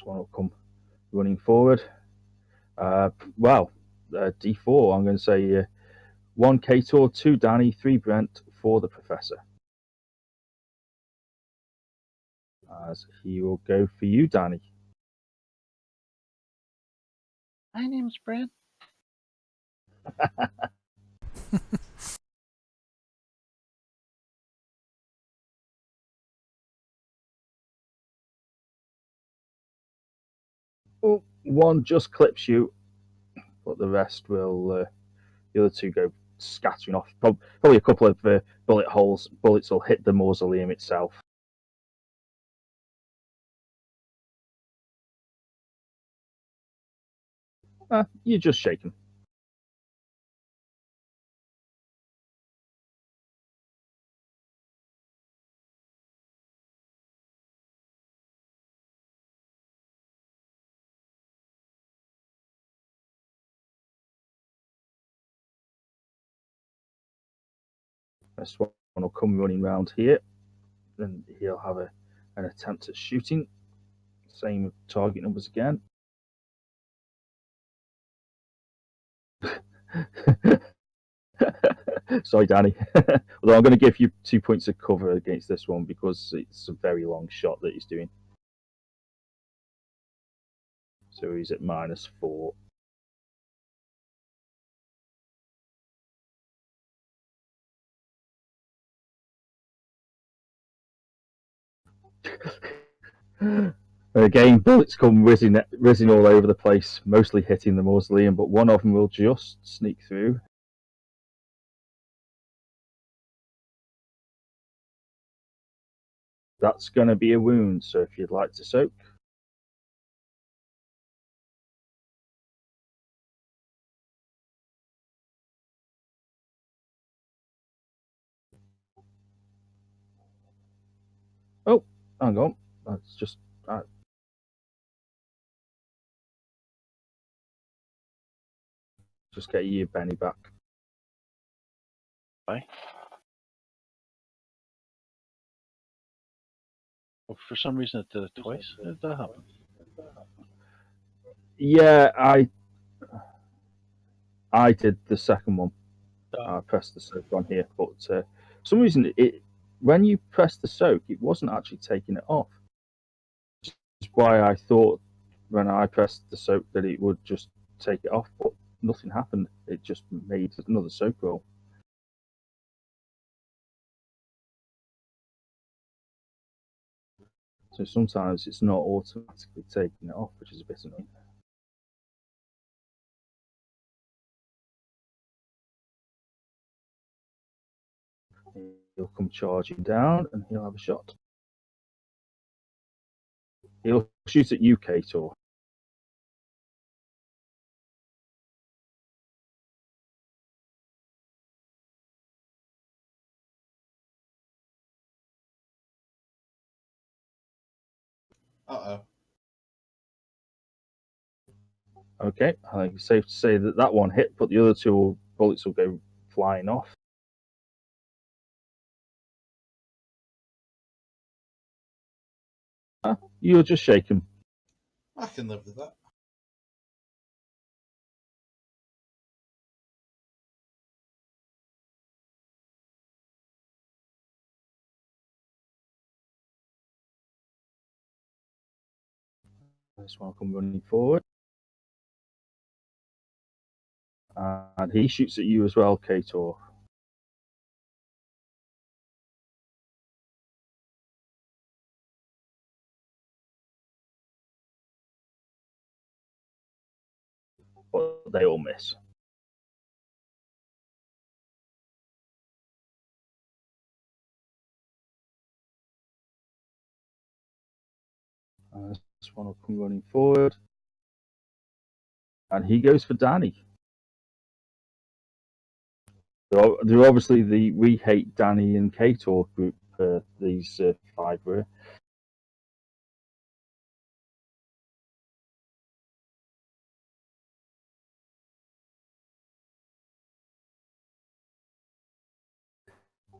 This one will come running forward. D4. I'm going to say 1 Kator, 2 Danny, 3 Brent, 4 the Professor. As he will go for you, Danny. My name's Brent. Oh, one just clips you, but the rest will. The other two go scattering off. Probably a couple of bullet holes. Bullets will hit the mausoleum itself. You just shake him. This one will come running round here, and he'll have an attempt at shooting. Same target numbers again. Sorry, Danny. Although I'm going to give you 2 points of cover against this one because it's a very long shot that he's doing. So he's at -4. Again, bullets come whizzing all over the place, mostly hitting the mausoleum, but one of them will just sneak through. That's going to be a wound, so if you'd like to soak. Oh, hang on. That's just. Just get your Benny back. Bye. Oh, for some reason it did it twice. How did that happen? Yeah, I did the second one. I pressed the soak on here, but for some reason when you press the soak, it wasn't actually taking it off. That's why I thought when I pressed the soak that it would just take it off, but nothing happened. It just made another soak roll. So sometimes it's not automatically taking it off, which is a bit annoying. He'll come charging down and he'll have a shot. He'll shoot at you, Kator. Uh-oh. Okay, I think it's safe to say that that one hit, but the other two bullets will go flying off. You'll just shake him. I can live with that. This one will come running forward. And he shoots at you as well, Kator. But they all miss. This one will come running forward. And he goes for Danny. They're obviously the We Hate Danny and Kator group, these 5 were.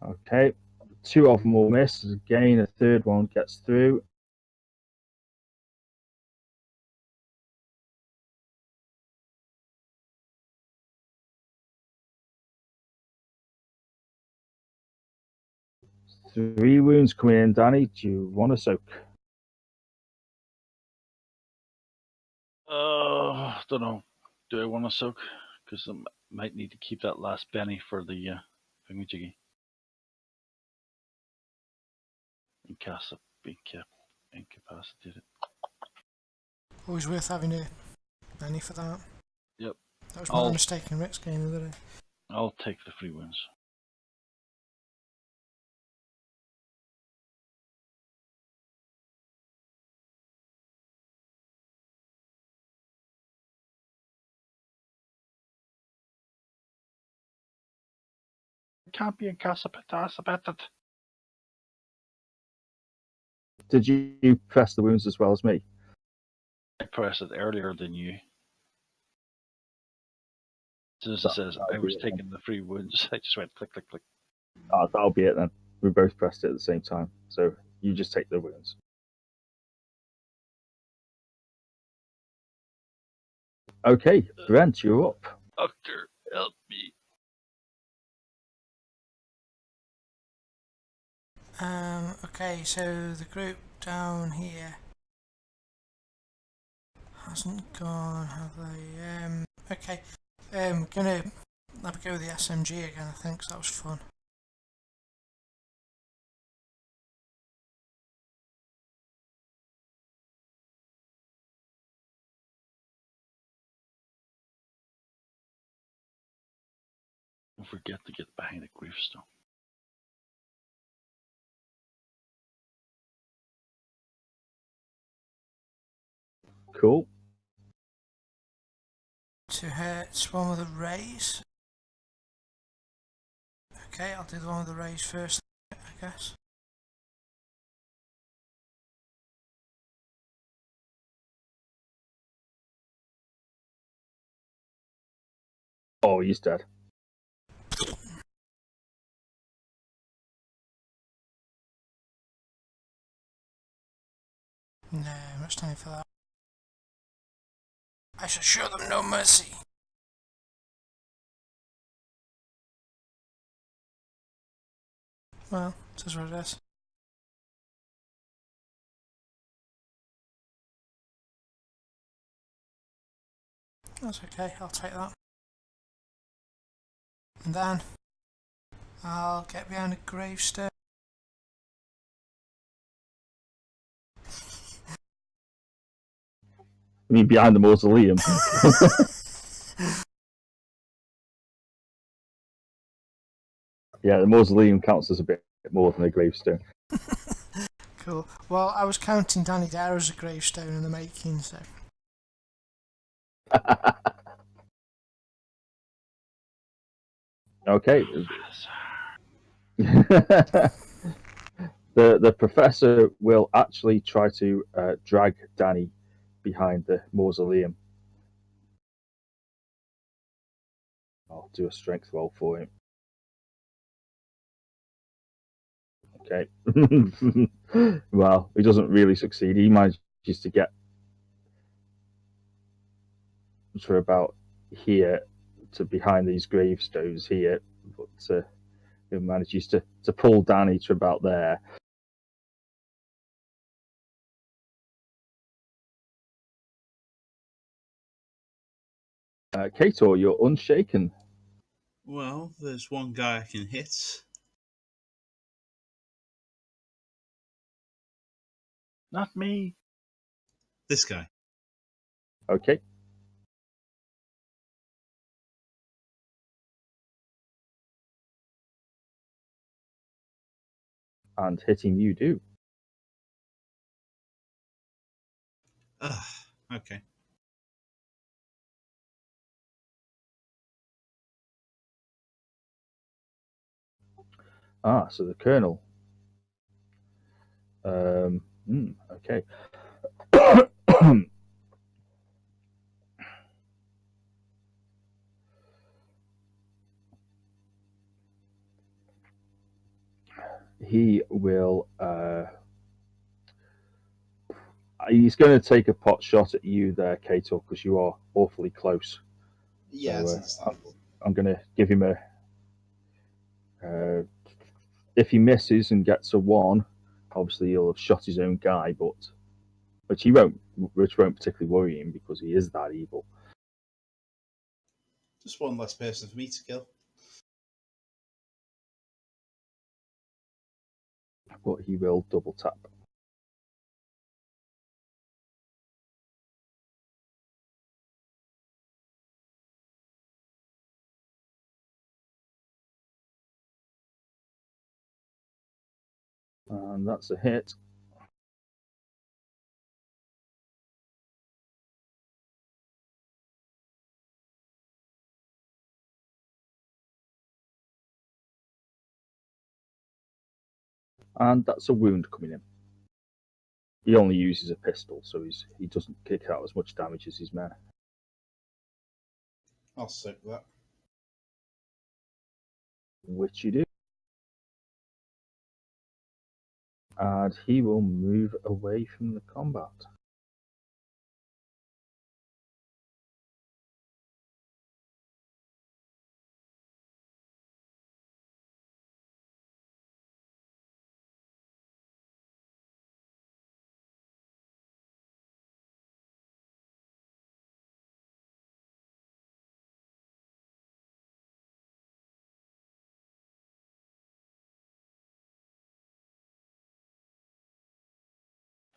Okay, 2 of them will miss. Again, a third one gets through. 3 wounds coming in, Danny. Do you want to soak? Don't know. Do I want to soak? Because I might need to keep that last penny for the thingy-jiggy. Incapacitated. Always worth having a penny for that. Yep. That was my mistake in Rick's game the other day. I'll take the 3 wounds. Can't be incapacitated. Did you press the wounds as well as me? I pressed it earlier than you. As soon as it says I was taking the 3 wounds, I just went click, click, click. That'll be it then. We both pressed it at the same time. So you just take the wounds. Okay, Brent, you're up. Doctor, help me. Okay, so the group down here hasn't gone, have they? Okay, we're gonna have a go with the SMG again, I think, so that was fun. Don't forget to get behind the gravestone. Cool. 2 hits, one with a raise. Okay, I'll do the one with the raise first, I guess. Oh, he's dead. No, much time for that. I shall show them no mercy. Well, this is what it is. That's okay, I'll take that. And then I'll get behind a gravestone. I mean, behind the mausoleum. Yeah, the mausoleum counts as a bit more than a gravestone. Cool. Well, I was counting Danny Dare as a gravestone in the making, so. Okay. The professor will actually try to drag Danny behind the mausoleum. I'll do a strength roll for him. Okay. Well, he doesn't really succeed. He manages to get to about here, to behind these gravestones here, but he manages to pull Danny to about there. Kator, you're unshaken. Well, there's one guy I can hit. Not me. This guy. Okay. And hitting you do. Ugh, okay. So the Colonel. Okay. He will. He's going to take a pot shot at you there, Kator, because you are awfully close. Yeah, So, it's understandable. I'm going to give him a. if he misses and gets a 1, obviously he'll have shot his own guy, but which won't particularly worry him because he is that evil. Just one less person for me to kill. But he will double tap. And that's a hit. And that's a wound coming in. He only uses a pistol, so he doesn't kick out as much damage as his men. I'll soak that. Which you do. And he will move away from the combat.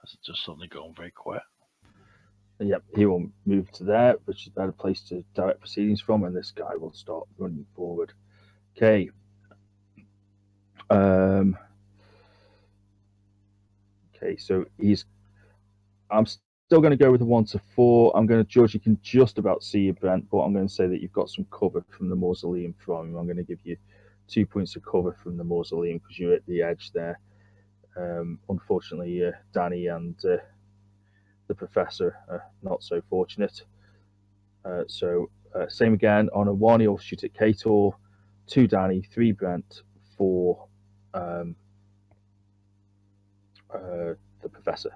Is it just suddenly going very quiet? Yep, he will move to there, which is a better place to direct proceedings from, and this guy will start running forward. Okay. Okay, so I'm still going to go with a 1 to 4. I'm going to judge you can just about see you, Brent, but I'm going to say that you've got some cover from the mausoleum from him. I'm going to give you 2 points of cover from the mausoleum because you're at the edge there. Unfortunately, Danny and the professor are not so fortunate. So same again. On a 1, he'll shoot at Kator, 2 Danny, 3 Brent, 4 the professor.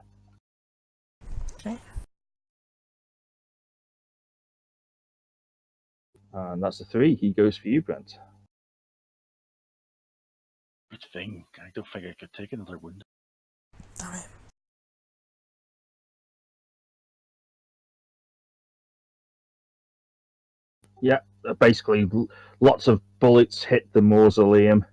Okay. And that's a 3. He goes for you, Brent. Good thing. I don't think I could take another wound. Damn it. Yeah, basically lots of bullets hit the mausoleum.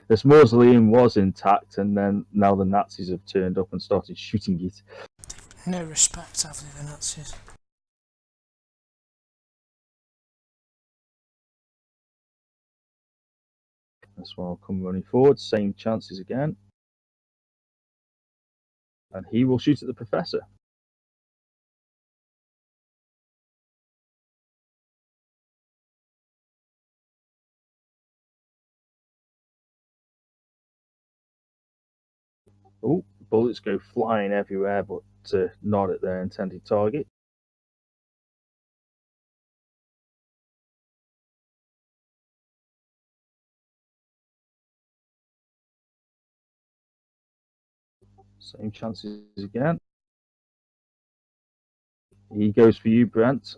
This mausoleum was intact, and then now the Nazis have turned up and started shooting it. No respect, have they, the Nazis? This one will come running forward, same chances again. And he will shoot at the professor. Oh, bullets go flying everywhere, but not at their intended target. Same chances again. He goes for you, Brent.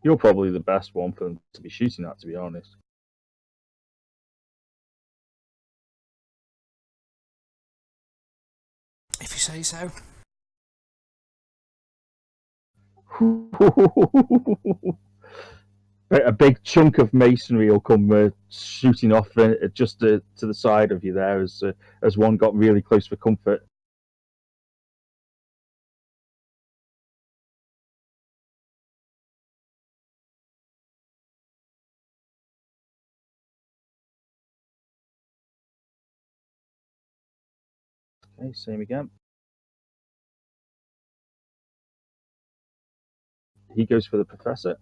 You're probably the best one for them to be shooting at, to be honest. If you say so. A big chunk of masonry will come shooting off just to the side of you there as one got really close for comfort. Okay, same again. He goes for the professor.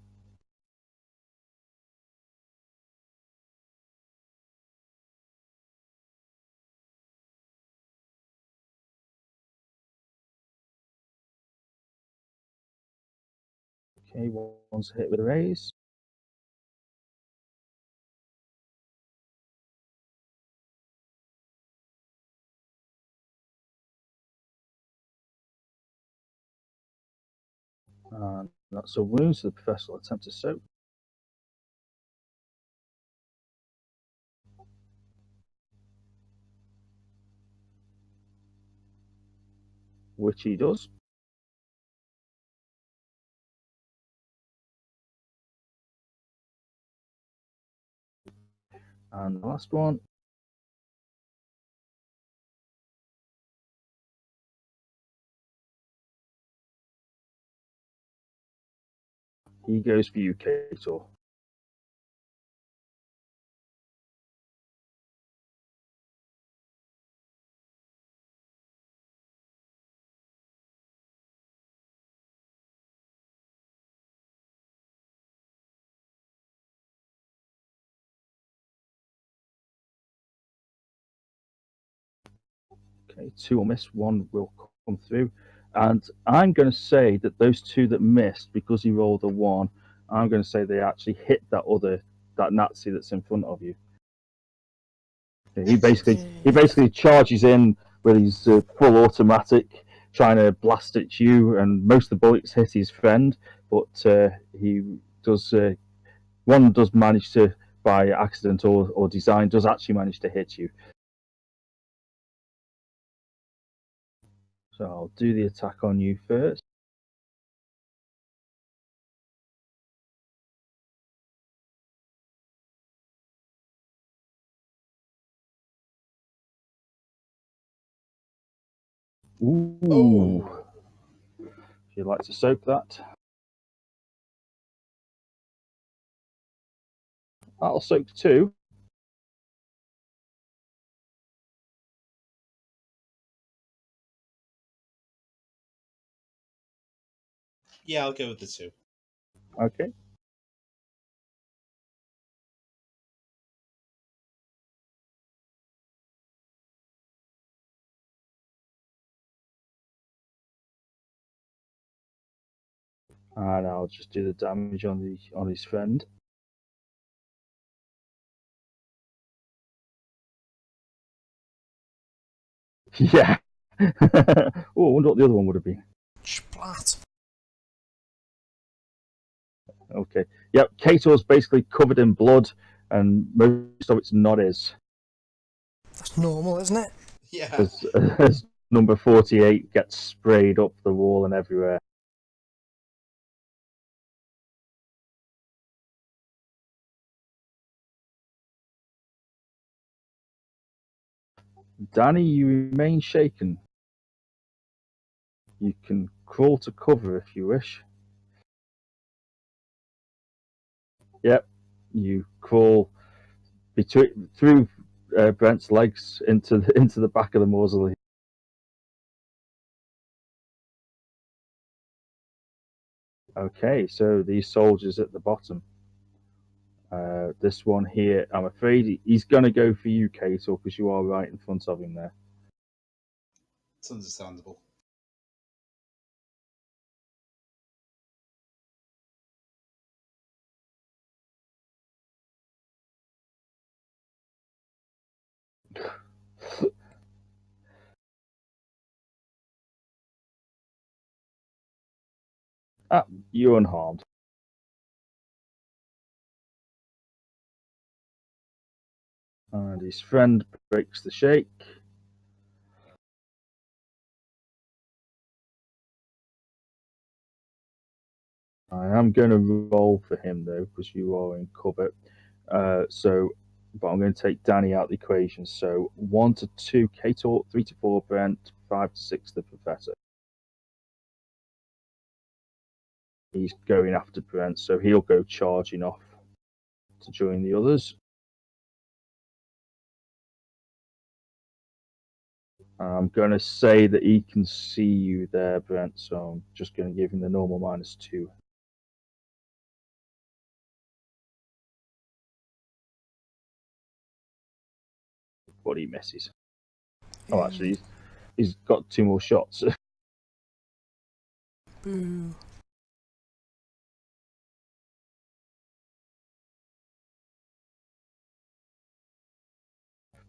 Okay, one's hit with a raise. And that's a wound, so the professor will attempt to soak. Which he does. And the last one. He goes for you, Kator. Okay, 2 will miss, 1 will come through. And I'm going to say that those 2 that missed, because he rolled a 1, I'm going to say they actually hit that Nazi that's in front of you. He basically charges in with his full automatic, trying to blast at you, and most of the bullets hit his friend, but he does. One does manage to, by accident or design, does actually manage to hit you. So I'll do the attack on you first. Ooh. Oh. If you'd like to soak that. That'll soak 2. Yeah, I'll go with the 2. Okay. And I'll just do the damage on his friend. Yeah. Oh, I wonder what the other one would have been. Splat. Okay. Yep. Kator's basically covered in blood, and most of it's not his. That's normal, isn't it? Yeah. As number 48 gets sprayed up the wall and everywhere. Danny, you remain shaken. You can crawl to cover if you wish. Yep. You crawl through Brent's legs into the back of the mausoleum. Okay, so these soldiers at the bottom. This one here, I'm afraid he's going to go for you, Kator, because you are right in front of him there. It's understandable. Ah, you're unharmed. And his friend breaks the shake. I am going to roll for him though, because you are in cover. But I'm going to take Danny out of the equation. So 1 to 2, Kator, 3 to 4, Brent, 5 to 6, the Professor. He's going after Brent, so he'll go charging off to join the others. I'm going to say that he can see you there, Brent, so I'm just going to give him the normal -2. But he misses. Oh, actually, he's got 2 more shots. Boo.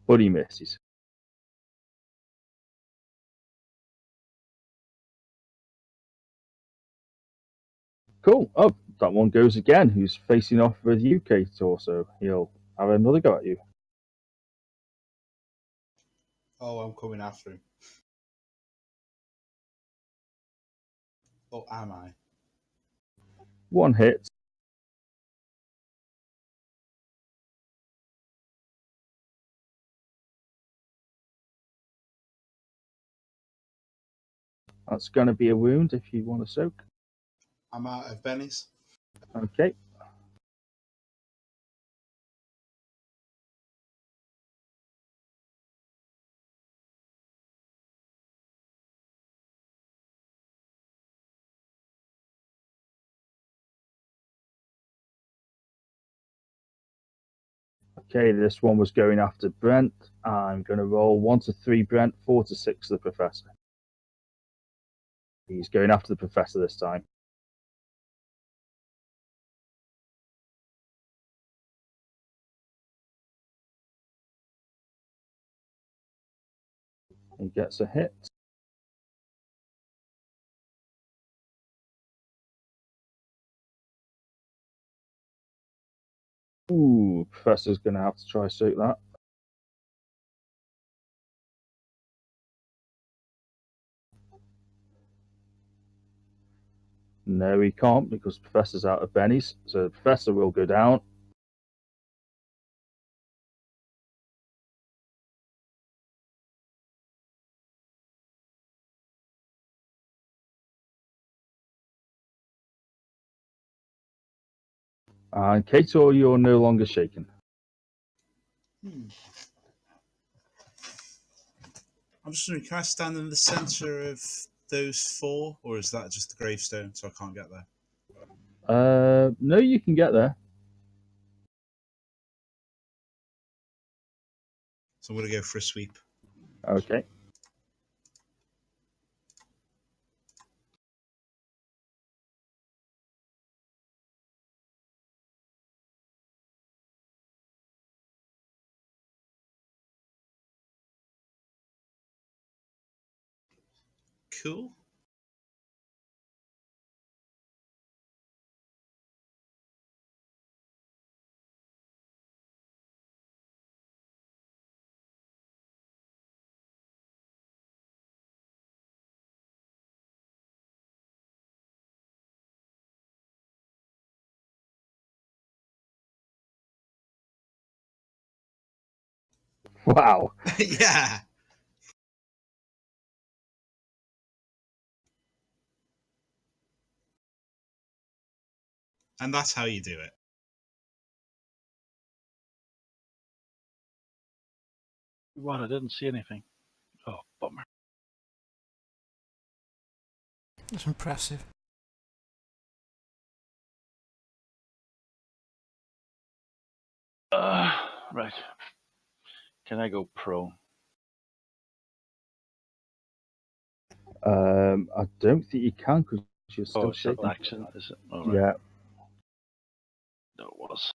But he misses. Cool. Oh, that one goes again. Who's facing off with you, Kator? So he'll have another go at you. Oh, I'm coming after him. Oh, am I? One hit. That's going to be a wound if you want to soak. I'm out of bennies. Okay. Okay, this one was going after Brent. I'm going to roll 1 to 3 Brent, 4 to 6 the Professor. He's going after the Professor this time. He gets a hit. Ooh, Professor's going to have to try soak that. No, he can't because Professor's out of bennies. So the Professor will go down. And Kator, you're no longer shaken. I'm just wondering, can I stand in the centre of those 4, or is that just the gravestone, so I can't get there? No, you can get there. So I'm going to go for a sweep. Okay. Cool. Wow. Yeah. And that's how you do it. What? I didn't see anything. Oh, bummer. That's impressive. Right. Can I go prone? I don't think you can because you're Oh, still it's an shaking. accident, is it? All right. Yeah. No, it was.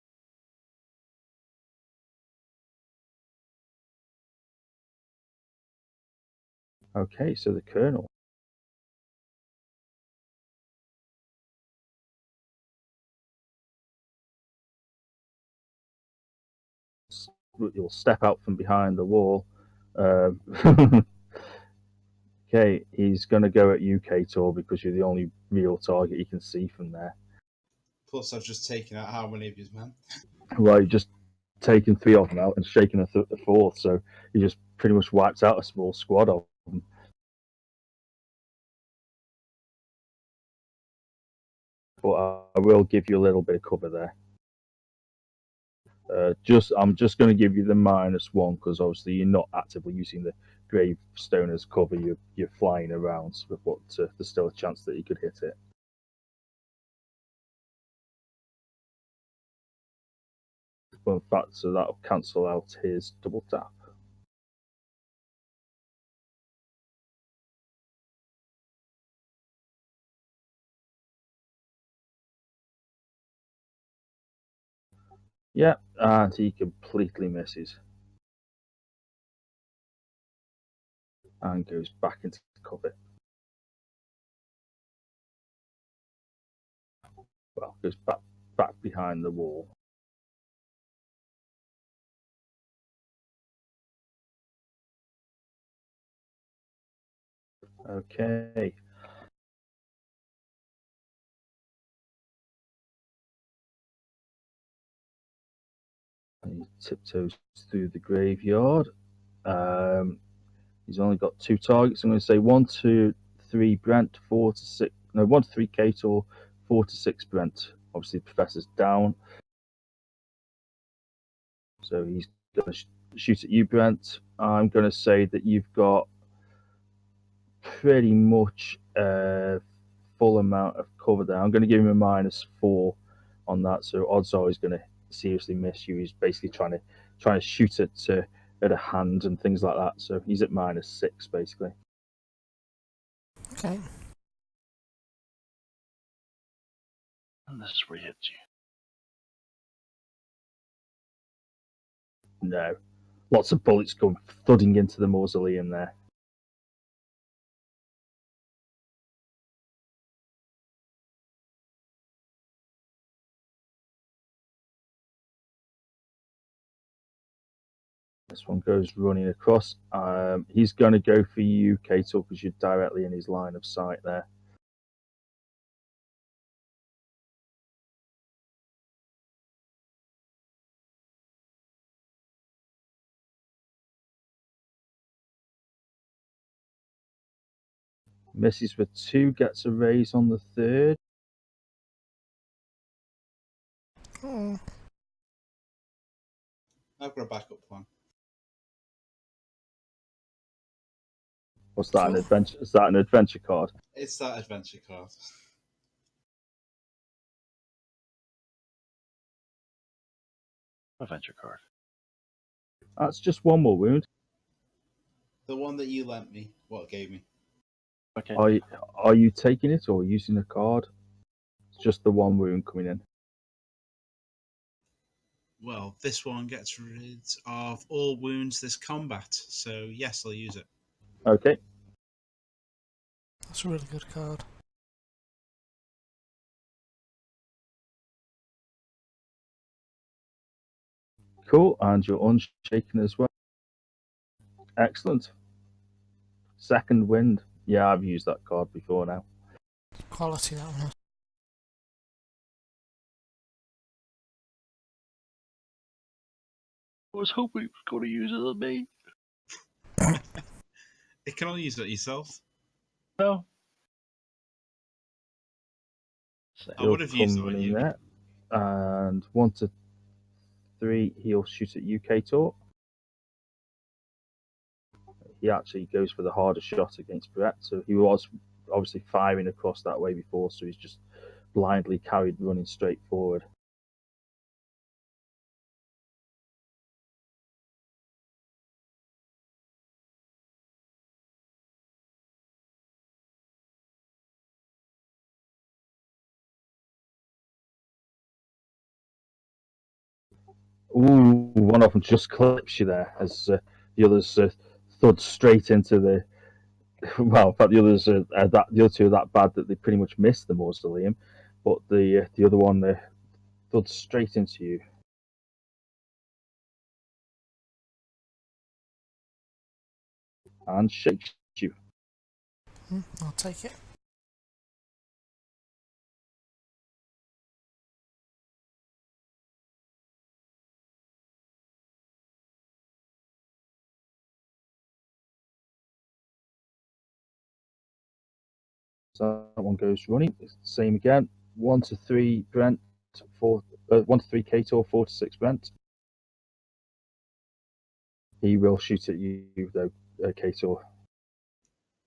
Okay, so the Colonel. You'll step out from behind the wall. Okay, he's going to go at you, Kator, because you're the only real target he can see from there. Plus, I've just taken out how many of his men? Well, you've just taken 3 of them out and shaken a fourth, so you just pretty much wiped out a small squad of them. But I will give you a little bit of cover there. I'm just going to give you the -1 because obviously you're not actively using the gravestone as cover. You're flying around, but there's still a chance that you could hit it. Well, in fact, so that'll cancel out his double tap. Yeah, and he completely misses and goes back into cover. goes back behind the wall. Okay. He tiptoes through the graveyard. He's only got 2 targets. I'm going to say 1 to 3 Brent, 4 to 6. No, 1 to 3 Kator, 4 to 6 Brent. Obviously, the Professor's down. So he's going to shoot at you, Brent. I'm going to say that you've got pretty much a full amount of cover there. I'm going to give him a -4 on that. So odds are he's going to seriously miss you. He's basically trying to shoot at a hand and things like that. So he's at -6 basically. Okay. And this is where he hits you. No. Lots of bullets come thudding into the mausoleum there. This one goes running across. He's going to go for you, Kato, because you're directly in his line of sight there. Misses for 2, gets a raise on the 3rd. Oh, I've got a backup plan. What's that? An Cool. adventure? Is that an adventure card? It's that adventure card. Adventure card. That's just 1 more wound. The one that you lent me, what gave me. Okay. Are you taking it or using a card? It's just the 1 wound coming in. Well, this one gets rid of all wounds this combat, so yes, I'll use it. Okay. that's a really good card. Cool. And you're unshaken as well. Excellent. Second wind. Yeah, I've used that card before now. Quality, that one. I was hoping he was going to use it on me. It can only use it yourself. No. I would have He'll used come it on running you. there. And 1 to 3, he'll shoot at you, Kator. He actually goes for the harder shot against Brett. So he was obviously firing across that way before, so he's just blindly carried running straight forward. Ooh, one of them just clips you there as the others thud straight into the. Well, in fact, the others the other 2 are that bad that they pretty much missed the mausoleum, but the other one thuds straight into you. And shakes you. I'll take it. So that one goes running. It's the same again. 1 to 3 Brent, 1 to 3 Kator, 4 to 6 Brent. He will shoot at you though, Kator.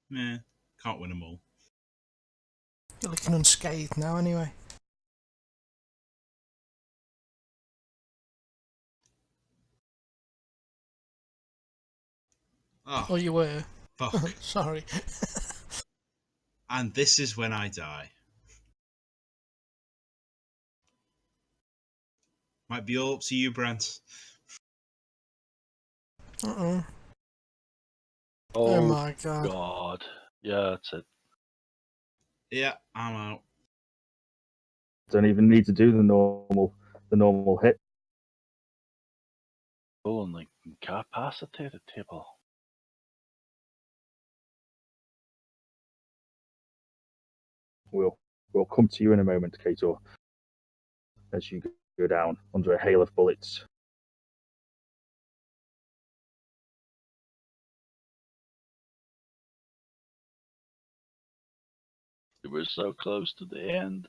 Meh, can't win them all. You're looking unscathed now, anyway. Oh, Oh, you were. fuck. Sorry. And this is when I die. Might be all up to you, Brent. Uh-oh. Oh, Oh my god. God. Yeah, that's it. Yeah, I'm out. Don't even need to do the normal hit. Oh, and like incapacitated table. We'll come to you in a moment, Kator, as you go down under a hail of bullets. We were so close to the end.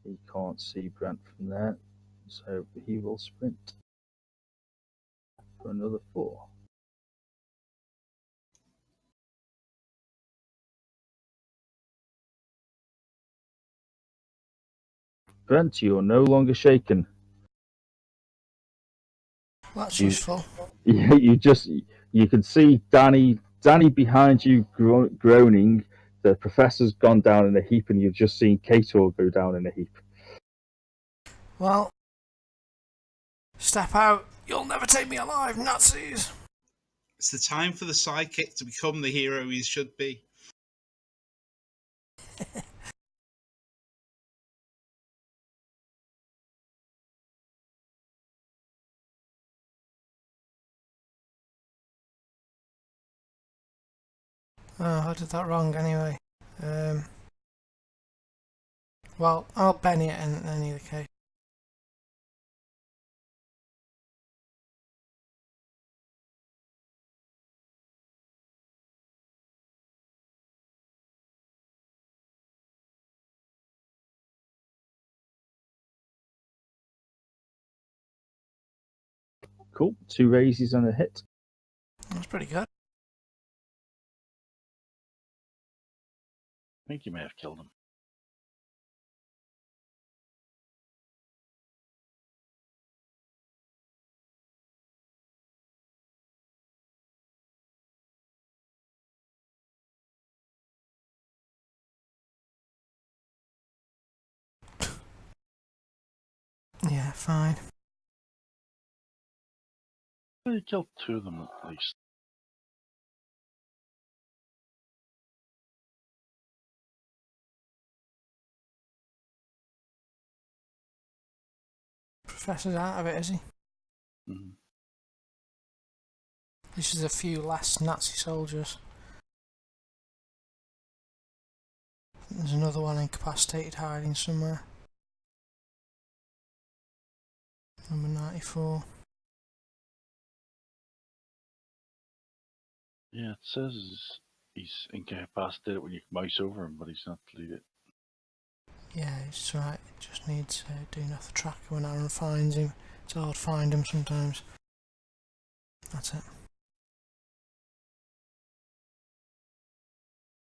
He can't see Brent from there, so he will sprint for another 4. Brent, you're no longer shaken. That's You- useful. You can see Danny behind you groaning. The professor's gone down in a heap, and you've just seen Kator go down in a heap. Well, step out. You'll never take me alive, Nazis! It's the time for the sidekick to become the hero he should be. Oh, I did that wrong anyway. Well, I'll Benny it in any case. Cool. 2 raises and a hit. That's pretty good. I think you may have killed him. Yeah, fine. Well, you killed 2 of them at least. Professor's out of it, is he? Mm-hmm. This is a few last Nazi soldiers. There's another one incapacitated hiding somewhere. Number 94. Yeah, it says he's incapacitated when you mouse over him, but he's not deleted. Yeah, it's right. It just needs doing off the tracker when Aaron finds him. It's hard to find him sometimes. That's it.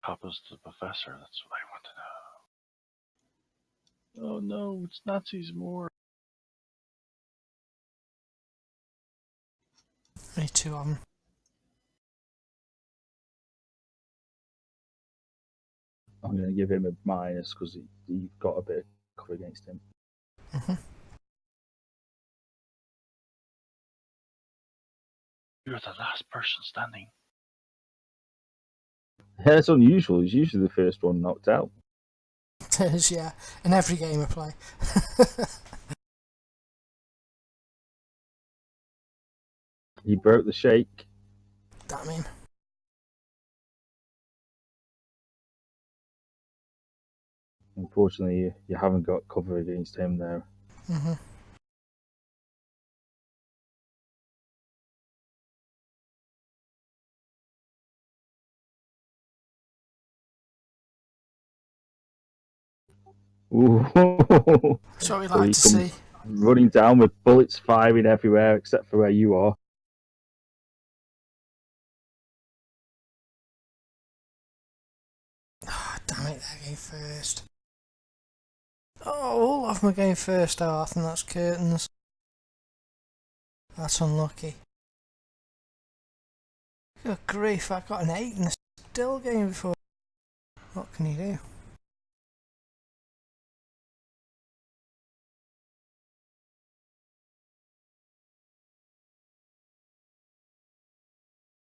Happens to the professor, that's what I want to know. Oh no, it's Nazis more. Only 2 of them. I'm going to give him a minus because he got a bit of cover against him. You're the last person standing. Yeah, it's unusual. He's usually the first one knocked out. It is, yeah. In every game I play. He broke the shake. Damn him. Unfortunately, you haven't got cover against him there. Ooh. That's what we So like he to comes see. running down with bullets firing everywhere except for where you are. Oh, damn it, they're going first. Oh, all of them are going first. Oh, I think that's curtains. That's unlucky. Good grief, I got an 8 and they're still going before. What can you do?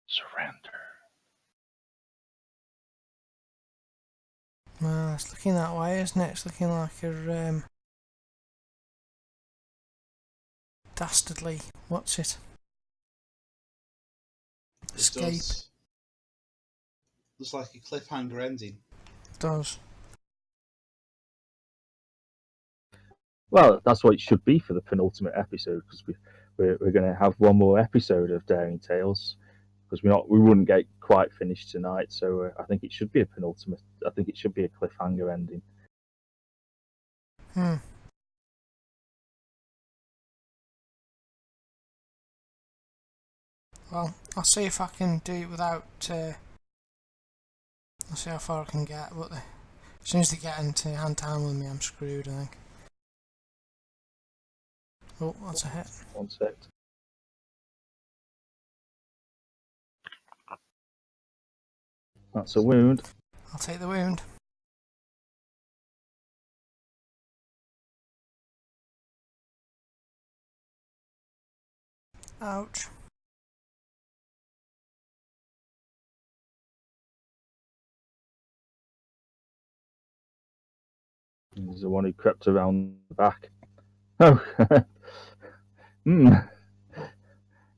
Surrender. Well, it's looking that way, isn't it? It's looking like a dastardly. What's it? It Escape. does. Looks like a cliffhanger ending. Does. Well, that's what it should be for the penultimate episode, because we're going to have one more episode of Daring Tales, because we wouldn't get quite finished tonight. So I think it should be a penultimate. I think it should be a cliffhanger ending. Well, I'll see if I can do it without. I'll see how far I can get, but as soon as they get into hand to hand with me, I'm screwed, I think. Oh, that's a hit. One sec. That's a wound. I'll take the wound. Ouch. He's the one who crept around the back. Oh,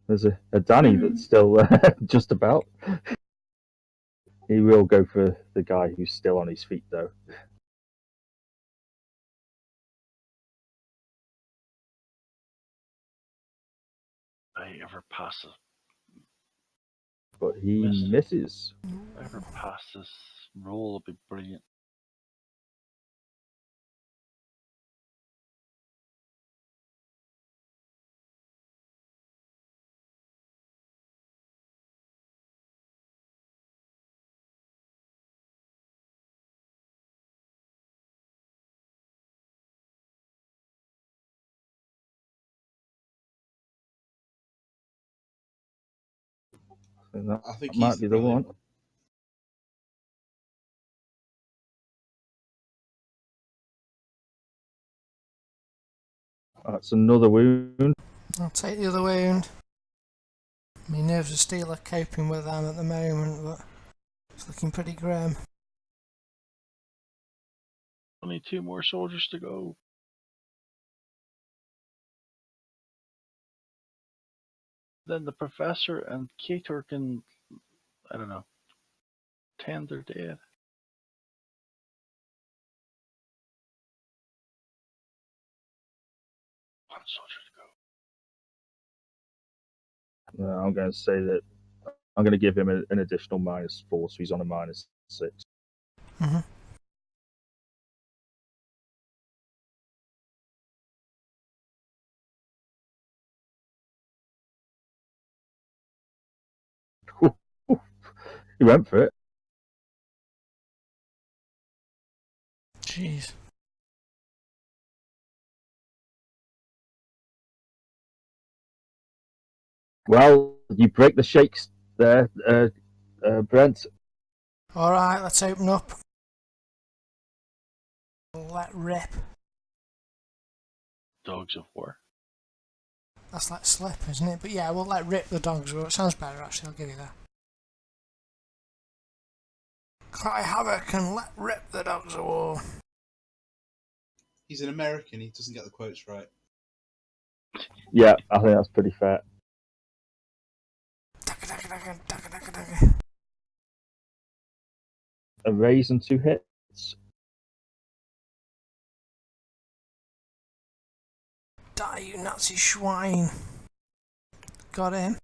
there's a Danny that's still just about. He will go for the guy who's still on his feet, though. I ever pass it. But he misses. If I ever pass this roll, it'll be brilliant. That I think might be the one. That's another wound. I'll take the other wound. My nerves of steel are coping with them at the moment, but it's looking pretty grim. Only 2 more soldiers to go. Then the professor and Kator can, I don't know, tend their dead. One soldier to go. I'm going to say that I'm going to give him an additional -4, so he's on a -6. Mm-hmm. He went for it. Jeez. Well, you break the shakes there, Brent. Alright, let's open up. Let rip. Dogs of war. That's like slip, isn't it? But yeah, we'll let rip the dogs. Well, it sounds better actually, I'll give you that. Cry havoc and let rip the dogs of war. He's an American, he doesn't get the quotes right. Yeah, I think that's pretty fair. A raise and 2 hits. Die, you Nazi swine. Got him.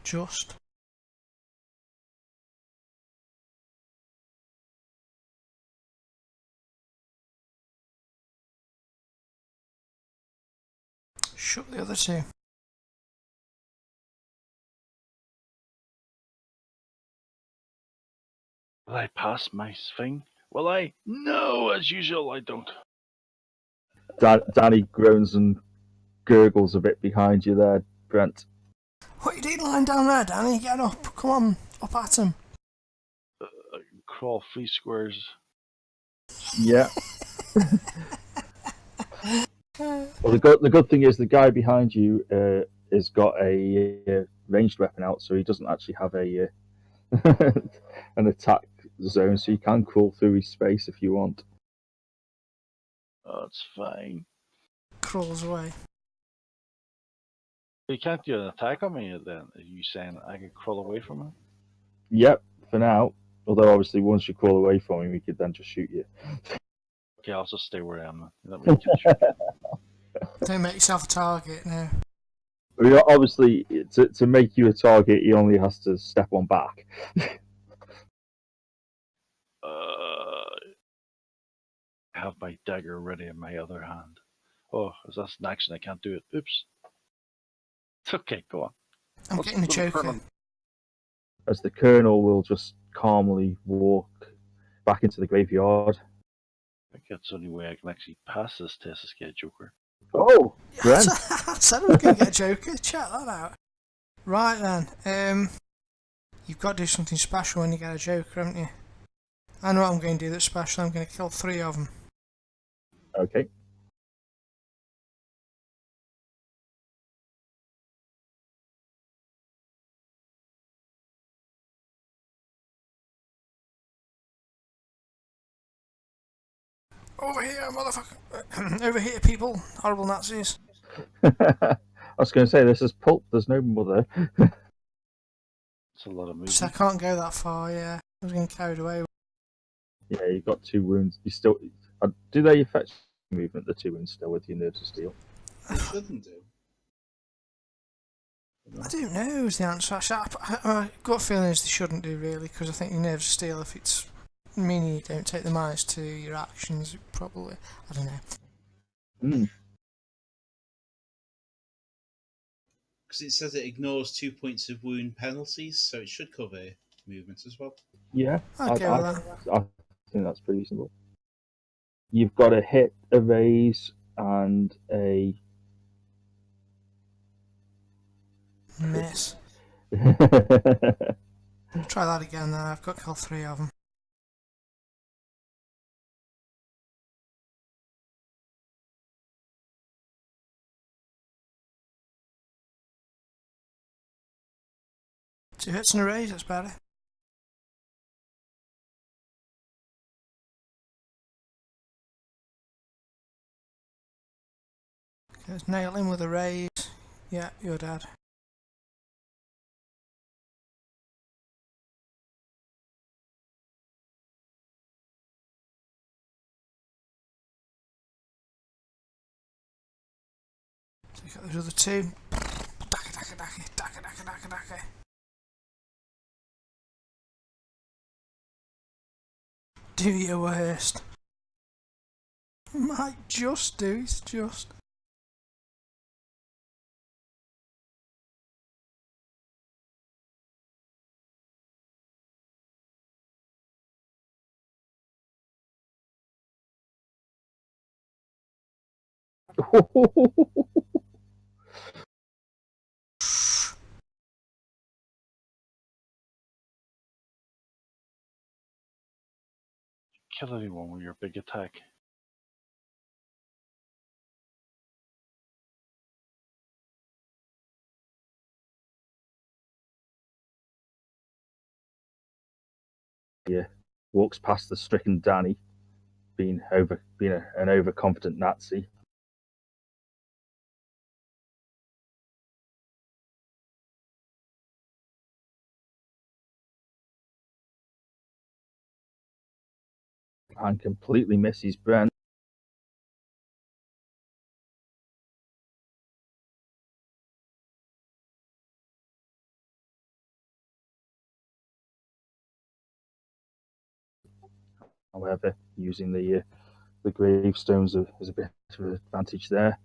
Just. Shoot the other 2. Will I pass my thing? Will I? No, as usual, I don't. Danny groans and gurgles a bit behind you there, Brent. What are you doing lying down there, Danny? Get up. Come on. Up at him. Crawl 3 squares. Yeah. Well, the good thing is the guy behind you has got a ranged weapon out, so he doesn't actually have a an attack zone, so you can crawl through his space if you want. Oh, it's fine. Crawls away. You can't do an attack on me then. Are you saying I could crawl away from him? Yep, for now. Although obviously once you crawl away from him, he could then just shoot you. Okay, I'll just stay where I am. That way you can shoot. Don't make yourself a target, no. Obviously, to make you a target, he only has to step on back. I have my dagger ready in my other hand. Oh, that's an action. I can't do it. Oops. It's okay. Go on. I'm Let's getting the go to Joker. Peril. As the Colonel will just calmly walk back into the graveyard. I think that's the only way I can actually pass this test is get a Joker. Oh, Ren. I said I was going to get a Joker. Check that out. Right then. You've got to do something special when you get a Joker, haven't you? I know what I'm going to do that's special. I'm going to kill 3 of them. Okay. Over here, motherfucker! Over here, people! Horrible Nazis! I was going to say, this is pulp, there's no mother. It's a lot of movement. So I can't go that far, yeah. I was getting carried away. Yeah, you've got 2 wounds. You still do they affect movement? The 2 wounds still with your nerves of steel. It shouldn't do. I don't know is the answer. Actually, my gut feeling is they shouldn't do, really, because I think your nerves of steel, if it's meaning you don't take the minus to your actions, probably. I don't know. Because it says it ignores 2 points of wound penalties, so it should cover movement as well. Yeah, I'd go with that. I think that's pretty reasonable. You've got a hit, a raise, and a Miss. Try that again then. I've got to kill 3 of them. Two hits and a raise, that's better. Okay, let's nail him with a raise. Yeah, you're dead. Take out those other 2. Daka, daka, daka, daka, daka, daka, daka. Do your worst. Might just do, it's just. Kill anyone with your big attack. Yeah, walks past the stricken Danny, being an overconfident Nazi. And completely misses Brent. However, using the gravestones as a bit of an advantage there.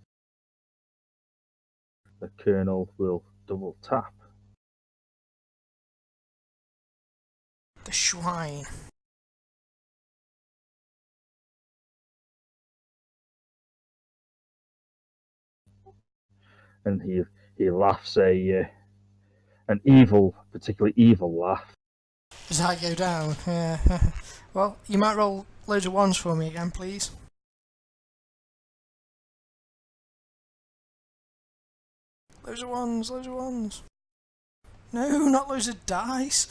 The Colonel will double tap. The swine. And he laughs an evil, particularly evil laugh. Does that go down? Yeah. Well, you might roll loads of 1s for me again, please. Loads of 1s, loads of 1s. No, not loads of dice.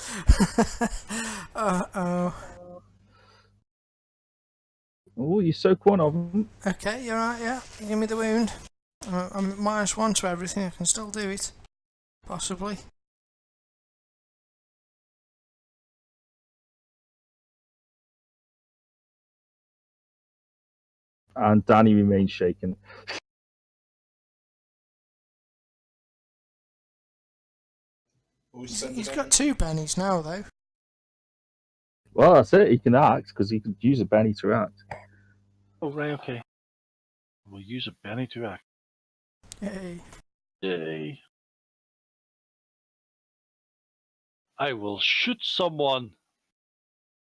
Uh-oh. Oh, you soak one of them. Okay, you're right, yeah. Give me the wound. I'm at -1 to everything. I can still do it. Possibly. And Danny remains shaken. He's got 2 bennies now, though. Well, that's it. He can act because he could use a Benny to act. Oh, right, okay. We'll use a Benny to act. Yay. Yay. I will shoot someone.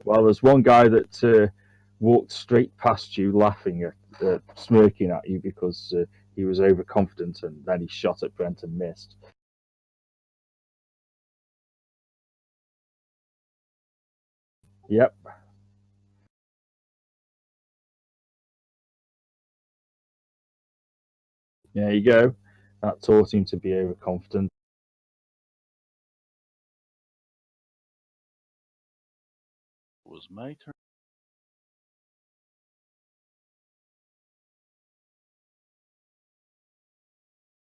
Well, there's one guy that walked straight past you, laughing at, smirking at you because he was overconfident, and then he shot at Brent and missed. Yep. There you go. That taught him to be overconfident. It was my turn.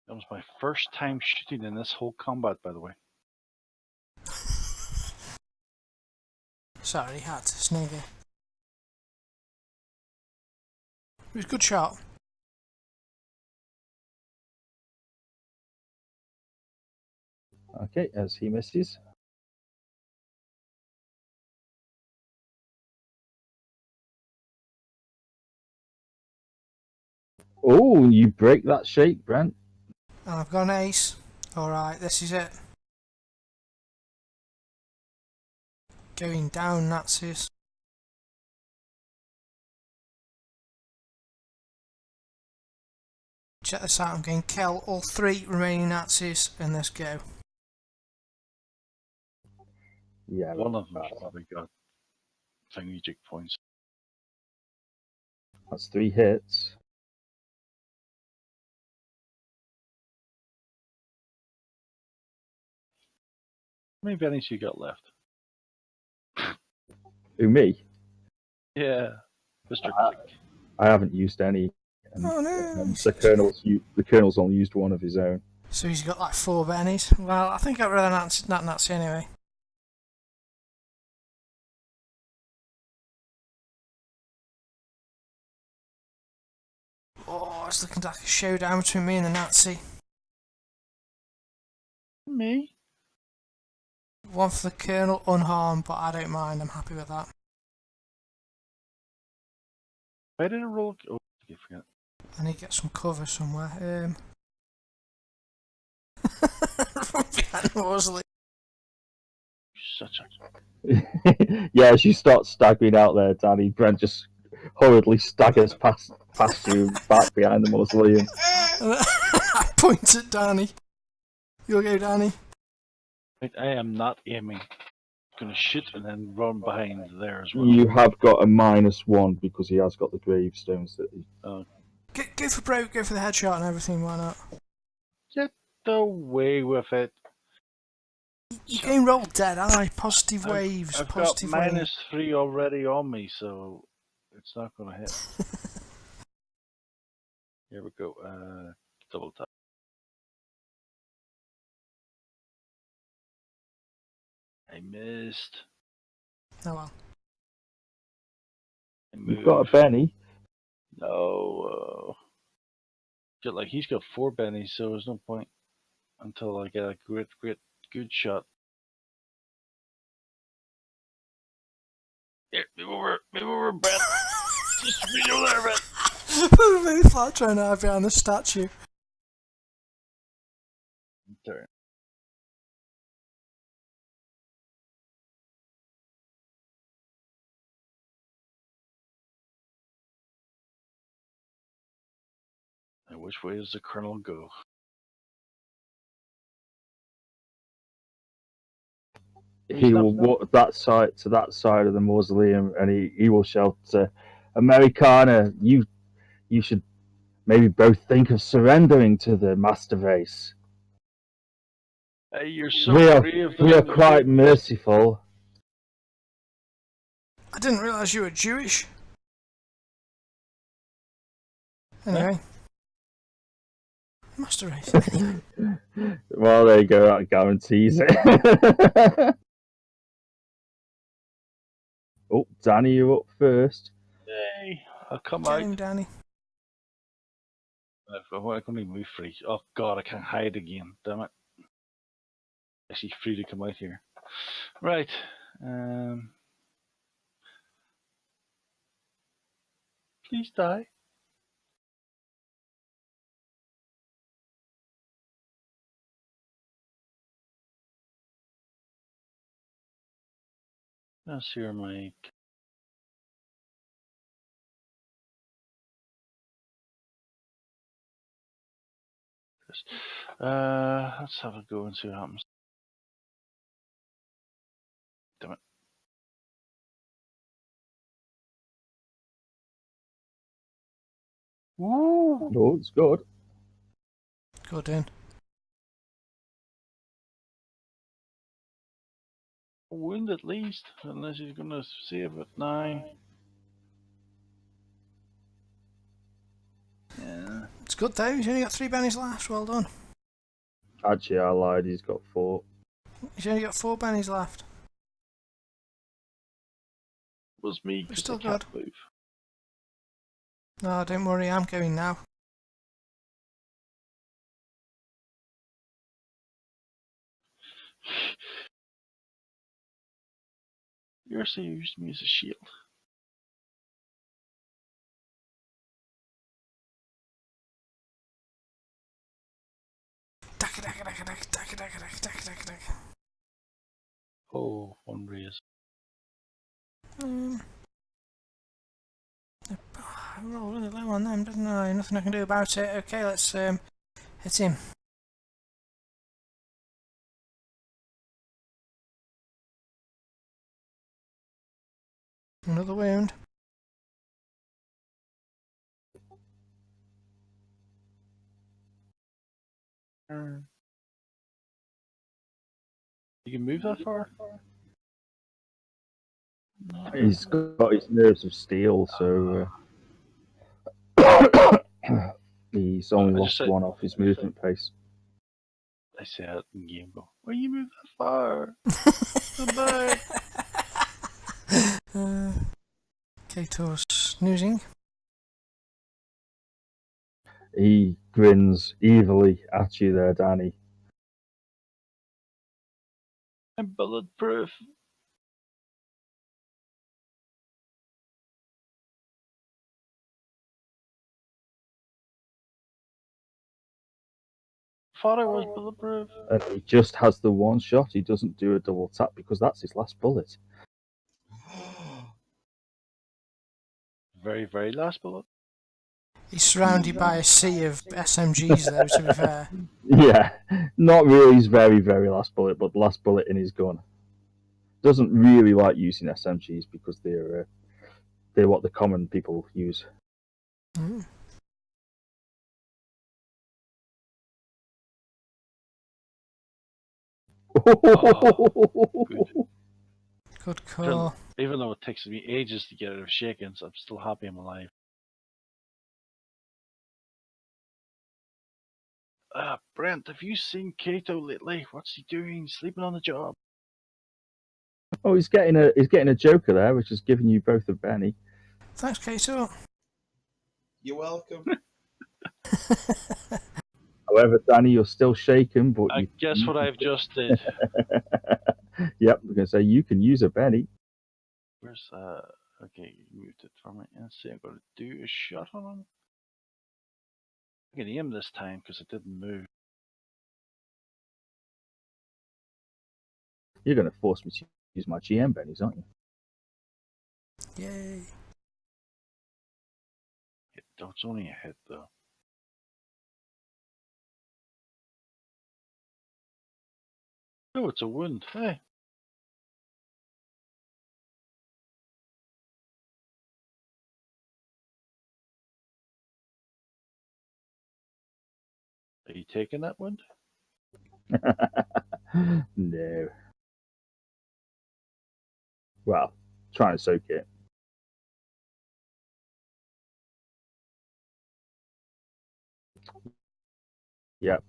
That was my first time shooting in this whole combat, by the way. Sorry, had to sneak it. It was a good shot. Okay, as he misses. Oh, you break that shake, Brent. And I've got an ace. Alright, this is it. Going down, Nazis. Check this out, I'm going to kill all 3 remaining Nazis and let's go. Yeah, One of them probably got thingy-jig points. that's 3 hits. How many bennies you got left? Who, me? Yeah, Mr. Click. I haven't used any. And, Oh no! the colonel's only used one of his own. So he's got like 4 bennies. Well, I think I'd rather not Nazi anyway. Oh, it's looking like a showdown between me and the Nazi. Me? One for the colonel, unharmed, but I don't mind. I'm happy with that. Why did it roll? Oh, I forget. I need to get some cover somewhere. From behind Worsley. Such a... Yeah, as you start staggering out there, Danny, Brent just hurriedly staggers past you, back behind the mausoleum. I point at Danny. You'll go, Danny. Wait, I am not aiming. I'm gonna shoot and then run behind there as well. You have got a -1 because he has got the gravestones that he... Go for broke, go for the headshot and everything, why not? Get away with it. You can roll dead eye, positive waves, I've positive got waves. -3 already on me, so it's not gonna hit. Here we go. Double tap. I missed. Oh well. You've got a Benny. No. Like he's got 4 bennies, so there's no point until I get a good shot. Here, move over, Brent. Just reach over there, Brent. Really flat trying to hide behind the statue. Turn. And which way does the colonel go? He will walk that side to that side of the mausoleum, and he will shout, "Americana, you should maybe both think of surrendering to the Master Race." Hey, you're so We are brave. we are quite merciful. I didn't realise you were Jewish. Anyway. Master Race. Well, there you go. That guarantees it. Oh, Danny, you're up first. Hey, I'll come Get out. him, Danny. I can only move free. Oh god, I can't hide again. Damn it. Actually free to come out here. Right. Please die. That's your mic. Let's have a go and see what happens. Damn it. Woo! Oh, it's good. Good in. A wound at least, unless he's gonna save it now. Yeah. It's good though. He's only got 3 bennies left. Well done. Actually, I lied. He's got 4. He's only got 4 bennies left. It was me because Still I can't good. move. No, don't worry. I'm going now. You're so used to me as a shield. Oh, one raise. I rolled really low on them, didn't I? Nothing I can do about it. Okay, let's hit him. Another wound. You can move that far? He's got his nerves of steel, so he's only lost 1 off his movement pace. I say it in game go. Why you move that far? Bye. Kato's snoozing. He grins evilly at you there, Danny. I'm bulletproof. Thought I was bulletproof. And he just has the 1 shot. He doesn't do a double tap because that's his last bullet. Very, very last bullet. He's surrounded by a sea of SMGs though, to be fair. Yeah, not really his very, very last bullet, but the last bullet in his gun. Doesn't really like using SMGs because they're what the common people use. Mm. Oh, Good call. Even though it takes me ages to get out of shakings, I'm still happy I'm alive. Brent, have you seen Kato lately? What's he doing? Sleeping on the job. Oh, he's getting a joker there, which is giving you both a Benny. Thanks, Kato. You're welcome. However, Danny, you're still shaken, but I guess what I've just did. Yep, we're gonna say you can use a Benny. Where's okay, you moved it from me. Let's see, I'm gonna do a shot on him. I can aim this time because it didn't move. You're gonna force me to use my GM Bennies, aren't you? Yay. It's only a hit though. Oh, it's a wound. Hey. Are you taking that wound? No. Well, try and soak it. Yep.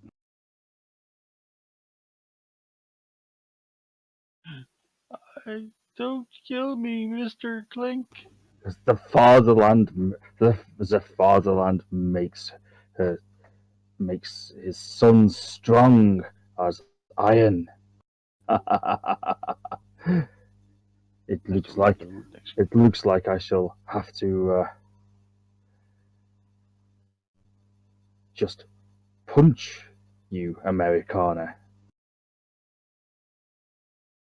Don't kill me, Mr. Clink. The fatherland makes his sons strong as iron. It looks like I shall have to just punch you, Americana.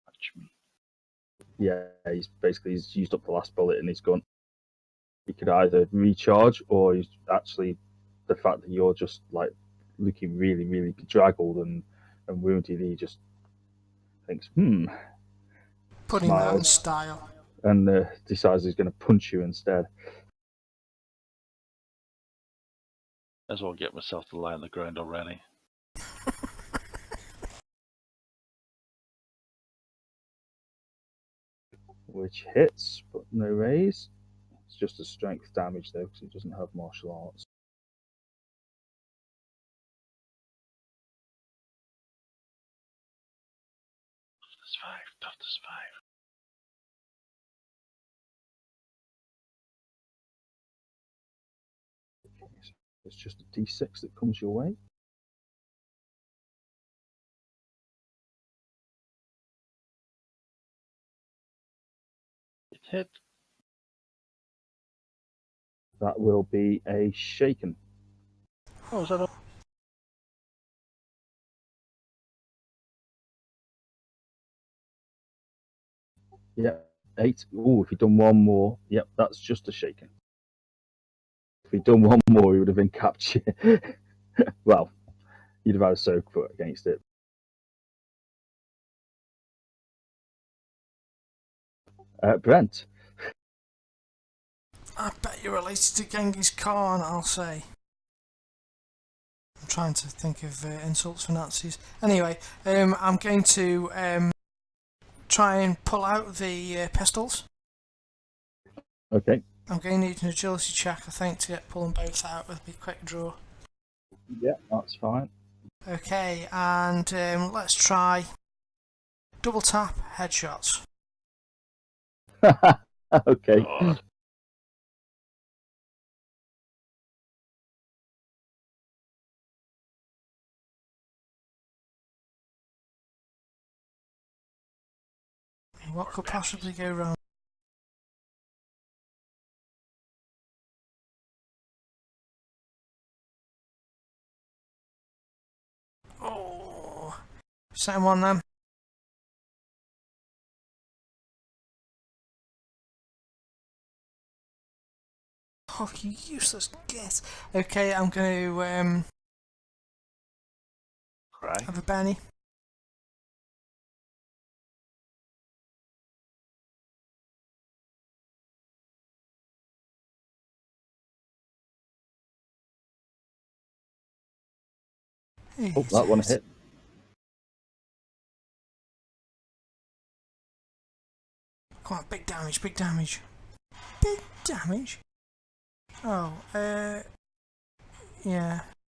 Touch me. Yeah, he's used up the last bullet in his gun. He could either recharge, or he's actually the fact that you're just like looking really, really bedraggled and wounded. He just thinks, Putting that in smiles, style. and decides he's going to punch you instead. As well get myself to lie on the ground already. Which hits, but no raise. It's just a strength damage though, because it doesn't have martial arts. Toughness 5, toughness 5. It's just a d6 that comes your way. It hit. That will be a shaken. Oh, is that all? Yep, 8. Oh, if you'd done one more, yep, that's just a shaken. If he'd done one more, he would have been captured. Well, you'd have had a soak foot against it. Brent. I bet you're related to Genghis Khan, I'll say. I'm trying to think of insults for Nazis. Anyway, I'm going to try and pull out the pistols. Okay. I'm going to need an agility check, I think, to pull them both out with my quick draw. Yeah, that's fine. Okay, and let's try double tap headshots. Okay. God. What could possibly go wrong? Oh, same one then. Oh, you useless git. Okay, I'm going to Cry. have a Benny. Oh, that one hit. Come on, big damage, big damage. Big damage? Oh, yeah.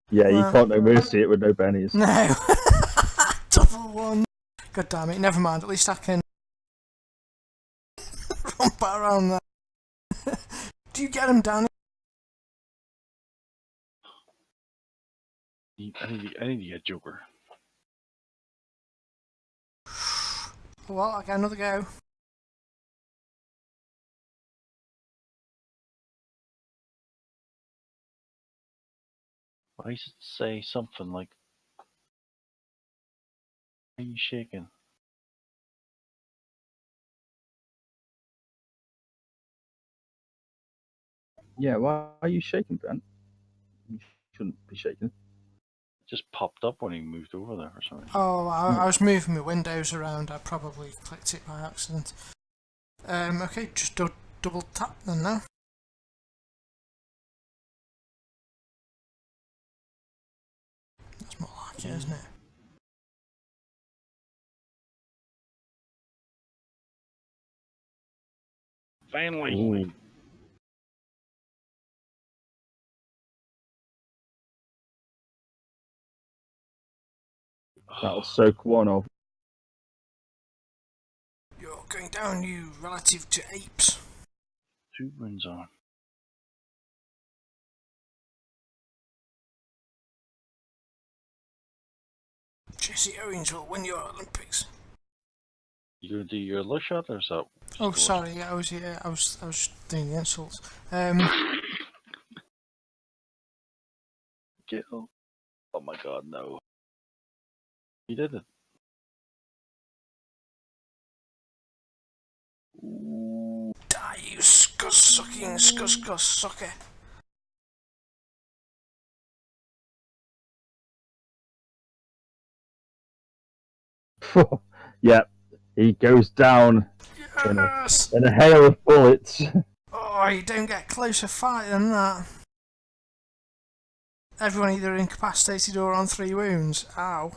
Yeah, you Well, can't no mercy it with no bennies. no. Double one. God damn it, never mind, at least I can run back around that. Do you get him, Danny? I need to get Joker. Well, I get another go. Why does it say something like, "Are you shaking?" Yeah, why are you shaking, Brent? You shouldn't be shaking. It just popped up when he moved over there or something. Oh, I was moving my windows around. I probably clicked it by accident. Okay, just double tap then now. That's more like it, isn't it? Finally. Ooh. That'll soak one off. You're going down, you relative to apes. 2 wounds on. Jesse Owens will win your Olympics. You gonna do your lush shot or is that? Oh, sorry. Yeah, I was doing the insults. Kill. Oh my god, no. You did it. Die, you scuzz-sucking sucker. Yeah, he goes down Yes! in a hail of bullets. Oh, you don't get closer fight than that. Everyone either incapacitated or on 3 wounds. Ow.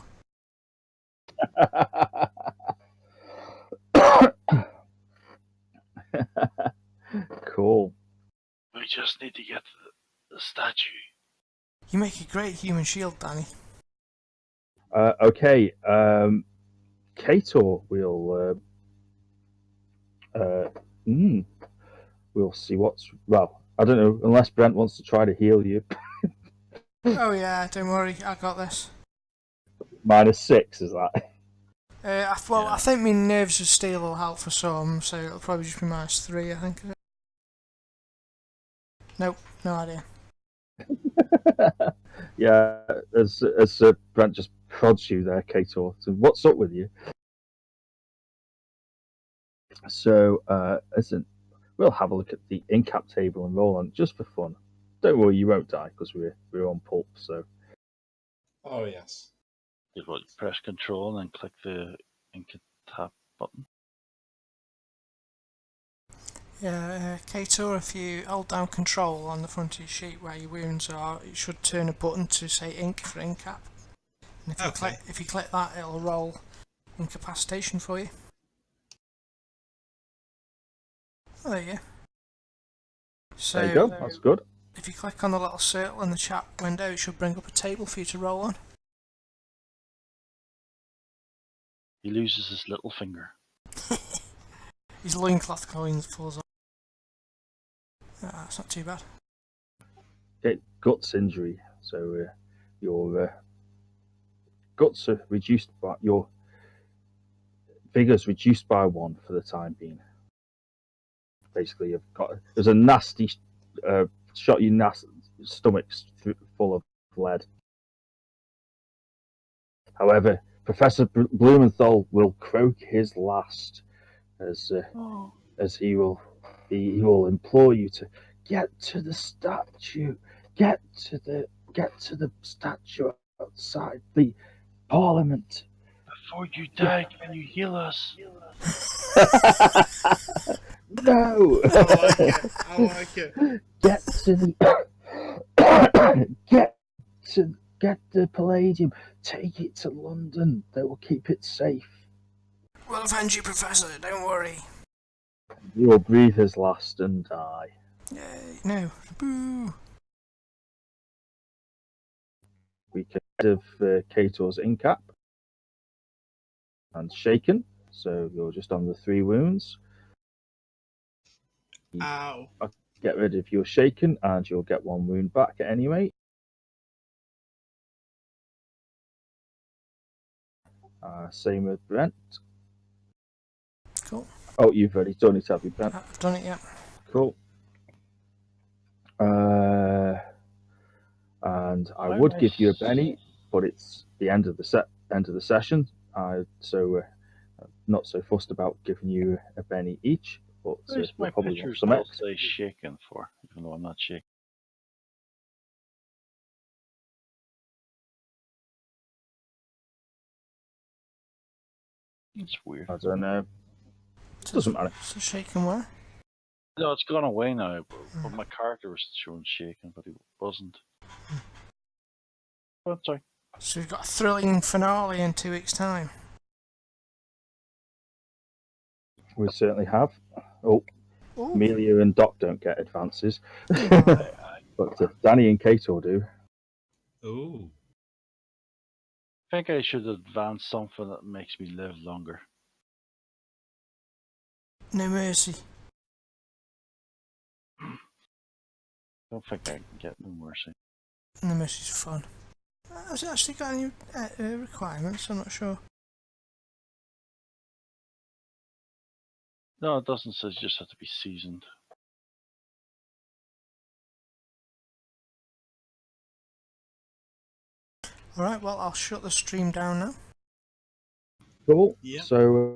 Cool. We just need to get the statue. You make a great human shield, Danny. Okay, Kator we'll see what's... Well, I don't know, unless Brent wants to try to heal you. Oh yeah, don't worry, I got this. -6, is that? I think my nerves of steel will help for some, so it'll probably just be -3, I think. Nope, no idea. Yeah, as Brent just prods you there, Kator. So what's up with you? So, we'll have a look at the in-cap table and roll on just for fun. Don't worry, you won't die because we're on pulp. So, Oh, yes. Just what, press control and then click the tap button. Yeah, Kator, if you hold down control on the front of your sheet where your wounds are, it should turn a button to say ink for incap. And if you click that, it'll roll incapacitation for you. Oh, there you go. So, there you go, that's good. If you click on the little circle in the chat window, it should bring up a table for you to roll on. He loses his little finger. His loincloth coin falls off. That's not too bad. Okay, guts injury. So your guts are reduced by your vigor's reduced by 1 for the time being. Basically, there's a nasty shot your stomach full of lead. However, Professor Blumenthal will croak his last as he will implore you to get to the statue, get to the statue outside the Parliament. Before you die, can you heal us? No. I like it. Get to the get the Palladium. Take it to London. They will keep it safe. We'll avenge you, Professor, don't worry. He will breathe his last and die. Yay, no. Boo. We can have Kator's incap and shaken. So you're just on the 3 wounds. Ow. Get rid of your shaken and you'll get 1 wound back anyway. Same with Brent. Cool. Oh, you've already done it, have you, Brent? I've done it, yeah. Cool. And I would give you a Benny, but it's the end of the session. So not so fussed about giving you a Benny each. But Where's my probably picture want some still extra. say shaken for, even though I'm not shaking? It's weird. I don't know. It doesn't matter. So shaken where? No, it's gone away now, but my character was showing shaken, but he wasn't. Oh, sorry. So we've got a thrilling finale in 2 weeks' time. We certainly have. Oh, Ooh. Amelia and Doc don't get advances, Alright. but Danny and Kate all do. Oh, I think I should advance something that makes me live longer. No mercy. Don't think I can get no mercy. No mercy's fun. Has it actually got any requirements? I'm not sure. No, it doesn't. Say you just have to be seasoned. Alright, well, I'll shut the stream down now. Cool. Yeah. So